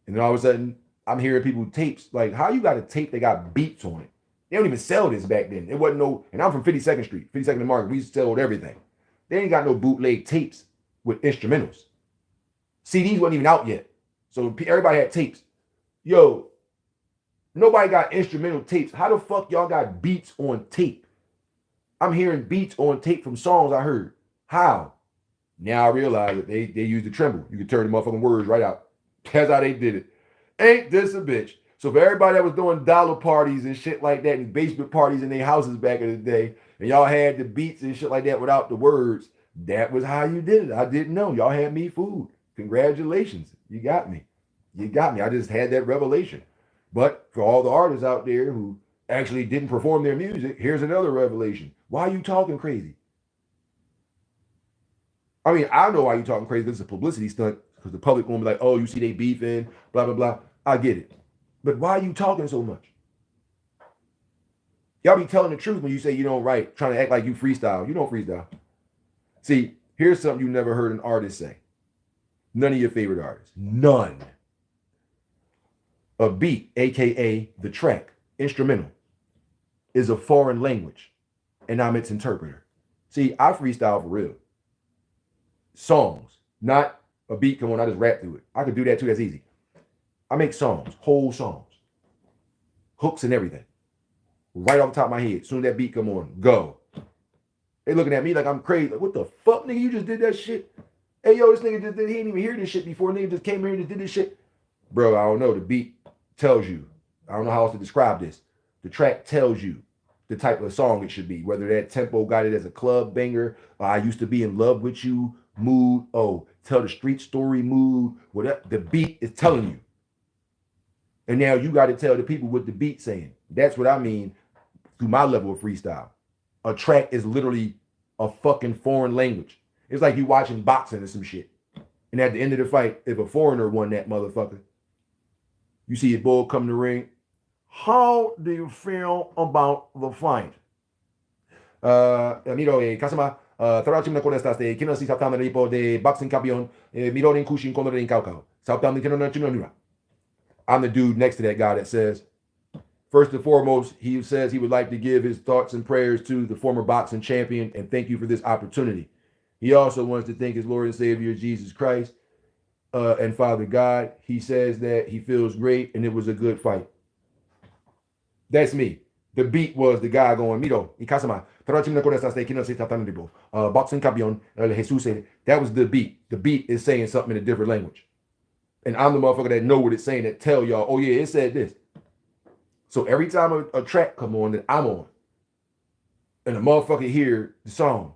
And then all of a sudden, I'm hearing people tapes, like, how you got a tape that got beats on it? They don't even sell this back then. It wasn't no, and I'm from 52nd Street, 52nd and Market, we sold everything. They ain't got no bootleg tapes with instrumentals. CDs wasn't even out yet. So everybody had tapes. Yo, nobody got instrumental tapes. How the fuck y'all got beats on tape? I'm hearing beats on tape from songs I heard. How? Now I realize that they used the tremble. You could turn the motherfucking words right out. That's how they did it. Ain't this a bitch? So for everybody that was doing dollar parties and shit like that and basement parties in their houses back in the day, and y'all had the beats and shit like that without the words, that was how you did it. I didn't know. Y'all had me fooled. Congratulations. You got me. You got me. I just had that revelation. But for all the artists out there who actually didn't perform their music, here's another revelation. Why are you talking crazy? I mean, I know why you talking crazy. This is a publicity stunt, because the public gonna be like, oh, you see they beefing, blah, blah, blah. I get it. But why are you talking so much? Y'all be telling the truth when you say you don't write, trying to act like you freestyle. You don't freestyle. See, here's something you never heard an artist say. None of your favorite artists. None. A beat, aka the track, instrumental, is a foreign language, and I'm its interpreter. See, I freestyle for real. Songs, not a beat, come on, I just rap through it. I could do that too, that's easy. I make songs, whole songs, hooks and everything. Right off the top of my head. As soon as that beat come on, go. They looking at me like I'm crazy. Like, what the fuck, nigga? You just did that shit? Hey, yo, this nigga just did, he ain't even hear this shit before. Nigga just came here and just did this shit. Bro, I don't know. The beat tells you. I don't know how else to describe this. The track tells you the type of song it should be. Whether that tempo got it as a club banger, or I used to be in love with you, mood, oh, tell the street story, mood, whatever. The beat is telling you. And now you got to tell the people what the beat saying. That's what I mean through my level of freestyle. a track is literally a fucking foreign language. It's like you watching boxing or some shit. And at the end of the fight, if a foreigner won that motherfucker, you see a bull come to the ring. How do you feel about the fight? Miro, Kasama, Tarachim con estas de Kino si Saptam Ripo de Boxing Campeon, Miro in Kushin Kono in Kaukau. Saptam Kino. I'm the dude next to that guy that says, first and foremost, he says he would like to give his thoughts and prayers to the former boxing champion and thank you for this opportunity. He also wants to thank his Lord and Savior, Jesus Christ, and Father God. He says that he feels great and it was a good fight. That's me. The beat was the guy going, Miro, Ikasama, boxing campeon, Jesus said, that was the beat. The beat is saying something in a different language. And I'm the motherfucker that know what it's saying, that tell y'all, oh yeah, it said this. So every time a track come on that I'm on, and a motherfucker hear the song,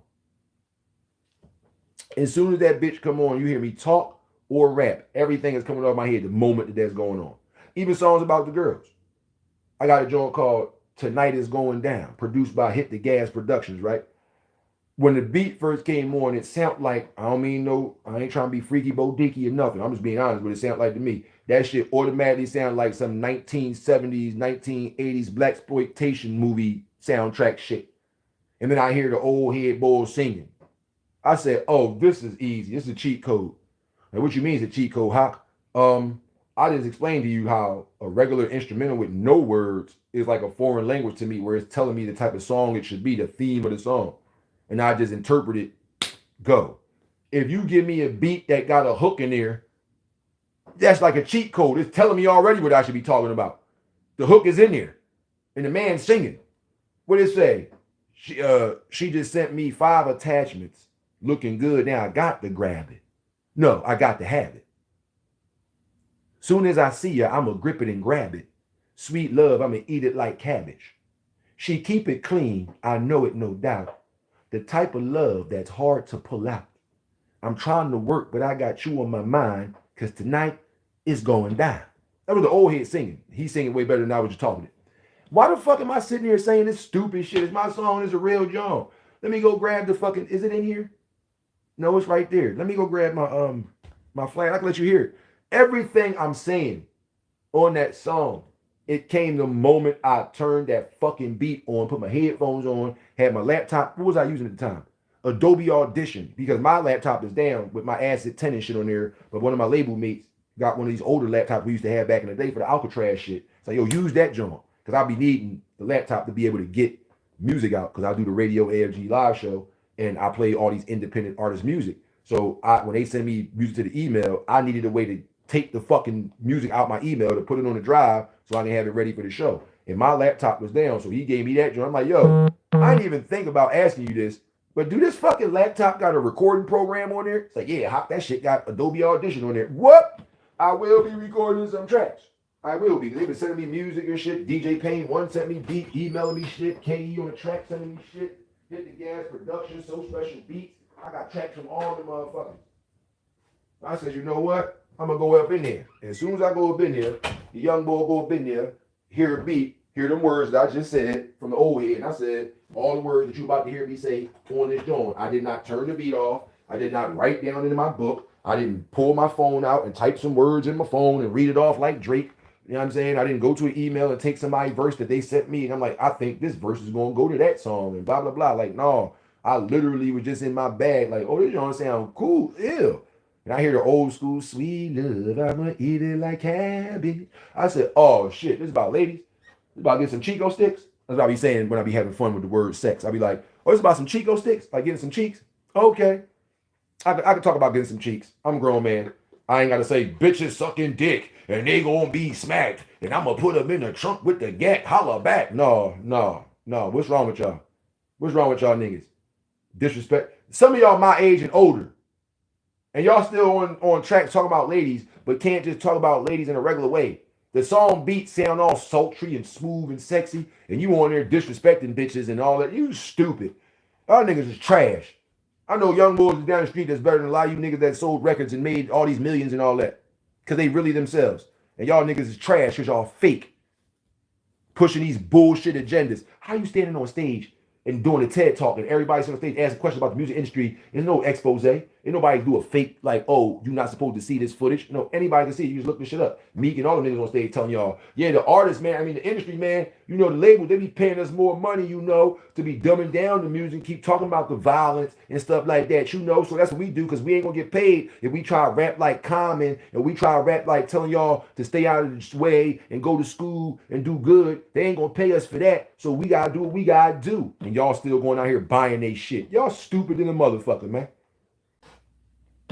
as soon as that bitch come on, you hear me talk or rap. Everything is coming off my head the moment that that's going on. Even songs about the girls. I got a joint called Tonight Is Going Down, produced by Hit the Gas Productions, right? When the beat first came on, it sounded like, I ain't trying to be freaky bo dicky or nothing. I'm just being honest, but it sounded like to me. That shit automatically sounded like some 1970s, 1980s blaxploitation movie soundtrack shit. And then I hear the old head boys singing. I said, oh, this is easy. This is a cheat code. And what you mean is a cheat code, Haak? I just explained to you how a regular instrumental with no words is like a foreign language to me, where it's telling me the type of song it should be, the theme of the song. And I just interpret it, go. If you give me a beat that got a hook in there, that's like a cheat code. It's telling me already what I should be talking about. The hook is in there. And the man's singing. What did it say? She just sent me 5 attachments. Looking good. Now I got to grab it. No, I got to have it. Soon as I see her, I'ma grip it and grab it. Sweet love, I'ma eat it like cabbage. She keep it clean, I know it, no doubt. The type of love that's hard to pull out. I'm trying to work, but I got you on my mind, because tonight is going down. That was the old head singing. He's singing way better than I was just talking it. Why the fuck am I sitting here saying this stupid shit? It's my song, it's a real John. Let me go grab the fucking, is it in here? No, it's right there. Let me go grab my flag. I can let you hear it. Everything I'm saying on that song, it came the moment I turned that fucking beat on, put my headphones on, had my laptop. What was I using at the time? Adobe Audition, because my laptop is down with my Asset 10 and shit on there. But one of my label mates got one of these older laptops we used to have back in the day for the Alcatraz shit. So yo, use that joint, because I'll be needing the laptop to be able to get music out, because I do the Radio AFG live show and I play all these independent artists' music. So when they send me music to the email, I needed a way to take the fucking music out my email to put it on the drive so I can have it ready for the show. And my laptop was down, so he gave me that joint. I'm like, yo, I didn't even think about asking you this, but do this fucking laptop got a recording program on there? It's like, yeah, Haak, that shit got Adobe Audition on there. What? I will be recording some tracks. I will be. They've been sending me music and shit. DJ Payne one sent me beat, emailing me shit. KE on the track sending me shit. Hit the Gas Production, So Special Beats. I got tracks from all the motherfuckers. I said, you know what? I'm going to go up in there. And as soon as I go up in there, the young boy go up in there, hear a beat, hear them words that I just said from the old head. And I said, all the words that you about to hear me say on this joint. I did not turn the beat off. I did not write down into my book. I didn't pull my phone out and type some words in my phone and read it off like Drake. You know what I'm saying? I didn't go to an email and take somebody's verse that they sent me. And I'm like, I think this verse is going to go to that song and blah, blah, blah. Like, no, I literally was just in my bag. Like, oh, this don't sound cool. Ew. And I hear the old school, sweet love, I'm going to eat it like cabbage. I said, oh, shit, this is about ladies. This is about getting some Chico sticks. That's what I be saying when I be having fun with the word sex. I be like, oh, it's about some Chico sticks? Like getting some cheeks? Okay. I could talk about getting some cheeks. I'm a grown man. I ain't got to say, bitches sucking dick, and they gonna be smacked, and I'm gonna put them in the trunk with the gat, holla back. No. What's wrong with y'all? What's wrong with y'all niggas? Disrespect. Some of y'all my age and older, and y'all still on track talking about ladies, but can't just talk about ladies in a regular way. The song beats sound all sultry and smooth and sexy, and you on there disrespecting bitches and all that. You stupid. Y'all niggas is trash. I know young boys down the street that's better than a lot of you niggas that sold records and made all these millions and all that. Because they really themselves. And y'all niggas is trash because y'all fake. Pushing these bullshit agendas. How you standing on stage and doing a TED talk, and everybody's on the stage asking questions about the music industry. There's no expose. Ain't nobody do a fake like, oh, you're not supposed to see this footage. No, anybody can see it. You just look this shit up. Meek and all the niggas on stage telling y'all, yeah, the artists, man, I mean the industry, man, you know, the labels, they be paying us more money, you know, to be dumbing down the music, keep talking about the violence and stuff like that, you know. So that's what we do, because we ain't gonna get paid if we try to rap like Common, and we try to rap like telling y'all to stay out of this way and go to school and do good. They ain't gonna pay us for that. So we gotta do what we gotta do. And y'all still going out here buying they shit. Y'all stupid than a motherfucker, man.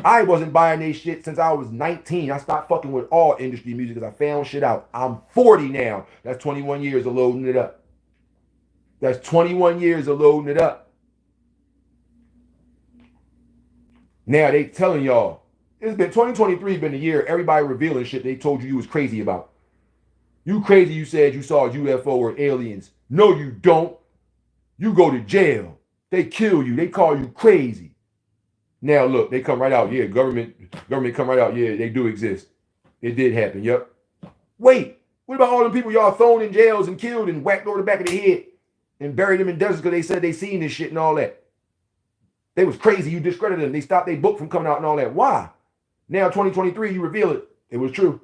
I wasn't buying they shit since I was 19. I stopped fucking with all industry music because I found shit out. I'm 40 now. That's 21 years of loading it up. That's 21 years of loading it up. Now they telling y'all, it's been 2023 been the year everybody revealing shit they told you was crazy about. You crazy, you said you saw a UFO or aliens. No, you don't. You go to jail. They kill you. They call you crazy. Now look, they come right out. Yeah, government come right out. Yeah, they do exist. It did happen. Yep. Wait, what about all the people y'all thrown in jails and killed and whacked over the back of the head and buried them in deserts because they said they seen this shit and all that? They was crazy. You discredited them. They stopped their book from coming out and all that. Why? Now 2023, you reveal it. It was true.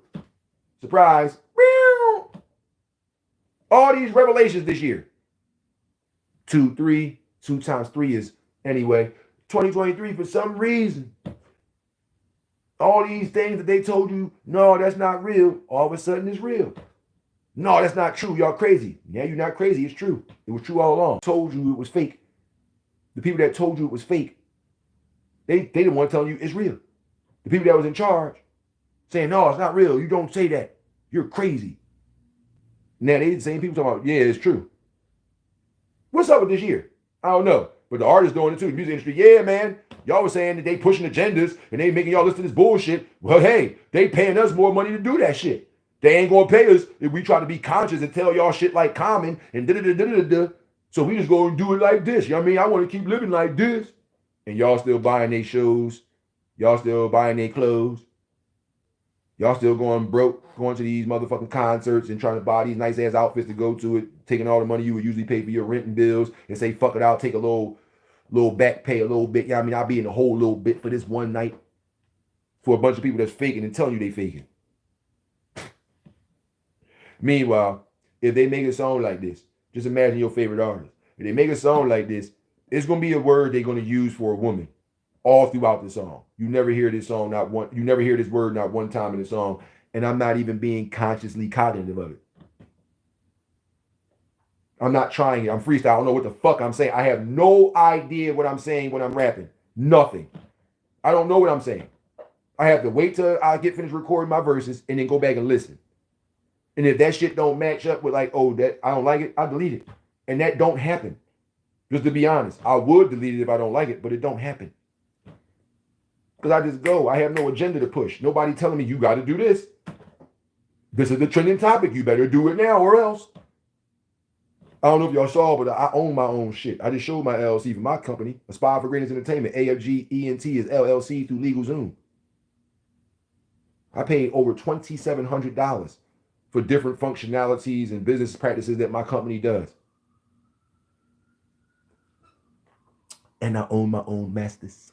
Surprise. All these revelations this year. 2 times 3 is anyway. 2023 for some reason. All these things that they told you, no, that's not real. All of a sudden it's real. No, that's not true. Y'all crazy. Yeah, you're not crazy. It's true. It was true all along. Told you it was fake. The people that told you it was fake, they didn't want to tell you it's real. The people that was in charge saying, no, it's not real. You don't say that. You're crazy. Now they the same people talking about, yeah, it's true. What's up with this year? I don't know. But the artists doing it too, the music industry. Yeah, man. Y'all was saying that they pushing agendas and they making y'all listen to this bullshit. Well, hey, they paying us more money to do that shit. They ain't gonna pay us if we try to be conscious and tell y'all shit like Common and da-da-da-da-da-da. So we just go and do it like this. You know what I mean? I want to keep living like this. And y'all still buying their shows. Y'all still buying their clothes. Y'all still going broke, going to these motherfucking concerts and trying to buy these nice ass outfits to go to it, taking all the money you would usually pay for your rent and bills and say, fuck it, I'll take a little back pay a little bit. Yeah, I mean, I'll be in the whole little bit for this one night for a bunch of people that's faking and telling you they faking. Meanwhile, if they make a song like this, just imagine your favorite artist. If they make a song like this, it's going to be a word they're going to use for a woman all throughout the song. You never hear this song, you never hear this word not one time in the song, and I'm not even being consciously cognitive of it. I'm not trying it. I'm freestyle. I don't know what the fuck I'm saying. I have no idea what I'm saying when I'm rapping. Nothing. I don't know what I'm saying. I have to wait till I get finished recording my verses and then go back and listen. And if that shit don't match up with like, oh, that I don't like it, I delete it. And that don't happen. Just to be honest, I would delete it if I don't like it, but it don't happen. Because I just go. I have no agenda to push. Nobody telling me you got to do this. This is the trending topic. You better do it now or else. I don't know if y'all saw, but I own my own shit. I just showed my LLC for my company, Aspire for Greatness Entertainment. AFG ENT is LLC through LegalZoom. I paid over $2,700 for different functionalities and business practices that my company does. And I own my own masters.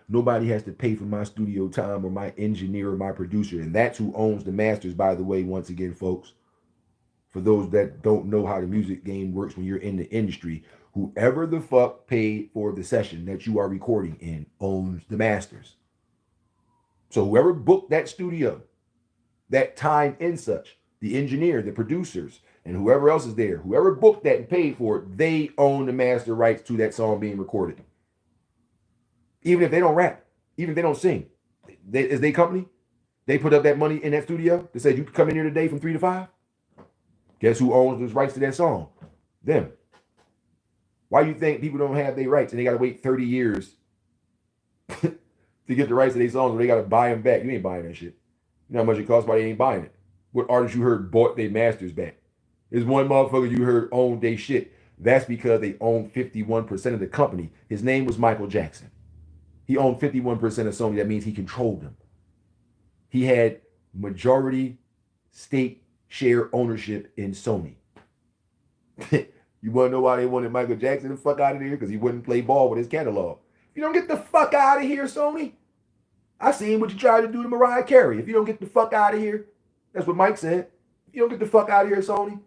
Nobody has to pay for my studio time or my engineer or my producer. And that's who owns the masters, by the way, once again, folks. For those that don't know how the music game works when you're in the industry, whoever the fuck paid for the session that you are recording in owns the masters. So whoever booked that studio, that time and such, the engineer, the producers, and whoever else is there, whoever booked that and paid for it, they own the master rights to that song being recorded. Even if they don't rap, even if they don't sing, is they company, they put up that money in that studio that said you can come in here today from 3 to 5. Guess who owns those rights to that song? Them. Why do you think people don't have their rights and they got to wait 30 years to get the rights to their songs, or they got to buy them back? You ain't buying that shit. You know how much it costs, why they ain't buying it. What artists you heard bought their masters back? There's one motherfucker you heard owned their shit. That's because they own 51% of the company. His name was Michael Jackson. He owned 51% of Sony. That means he controlled them. He had majority stake share ownership in Sony. You want to know why they wanted Michael Jackson the fuck out of there? Because he wouldn't play ball with his catalog. If you don't get the fuck out of here, Sony. I seen what you tried to do to Mariah Carey. If you don't get the fuck out of here, that's what Mike said. If you don't get the fuck out of here, Sony,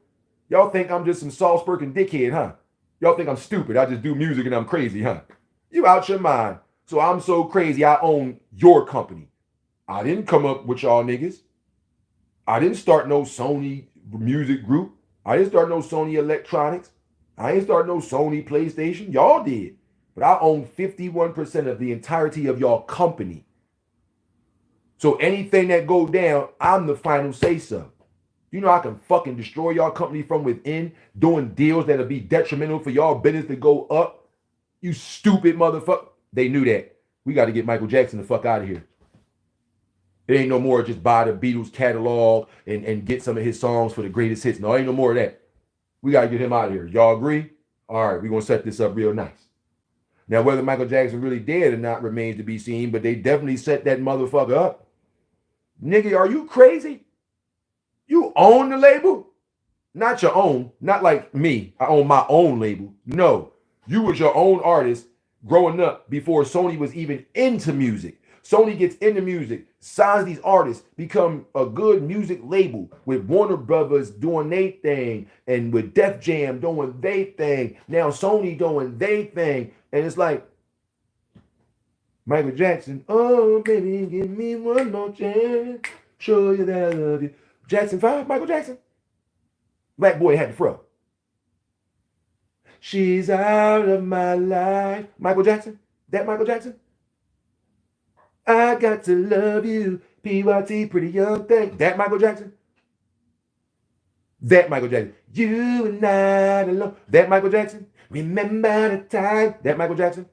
y'all think I'm just some soft-spoken dickhead, huh? Y'all think I'm stupid. I just do music and I'm crazy, huh? You out your mind. So I'm so crazy I own your company. I didn't come up with y'all niggas. I didn't start no Sony music group. I didn't start no Sony Electronics. I ain't start no Sony PlayStation. Y'all did. But I own 51% of the entirety of y'all company. So anything that go down, I'm the final say so. You know I can fucking destroy y'all company from within, doing deals that'll be detrimental for y'all business to go up. You stupid motherfucker. They knew that. We got to get Michael Jackson the fuck out of here. It ain't no more just buy the Beatles catalog and get some of his songs for the greatest hits. No, ain't no more of that. We got to get him out of here. Y'all agree? All right, we're going to set this up real nice. Now, whether Michael Jackson really dead or not remains to be seen, but they definitely set that motherfucker up. Nigga, are you crazy? You own the label? Not your own. Not like me. I own my own label. No. You was your own artist growing up before Sony was even into music. Sony gets into music, signs these artists, become a good music label with Warner Brothers doing their thing and with Def Jam doing their thing. Now Sony doing their thing. And it's like, Michael Jackson, oh baby, give me one more chance, show you that I love you. Jackson 5, Michael Jackson. Black boy had the fro. She's out of my life. Michael Jackson? That Michael Jackson? I got to love you. PYT, pretty young thing. That Michael Jackson? That Michael Jackson. You and I alone. That Michael Jackson? Remember the time. That Michael Jackson?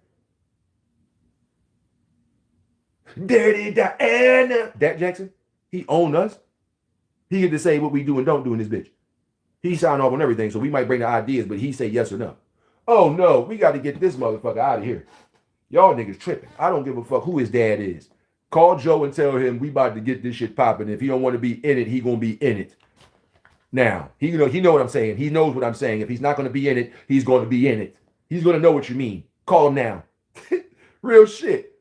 Dirty Diana. That Jackson? He owned us. He get to say what we do and don't do in this bitch. He signed off on everything, so we might bring the ideas, but he say yes or no. Oh no, we got to get this motherfucker out of here. Y'all niggas tripping. I don't give a fuck who his dad is. Call Joe and tell him we about to get this shit popping. If he don't want to be in it, he gonna be in it. Now, he know what I'm saying. He knows what I'm saying. If he's not gonna be in it, he's gonna be in it. He's gonna know what you mean. Call him now. Real shit.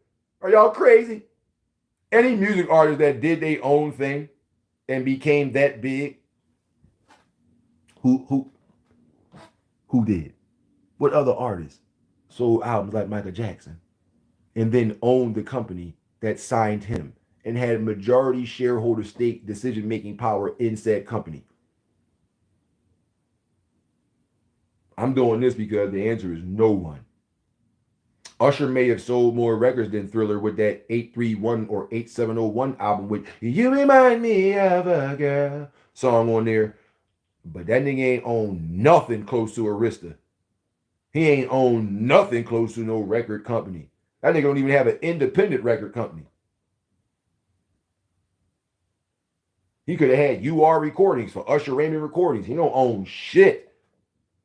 Are y'all crazy? Any music artist that did their own thing and became that big, who did? What other artists sold albums like Michael Jackson and then owned the company that signed him and had majority shareholder stake decision-making power in said company? I'm doing this because the answer is no one. Usher may have sold more records than Thriller with that 831 or 8701 album with You Remind Me of a Girl song on there. But that nigga ain't owned nothing close to Arista. He ain't owned nothing close to no record company. That nigga don't even have an independent record company. He could have had UR Recordings for Usher Raymond Recordings. He don't own shit.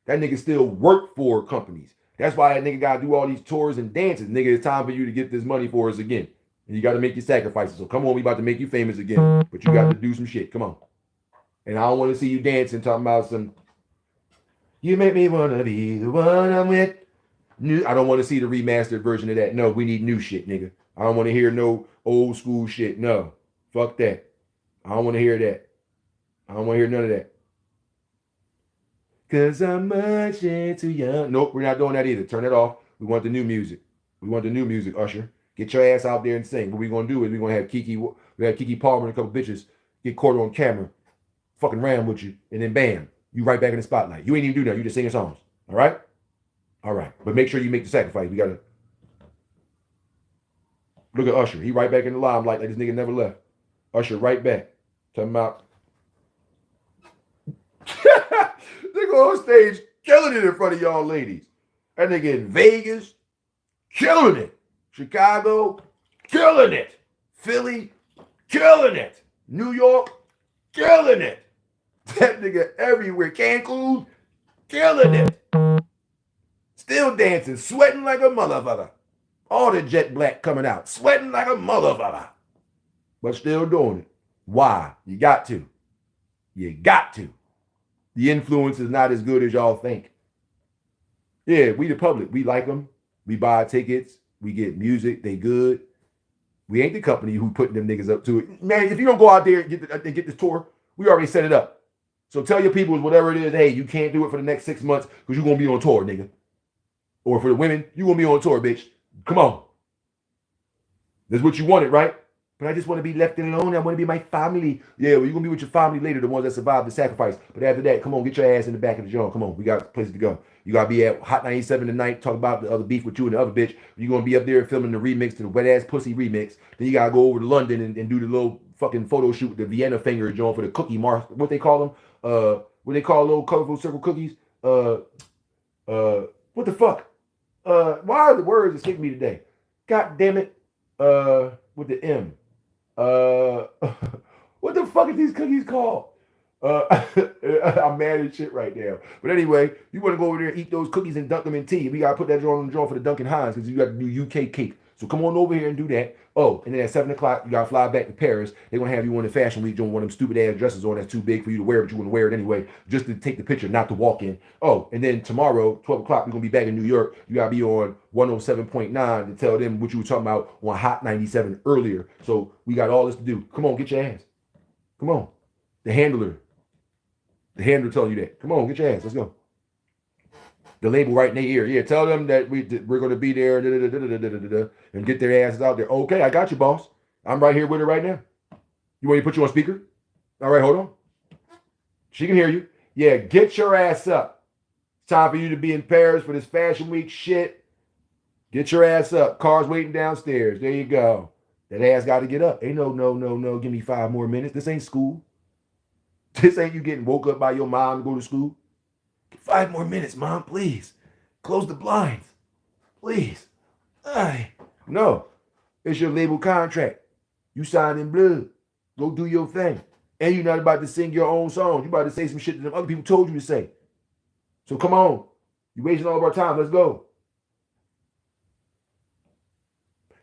That nigga still work for companies. That's why that nigga got to do all these tours and dances. Nigga, it's time for you to get this money for us again. And you got to make your sacrifices. So come on, we about to make you famous again. But you got to do some shit. Come on. And I don't want to see you dancing talking about some, you make me want to be the one I'm with. I don't want to see the remastered version of that. No, we need new shit, nigga. I don't want to hear no old school shit. No. Fuck that. I don't want to hear that. I don't want to hear none of that. Cause I'm much too young. Nope, we're not doing that either. Turn it off. We want the new music. We want the new music, Usher. Get your ass out there and sing. What we're gonna do is we're gonna have Kiki Palmer and a couple bitches get caught on camera, fucking ram with you, and then bam, you right back in the spotlight. You ain't even do that. You just singing songs. All right? All right. But make sure you make the sacrifice. We gotta look at Usher. He right back in the limelight like this nigga never left. Usher right back. Talking about nigga on stage killing it in front of y'all ladies. That nigga in Vegas, killing it. Chicago, killing it. Philly, killing it. New York, killing it. That nigga everywhere. Cancun, killing it. Still dancing, sweating like a motherfucker. All the jet black coming out, sweating like a motherfucker. But still doing it. Why? You got to. You got to. The influence is not as good as y'all think. Yeah, we the public. We like them. We buy tickets. We get music. They good. We ain't the company who putting them niggas up to it. Man, if you don't go out there and get this tour, we already set it up. So tell your people whatever it is, hey, you can't do it for the next 6 months because you're gonna be on tour, nigga. Or for the women, you gonna be on tour, bitch. Come on. That's what you wanted, right? But I just want to be left alone. I want to be my family. Yeah, well, you're gonna be with your family later, the ones that survived the sacrifice. But after that, come on, get your ass in the back of the joint. Come on, we got places to go. You gotta be at Hot 97 tonight, talk about the other beef with you and the other bitch. You're gonna be up there filming the remix to the wet ass pussy remix. Then you gotta go over to London and do the little fucking photo shoot with the Vienna finger joint for the cookie mark. What they call them? What they call little colorful circle cookies? What the fuck? Why are the words escaping me today? God damn it. With the M. What the fuck is these cookies called? I'm mad as shit right now. But anyway, you want to go over there and eat those cookies and dunk them in tea. We got to put that on the drawer for the Dunkin' Hines because you got to do UK cake. So come on over here and do that. Oh, and then at 7 o'clock, you got to fly back to Paris. They're going to have you on the fashion week doing one of them stupid ass dresses on that's too big for you to wear, but you want to wear it anyway, just to take the picture, not to walk in. Oh, and then tomorrow, 12 o'clock, we're going to be back in New York. You got to be on 107.9 to tell them what you were talking about on Hot 97 earlier. So we got all this to do. Come on, get your ass. Come on. The handler telling you that. Come on, get your ass. Let's go. The label right in their ear. Yeah, tell them that we're going to be there and get their asses out there. Okay, I got you, boss. I'm right here with her right now. You want me to put you on speaker? All right, hold on. She can hear you. Yeah, get your ass up. It's time for you to be in Paris for this fashion week shit. Get your ass up. Car's waiting downstairs. There you go. That ass got to get up. Ain't no. Give me 5 more minutes. This ain't school. This ain't you getting woke up by your mom to go to school. 5 more minutes, Mom, please. Close the blinds. Please. No. It's your label contract. You signed in blood. Go do your thing. And you're not about to sing your own song. You're about to say some shit that them other people told you to say. So come on. You're wasting all of our time. Let's go.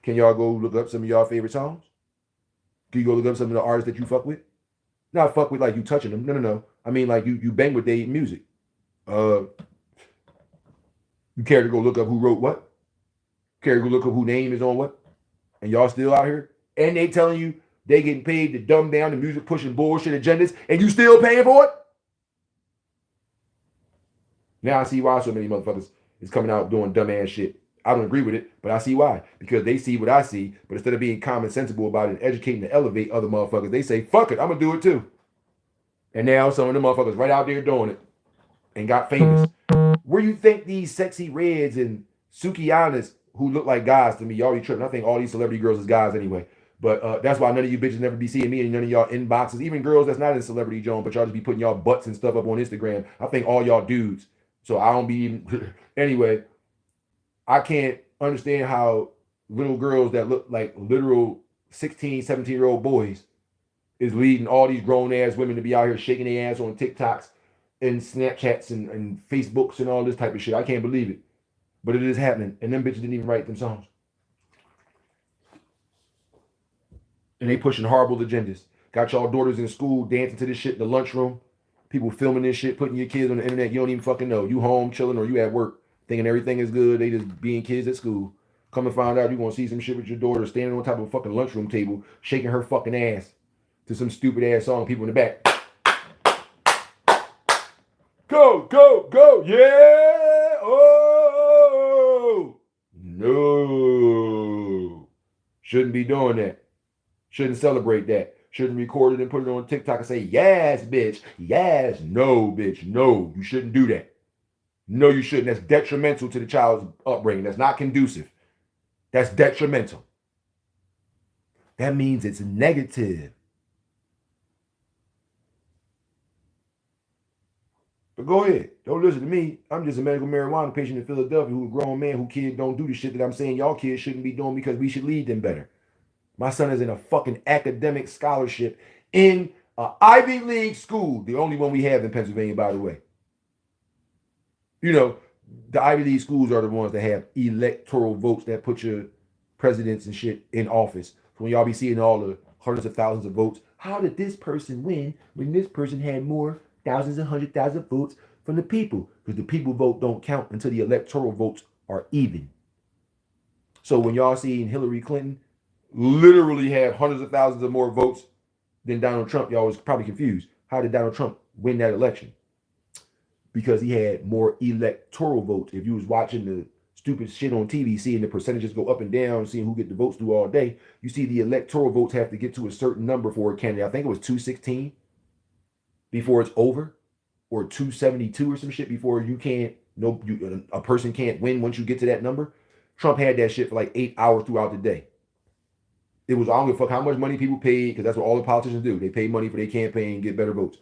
Can y'all go look up some of y'all favorite songs? Can you go look up some of the artists that you fuck with? Not fuck with like you touching them. No. I mean like you bang with their music. You care to go look up who wrote what? Care to go look up who name is on what? And y'all still out here? And they telling you they getting paid to dumb down the music pushing bullshit agendas and you still paying for it? Now I see why so many motherfuckers is coming out doing dumb ass shit. I don't agree with it, but I see why. Because they see what I see, but instead of being common sensible about it and educating to elevate other motherfuckers, they say, fuck it, I'm gonna do it too. And now some of the motherfuckers right out there doing it and got famous. Where you think these sexy reds and Sukianas who look like guys to me, y'all already tripping. I think all these celebrity girls is guys anyway. But that's why none of you bitches never be seeing me and none of y'all inboxes. Even girls that's not in celebrity zone, but y'all just be putting y'all butts and stuff up on Instagram. I think all y'all dudes. So I don't be even anyway. I can't understand how little girls that look like literal 16, 17-year-old boys is leading all these grown ass women to be out here shaking their ass on TikToks and Snapchats and Facebooks and all this type of shit. I can't believe it. But it is happening. And them bitches didn't even write them songs. And they pushing horrible agendas. Got y'all daughters in school dancing to this shit in the lunchroom. People filming this shit, putting your kids on the internet. You don't even fucking know. You home chilling or you at work thinking everything is good. They just being kids at school. Come and find out you're going to see some shit with your daughter standing on top of a fucking lunchroom table, shaking her fucking ass to some stupid ass song. People in the back. Go, yeah! Oh! No. Shouldn't be doing that. Shouldn't celebrate that. Shouldn't record it and put it on TikTok and say, yes, bitch. Yes. No, bitch. No, you shouldn't do that. No, you shouldn't. That's detrimental to the child's upbringing. That's not conducive. That's detrimental. That means it's negative. But go ahead. Don't listen to me. I'm just a medical marijuana patient in Philadelphia who's a grown man who kids don't do the shit that I'm saying y'all kids shouldn't be doing because we should lead them better. My son is in a fucking academic scholarship in an Ivy League school, the only one we have in Pennsylvania, by the way. You know, the Ivy League schools are the ones that have electoral votes that put your presidents and shit in office. So when y'all be seeing all the hundreds of thousands of votes, how did this person win when this person had more thousands and 100,000 votes from the people, because the people vote don't count until the electoral votes are even. So when y'all see Hillary Clinton literally have hundreds of thousands of more votes than Donald Trump, y'all was probably confused. How did Donald Trump win that election? Because he had more electoral votes. If you was watching the stupid shit on TV, seeing the percentages go up and down, seeing who get the votes through all day, you see the electoral votes have to get to a certain number for a candidate. I think it was 216 before it's over, or 272 or some shit before you can't, a person can't win once you get to that number. Trump had that shit for like 8 hours throughout the day. It was, I don't give a fuck how much money people paid, because that's what all the politicians do. They pay money for their campaign and get better votes.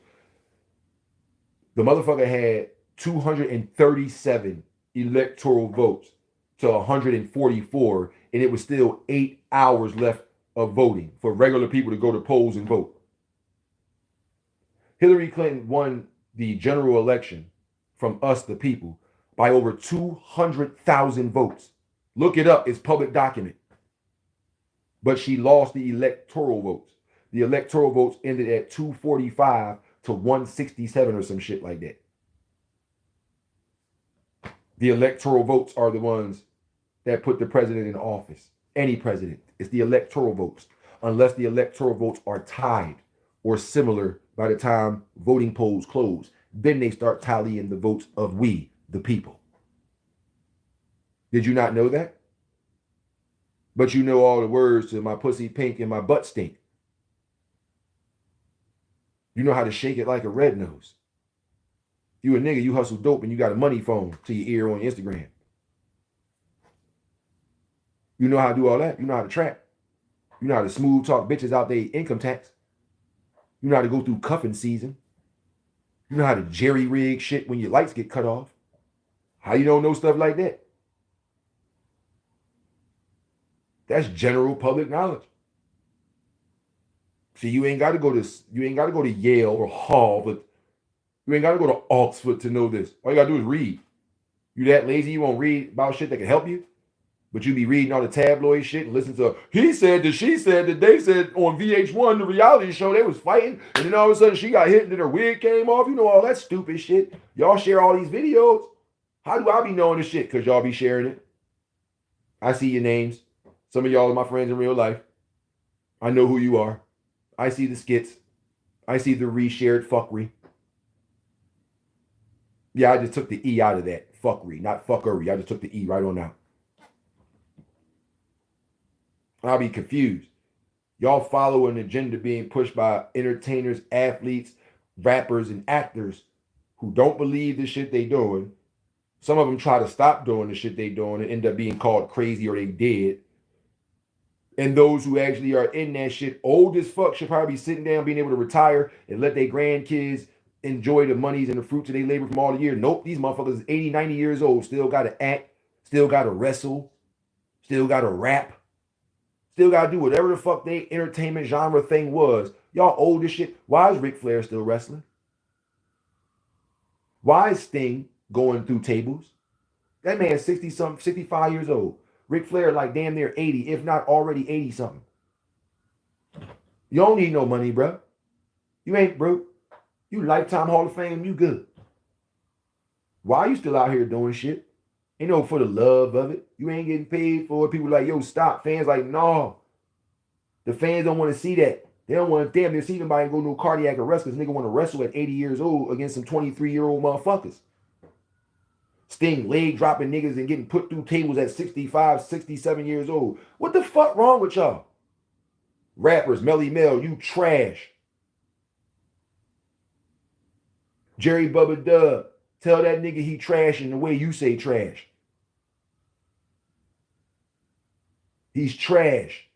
The motherfucker had 237 electoral votes to 144, and it was still 8 hours left of voting for regular people to go to polls and vote. Hillary Clinton won the general election from us, the people, by over 200,000 votes. Look it up. It's public document. But she lost the electoral votes. The electoral votes ended at 245 to 167 or some shit like that. The electoral votes are the ones that put the president in office. Any president. It's the electoral votes. Unless the electoral votes are tied or similar by the time voting polls close. Then they start tallying the votes of we, the people. Did you not know that? But you know all the words to my pussy pink and my butt stink. You know how to shake it like a red nose. You a nigga, you hustle dope, and you got a money phone to your ear on Instagram. You know how to do all that. You know how to trap. You know how to smooth talk bitches out their income tax. You know how to go through cuffing season. You know how to jerry rig shit when your lights get cut off. How you don't know stuff like that? That's general public knowledge. See, you ain't got to go to Yale or Harvard. You ain't got to go to Oxford to know this. All you got to do is read. You that lazy, you won't read about shit that can help you? But you be reading all the tabloid shit and listen to, he said that, she said that, they said on VH1, the reality show, they was fighting. And then all of a sudden she got hit and then her wig came off. You know all that stupid shit. Y'all share all these videos. How do I be knowing this shit? Because y'all be sharing it. I see your names. Some of y'all are my friends in real life. I know who you are. I see the skits. I see the reshared fuckery. Yeah, I just took the E out of that. Fuckery, not fuckery. I just took the E right on out. I'll be confused. Y'all follow an agenda being pushed by entertainers, athletes, rappers, and actors who don't believe the shit they doing. Some of them try to stop doing the shit they doing and end up being called crazy or they dead. And those who actually are in that shit, old as fuck, should probably be sitting down, being able to retire and let their grandkids enjoy the monies and the fruits of their labor from all the year. Nope, these motherfuckers is 80, 90 years old, still got to act, still got to wrestle, still got to rap, still got to do whatever the fuck they entertainment genre thing was. Y'all old as shit. Why is Ric Flair still wrestling? Why is Sting going through tables? That man's 60-something, 65 years old. Ric Flair like damn near 80, if not already 80-something. You don't need no money, bro. You ain't broke. You lifetime Hall of Fame, you good. Why are you still out here doing shit? Ain't no for the love of it. You ain't getting paid for it. People like, yo, stop. Fans like, no. The fans don't want to see that. They don't want to damn near see nobody go no cardiac arrest because nigga want to wrestle at 80 years old against some 23-year-old motherfuckers. Sting leg dropping niggas and getting put through tables at 65, 67 years old. What the fuck wrong with y'all? Rappers, Melly Mel, you trash. Jerry Bubba Dub, tell that nigga he trash in the way you say trash. He's trash.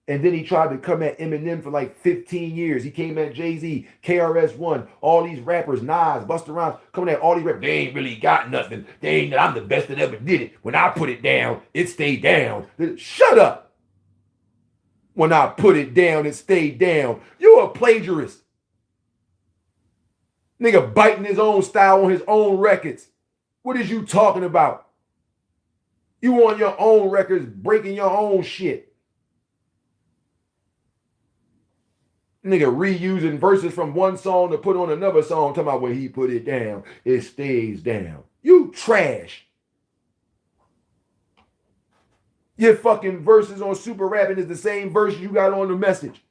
And then he tried to come at Eminem for like 15 years. He came at Jay-Z, KRS-One, all these rappers, Nas, Busta Rhymes, coming at all these rappers. They ain't really got nothing. I'm the best that ever did it. When I put it down, it stayed down. Shut up. When I put it down, it stayed down. You're a plagiarist. Nigga biting his own style on his own records. What is you talking about? You on your own records, breaking your own shit. Nigga reusing verses from one song to put on another song, talking about when he put it down, it stays down. You trash. Your fucking verses on Super Rapping is the same verse you got on The Message.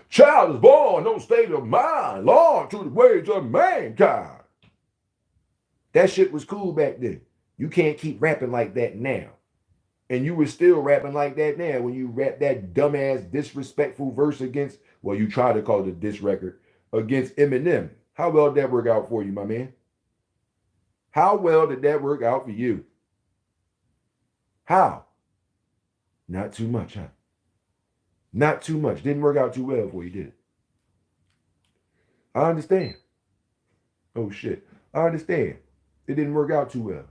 Child is born, no state of mind, Lord to the ways of mankind. That shit was cool back then. You can't keep rapping like that now. And you were still rapping like that now when you rap that dumbass disrespectful verse against, well, you try to call it a diss record, against Eminem. How well did that work out for you, my man? How well did that work out for you? How? Not too much, huh? Not too much. Didn't work out too well for you, did it? I understand. Oh, shit. I understand. It didn't work out too well.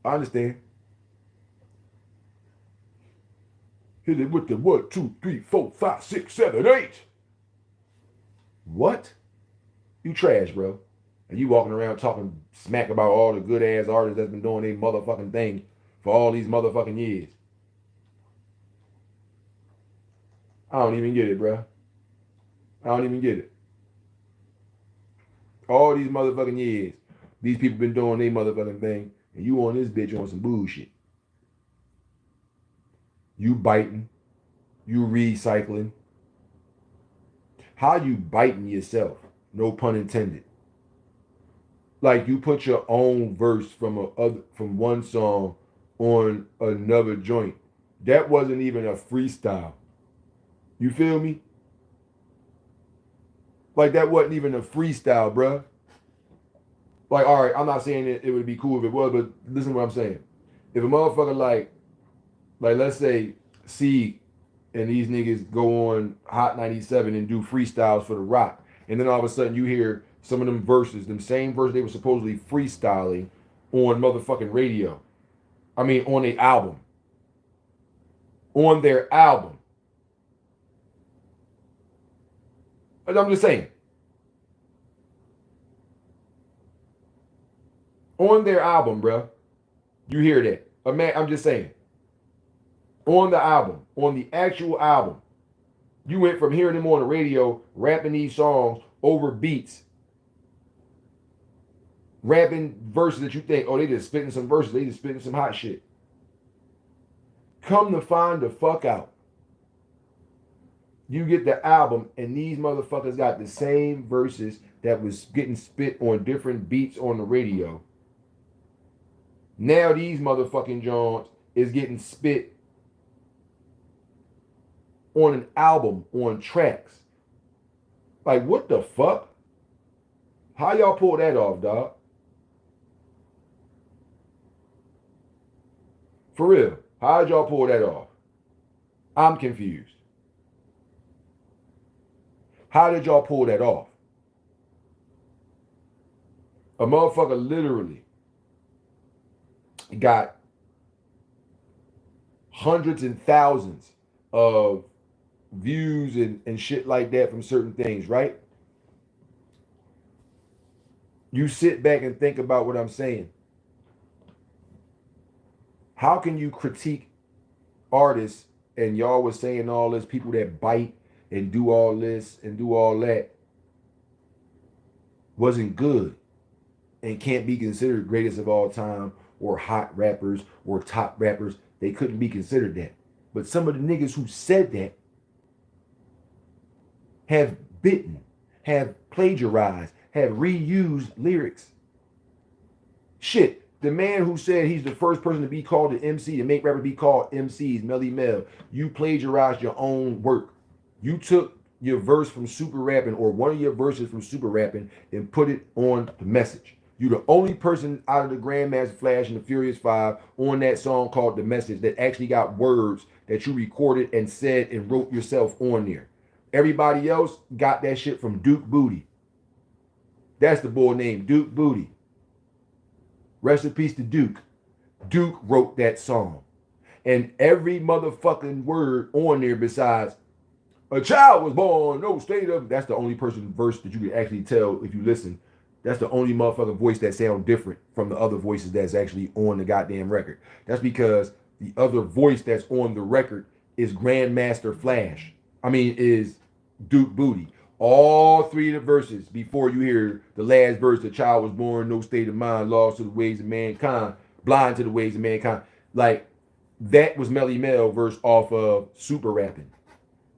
I understand. Hit it with the 1, 2, 3, 4, 5, 6, 7, 8. What? You trash, bro. And you walking around talking smack about all the good ass artists that's been doing their motherfucking thing for all these motherfucking years. I don't even get it, bro. I don't even get it. All these motherfucking years, these people been doing their motherfucking thing, and you on this bitch on some bullshit. You biting. You recycling. How you biting yourself? No pun intended. Like you put your own verse from one song on another joint. That wasn't even a freestyle. You feel me? Like that wasn't even a freestyle, bruh. Like, all right, I'm not saying it would be cool if it was, but listen to what I'm saying. If a motherfucker like let's say C and these niggas go on Hot 97 and do freestyles for The Rock, and then all of a sudden you hear some of them verses, them same verses they were supposedly freestyling on motherfucking radio. I mean, on their album. On their album. I'm just saying. On their album, bro. You hear that. I'm just saying. On the album. On the actual album. You went from hearing them on the radio, rapping these songs over beats. Rapping verses that you think, oh, they just spitting some verses. They just spitting some hot shit. Come to find the fuck out. You get the album, and these motherfuckers got the same verses that was getting spit on different beats on the radio. Now these motherfucking joints is getting spit on an album, on tracks. Like, what the fuck? How y'all pull that off, dog? For real, how did y'all pull that off? I'm confused. How did y'all pull that off? A motherfucker literally got hundreds and thousands of views and shit like that from certain things, right? You sit back and think about what I'm saying. How can you critique artists and y'all was saying all this, people that bite and do all this and do all that wasn't good and can't be considered greatest of all time or hot rappers or top rappers? They couldn't be considered that. But some of the niggas who said that have bitten, have plagiarized, have reused lyrics. Shit. The man who said he's the first person to be called an MC, to make rappers be called MCs, Melly Mel, you plagiarized your own work. You took your verse from Super Rapping or one of your verses from Super Rapping and put it on The Message. You're the only person out of the Grandmaster Flash and the Furious Five on that song called The Message that actually got words that you recorded and said and wrote yourself on there. Everybody else got that shit from Duke Booty. That's the boy named Duke Booty. Rest in peace to Duke. Duke wrote that song. And every motherfucking word on there besides a child was born, no state of, that's the only person verse that you can actually tell if you listen. That's the only motherfucking voice that sound different from the other voices that's actually on the goddamn record. That's because The other voice that's on the record is Grandmaster Flash. Is Duke Booty. All three of the verses before you hear the last verse, the child was born, no state of mind, lost to the ways of mankind, blind to the ways of mankind. Like, that was Melly Mel verse off of Super Rapping.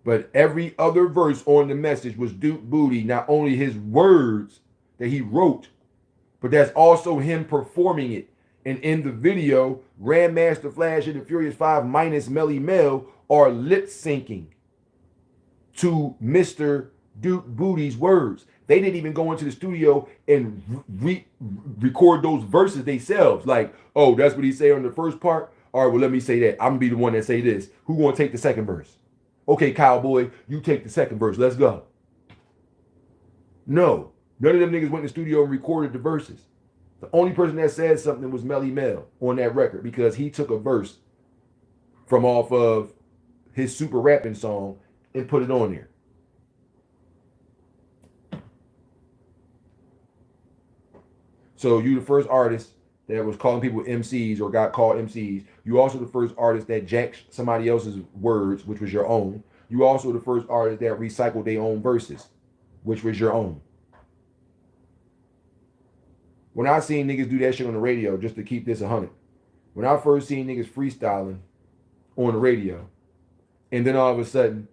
But every other verse on the message was Duke Booty, not only his words that he wrote, but that's also him performing it. And in the video, Grandmaster Flash and the Furious Five minus Melly Mel are lip syncing to Mr. Duke Booty's words. They didn't even go into the studio and record those verses themselves. Like, oh, that's what he say on the first part. All right, well, let me say that. I'm gonna be the one that say this. Who gonna take the second verse? Okay, Cowboy, you take the second verse. Let's go. No, none of them niggas went in the studio and recorded the verses. The only person that said something was Melly Mel on that record because he took a verse from off of his Super Rapping song and put it on there. So you the first artist that was calling people MCs or got called MCs. You also the first artist that jacked somebody else's words, which was your own. You also the first artist that recycled their own verses, which was your own. When I seen niggas do that shit on the radio, just to keep this 100, when I first seen niggas freestyling on the radio, and then all of a sudden,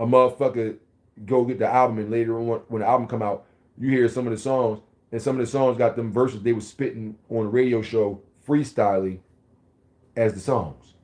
a motherfucker go get the album, and later on, when the album come out, you hear some of the songs, and some of the songs got them verses they was spitting on the radio show freestyling as the songs.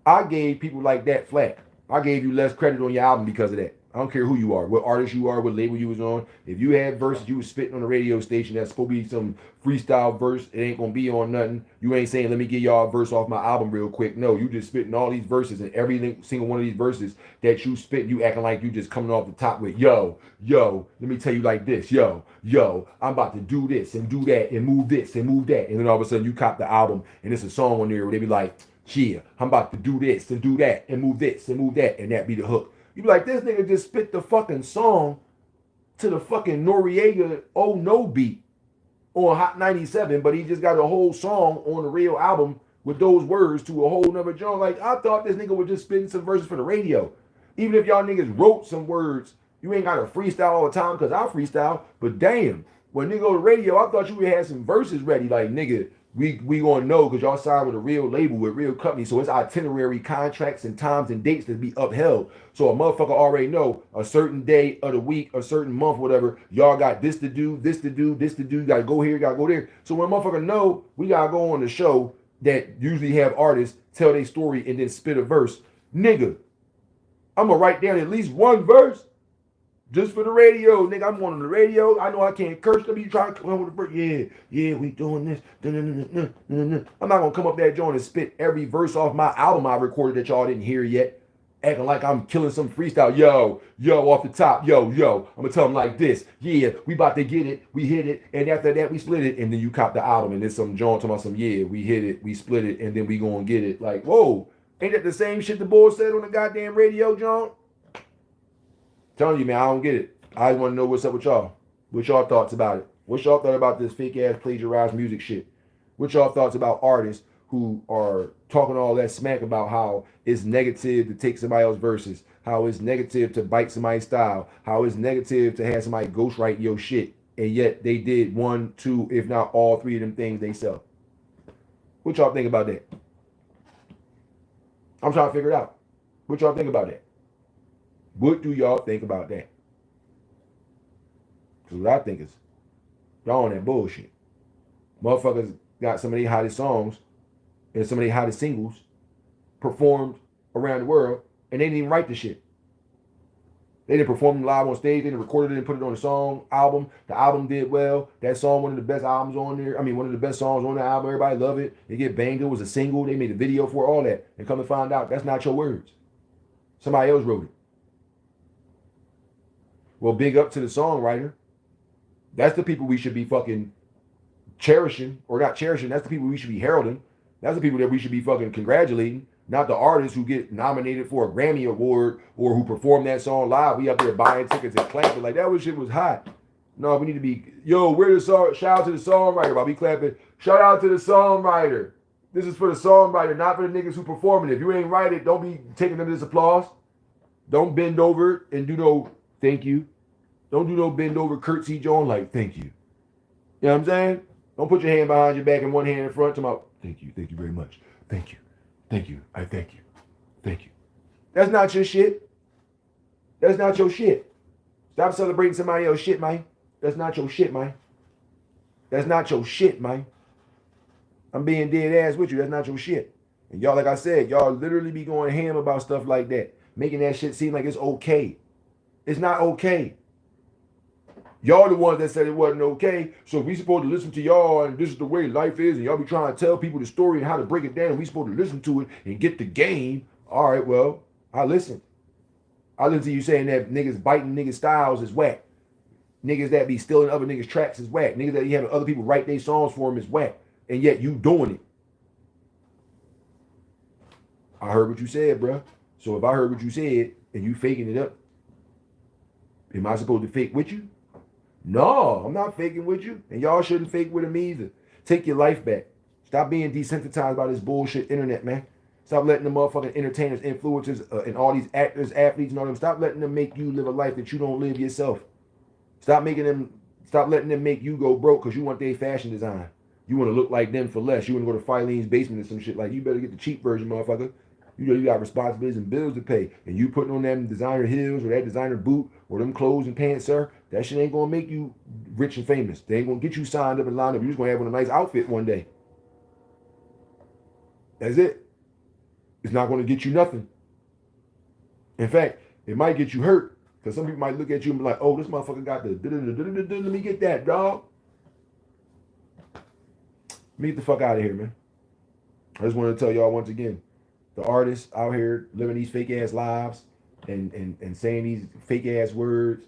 I gave people like that flack. I gave you less credit on your album because of that. I don't care who you are, what artist you are, what label you was on. If you had verses you was spitting on the radio station that's supposed to be some freestyle verse, it ain't gonna be on nothing. You ain't saying, let me give y'all a verse off my album real quick. No, you just spitting all these verses, and every single one of these verses that you spit, you acting like you just coming off the top with, yo, let me tell you like this, yo, I'm about to do this and do that and move this and move that. And then all of a sudden you cop the album and it's a song on there where they be like, yeah, I'm about to do this and do that and move this and move that, and that be the hook. You be like, this nigga just spit the fucking song to the fucking Noriega Oh No beat on Hot 97, but he just got a whole song on the real album with those words to a whole nother genre. Like, I thought this nigga was just spitting some verses for the radio. Even if y'all niggas wrote some words, you ain't got to freestyle all the time because I freestyle, but damn, when nigga go to radio, I thought you would have some verses ready. Like, nigga, we gonna know because y'all signed with a real label, with real company, so it's itinerary, contracts, and times and dates to be upheld. So a motherfucker already know a certain day of the week, a certain month, whatever, y'all got this to do, this to do, this to do, you gotta go here, you gotta go there. So when a motherfucker know we gotta go on the show that usually have artists tell their story and then spit a verse, nigga, I'm gonna write down at least one verse just for the radio, nigga. I'm on the radio. I know I can't curse. Let me try to come up with a verse. Yeah, we doing this. I'm not gonna come up that joint and spit every verse off my album I recorded that y'all didn't hear yet, acting like I'm killing some freestyle. Yo, off the top. Yo. I'm gonna tell them like this. Yeah, we about to get it. We hit it, and after that we split it, and then you cop the album, and then some joint talking about some. Yeah, we hit it, we split it, and then we gonna get it. Like, whoa, ain't that the same shit the boy said on the goddamn radio, John? Telling you, man, I don't get it. I want to know what's up with y'all. What y'all thoughts about it? What y'all thought about this fake ass plagiarized music shit? What y'all thoughts about artists who are talking all that smack about how it's negative to take somebody else's verses, how it's negative to bite somebody's style, how it's negative to have somebody ghostwrite your shit, and yet they did 1, 2, if not all 3 of them things they sell. What y'all think about that? I'm trying to figure it out. What y'all think about that? What do y'all think about that? Because what I think is, y'all on that bullshit. Motherfuckers got some of their hottest songs and some of their hottest singles performed around the world, and they didn't even write the shit. They didn't perform them live on stage. They didn't record it and put it on the song album. The album did well. That song, one of the best albums on there. One of the best songs on the album. Everybody love it. They get banged. It was a single. They made a video for all that. And come to find out, that's not your words. Somebody else wrote it. Well, big up to the songwriter. That's the people we should be fucking cherishing, or not cherishing. That's the people we should be heralding. That's the people that we should be fucking congratulating, not the artists who get nominated for a Grammy Award or who perform that song live. We up there buying tickets and clapping like that shit was hot. No, we need to be, where the song, shout out to the songwriter while we clapping. Shout out to the songwriter. This is for the songwriter, not for the niggas who performing it. If you ain't write it, don't be taking none of this applause. Don't bend over and do no thank you. Don't do no bend over curtsy John like thank you. You know what I'm saying? Don't put your hand behind your back and one hand in front. Talking about thank you very much. Thank you. I thank you. That's not your shit. That's not your shit. Stop celebrating somebody else's shit, man. That's not your shit, man. That's not your shit, man. I'm being dead ass with you. That's not your shit. And y'all, like I said, y'all literally be going ham about stuff like that, making that shit seem like it's okay. It's not okay. Y'all the ones that said it wasn't okay, so we supposed to listen to y'all, and this is the way life is, and y'all be trying to tell people the story and how to break it down, and we supposed to listen to it and get the game. All right, well, I listen. I listen to you saying that niggas biting niggas' styles is whack. Niggas that be stealing other niggas' tracks is whack. Niggas that you having other people write their songs for them is whack. And yet you doing it. I heard what you said, bruh. So if I heard what you said and you faking it up, am I supposed to fake with you? No, I'm not faking with you. And y'all shouldn't fake with him either. Take your life back. Stop being desensitized by this bullshit internet, man. Stop letting the motherfucking entertainers, influencers, and all these actors, athletes, and all them, stop letting them make you live a life that you don't live yourself. Stop letting them make you go broke because you want their fashion design. You want to look like them for less. You want to go to Filene's basement or some shit. Like, you better get the cheap version, motherfucker. You know you got responsibilities and bills to pay. And you putting on them designer heels or that designer boot or them clothes and pants, sir, that shit ain't going to make you rich and famous. They ain't going to get you signed up and lined up. You're just going to have on a nice outfit one day. That's it. It's not going to get you nothing. In fact, it might get you hurt because some people might look at you and be like, oh, this motherfucker got the let me get that, dog. Let me get the fuck out of here, man. I just want to tell y'all once again, the artists out here living these fake ass lives and saying these fake ass words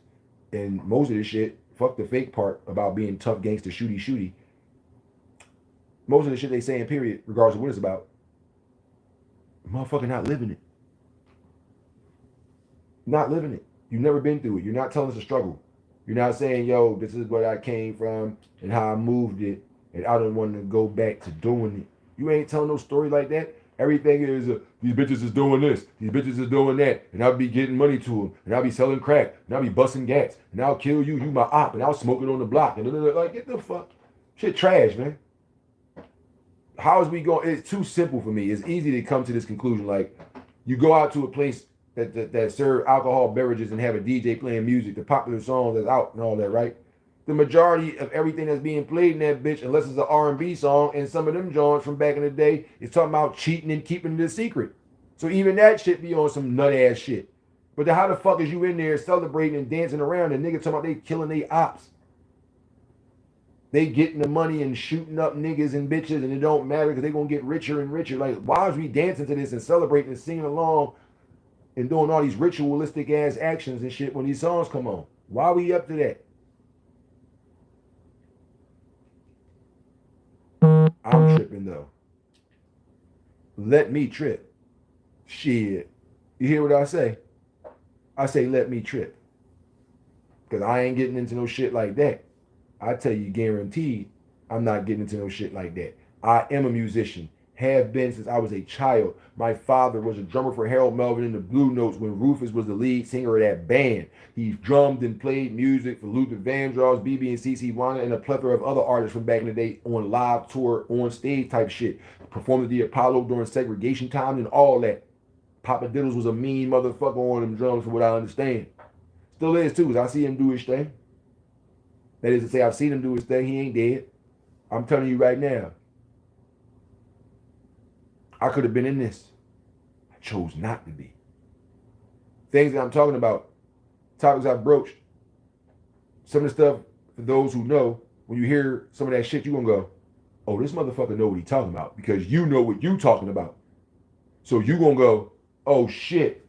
and most of this shit, fuck the fake part about being tough gangster shooty. Most of the shit they saying, period, regardless of what it's about, motherfucker not living it. Not living it. You've never been through it. You're not telling us a struggle. You're not saying, yo, this is where I came from and how I moved it and I don't want to go back to doing it. You ain't telling no story like that. Everything is, these bitches is doing this, these bitches is doing that, and I'll be getting money to them, and I'll be selling crack, and I'll be busting gats, and I'll kill you, you my op, and I'll smoke it on the block, and like, get the fuck, shit trash, man. How is we going? It's too simple for me. It's easy to come to this conclusion. Like, you go out to a place that serve alcohol beverages and have a DJ playing music, the popular songs that's out and all that, right? The majority of everything that's being played in that bitch, unless it's an R&B song, and some of them joints from back in the day, is talking about cheating and keeping it a secret. So even that shit be on some nut ass shit. But then how the fuck is you in there celebrating and dancing around and niggas talking about they killing they ops? They getting the money and shooting up niggas and bitches, and it don't matter because they gonna get richer and richer. Like, why is we dancing to this and celebrating and singing along and doing all these ritualistic ass actions and shit when these songs come on? Why are we up to that? I'm tripping though. Let me trip. Shit. You hear what I say? I say let me trip. Because I ain't getting into no shit like that. I tell you guaranteed, I'm not getting into no shit like that. I am a musician. Have been since I was a child. My father was a drummer for Harold Melvin in the Blue Notes when Rufus was the lead singer of that band. He drummed and played music for Luther Vandross, BB and CC Wanda, and a plethora of other artists from back in the day on live tour, on stage type shit. Performed at the Apollo during segregation time and all that. Papa Diddles was a mean motherfucker on them drums from what I understand. Still is too, because I see him do his thing. That is to say, I've seen him do his thing. He ain't dead. I'm telling you right now. I could have been in this. I chose not to be. Things that I'm talking about, topics I've broached, some of the stuff, for those who know, when you hear some of that shit, you're going to go, oh, this motherfucker know what he talking about because you know what you talking about. So you going to go, oh, shit.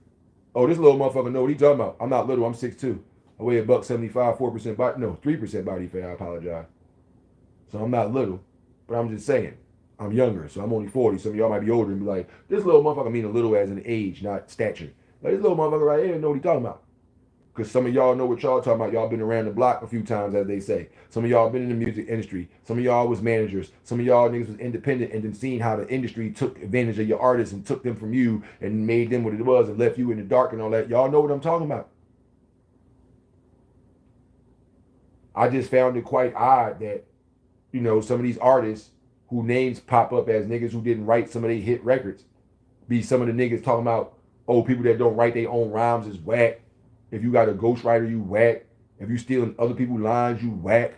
Oh, this little motherfucker know what he talking about. I'm not little. I'm 6'2". I weigh $175, 4% body, no, 3% body fat. I apologize. So I'm not little, but I'm just saying. I'm younger, so I'm only 40. Some of y'all might be older and be like, this little motherfucker mean a little as an age, not stature. Like, this little motherfucker right here know what he talking about. Because some of y'all know what y'all talking about. Y'all been around the block a few times, as they say. Some of y'all been in the music industry. Some of y'all was managers. Some of y'all niggas was independent and then seen how the industry took advantage of your artists and took them from you and made them what it was and left you in the dark and all that. Y'all know what I'm talking about. I just found it quite odd that, you know, some of these artists who names pop up as niggas who didn't write some of their hit records be some of the niggas talking about, oh, people that don't write their own rhymes is whack. If you got a ghostwriter, you whack. If you stealing other people's lines, you whack.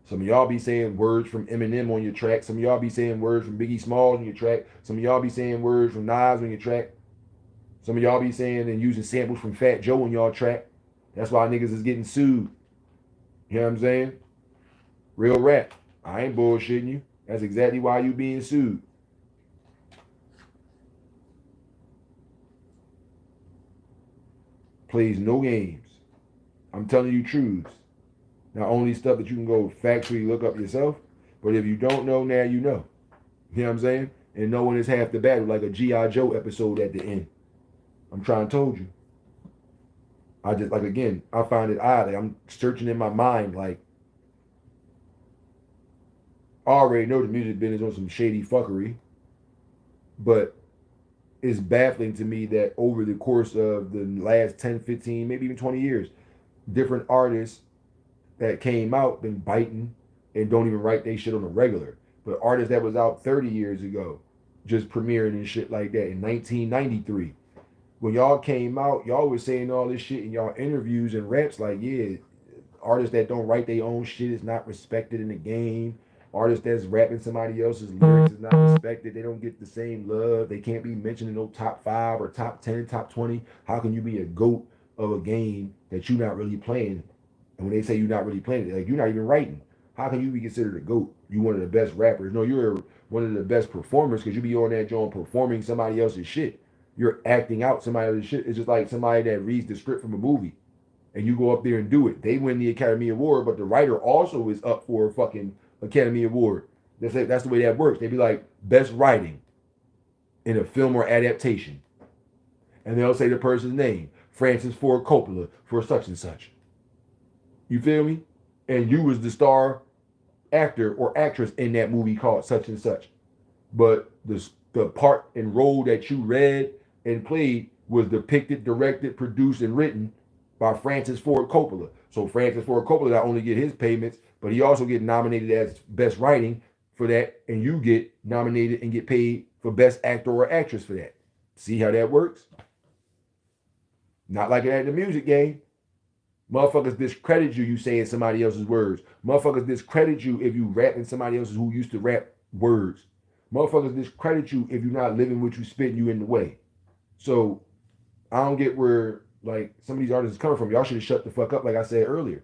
Some of y'all be saying words from Eminem on your track. Some of y'all be saying words from Biggie Smalls on your track. Some of y'all be saying words from Nas on your track. Some of y'all be saying and using samples from Fat Joe on y'all track. That's why niggas is getting sued. You know what I'm saying? Real rap. I ain't bullshitting you. That's exactly why you being sued. Plays no games. I'm telling you truths. Not only stuff that you can go factually look up yourself, but if you don't know, now you know. You know what I'm saying? And knowing is half the battle, like a G.I. Joe episode at the end. I'm trying to told you. I just, like, again, I find it odd. Like, I'm searching in my mind, like, I already know the music business on some shady fuckery, but it's baffling to me that over the course of the last 10, 15, maybe even 20 years, different artists that came out been biting and don't even write they shit on the regular. But artists that was out 30 years ago just premiering and shit like that in 1993. When y'all came out, y'all was saying all this shit in y'all interviews and raps like, yeah, artists that don't write their own shit is not respected in the game. Artists that's rapping somebody else's lyrics is not respected. They don't get the same love. They can't be mentioned in no top 5 or top 10, top 20. How can you be a GOAT of a game that you're not really playing? And when they say you're not really playing it, like you're not even writing. How can you be considered a GOAT? You one of the best rappers. No, you're one of the best performers because you be on that joint performing somebody else's shit. You're acting out somebody else's shit. It's just like somebody that reads the script from a movie and you go up there and do it. They win the Academy Award, but the writer also is up for a fucking Academy Award. That's the way that works. They be like, best writing in a film or adaptation. And they'll say the person's name, Francis Ford Coppola for such and such. You feel me? And you was the star actor or actress in that movie called such and such. But the part and role that you read and played was depicted, directed, produced, and written by Francis Ford Coppola. So Francis Ford Coppola not only get his payments, but he also get nominated as best writing for that, and you get nominated and get paid for best actor or actress for that. See how that works? Not like it at the music game. Motherfuckers discredit you saying somebody else's words. Motherfuckers discredit you if you rap in somebody else's who used to rap words. Motherfuckers discredit you if you're not living what you spit, you in the way. So I don't get where like some of these artists is coming from. Y'all should have shut the fuck up, like I said earlier.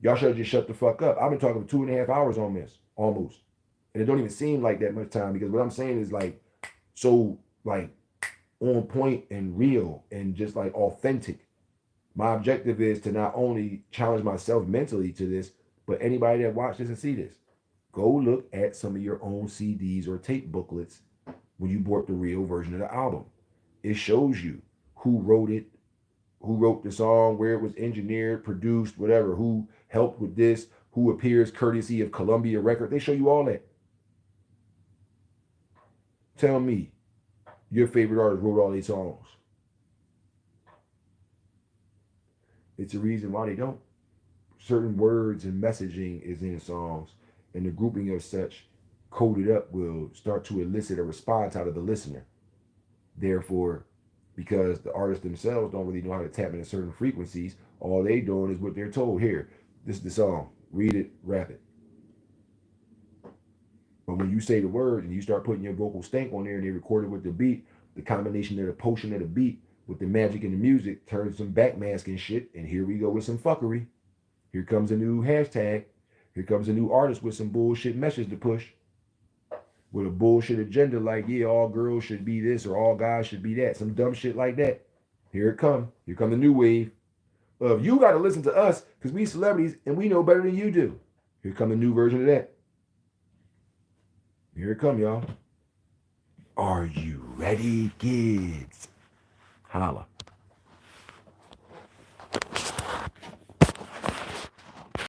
Y'all should have just shut the fuck up. I've been talking for 2.5 hours on this, almost. And it don't even seem like that much time because what I'm saying is like so like on point and real and just like authentic. My objective is to not only challenge myself mentally to this, but anybody that watch this and see this, go look at some of your own CDs or tape booklets when you bought the real version of the album. It shows you who wrote it, who wrote the song, where it was engineered, produced, whatever, who helped with this, who appears courtesy of Columbia Records. They show you all that. Tell me your favorite artist wrote all these songs. It's a reason why they don't. Certain words and messaging is in songs, and the grouping of such coded up will start to elicit a response out of the listener. Therefore, because the artists themselves don't really know how to tap into certain frequencies, all they doing is what they're told. Here, this is the song. Read it, rap it. But when you say the words and you start putting your vocal stank on there and they record it with the beat, the combination of the potion of the beat with the magic and the music turns some backmasking shit, and here we go with some fuckery. Here comes a new hashtag. Here comes a new artist with some bullshit message to push. With a bullshit agenda like, yeah, all girls should be this or all guys should be that. Some dumb shit like that. Here it come. Here come the new wave of you got to listen to us because we celebrities and we know better than you do. Here come the new version of that. Here it come, y'all. Are you ready, kids? Holla.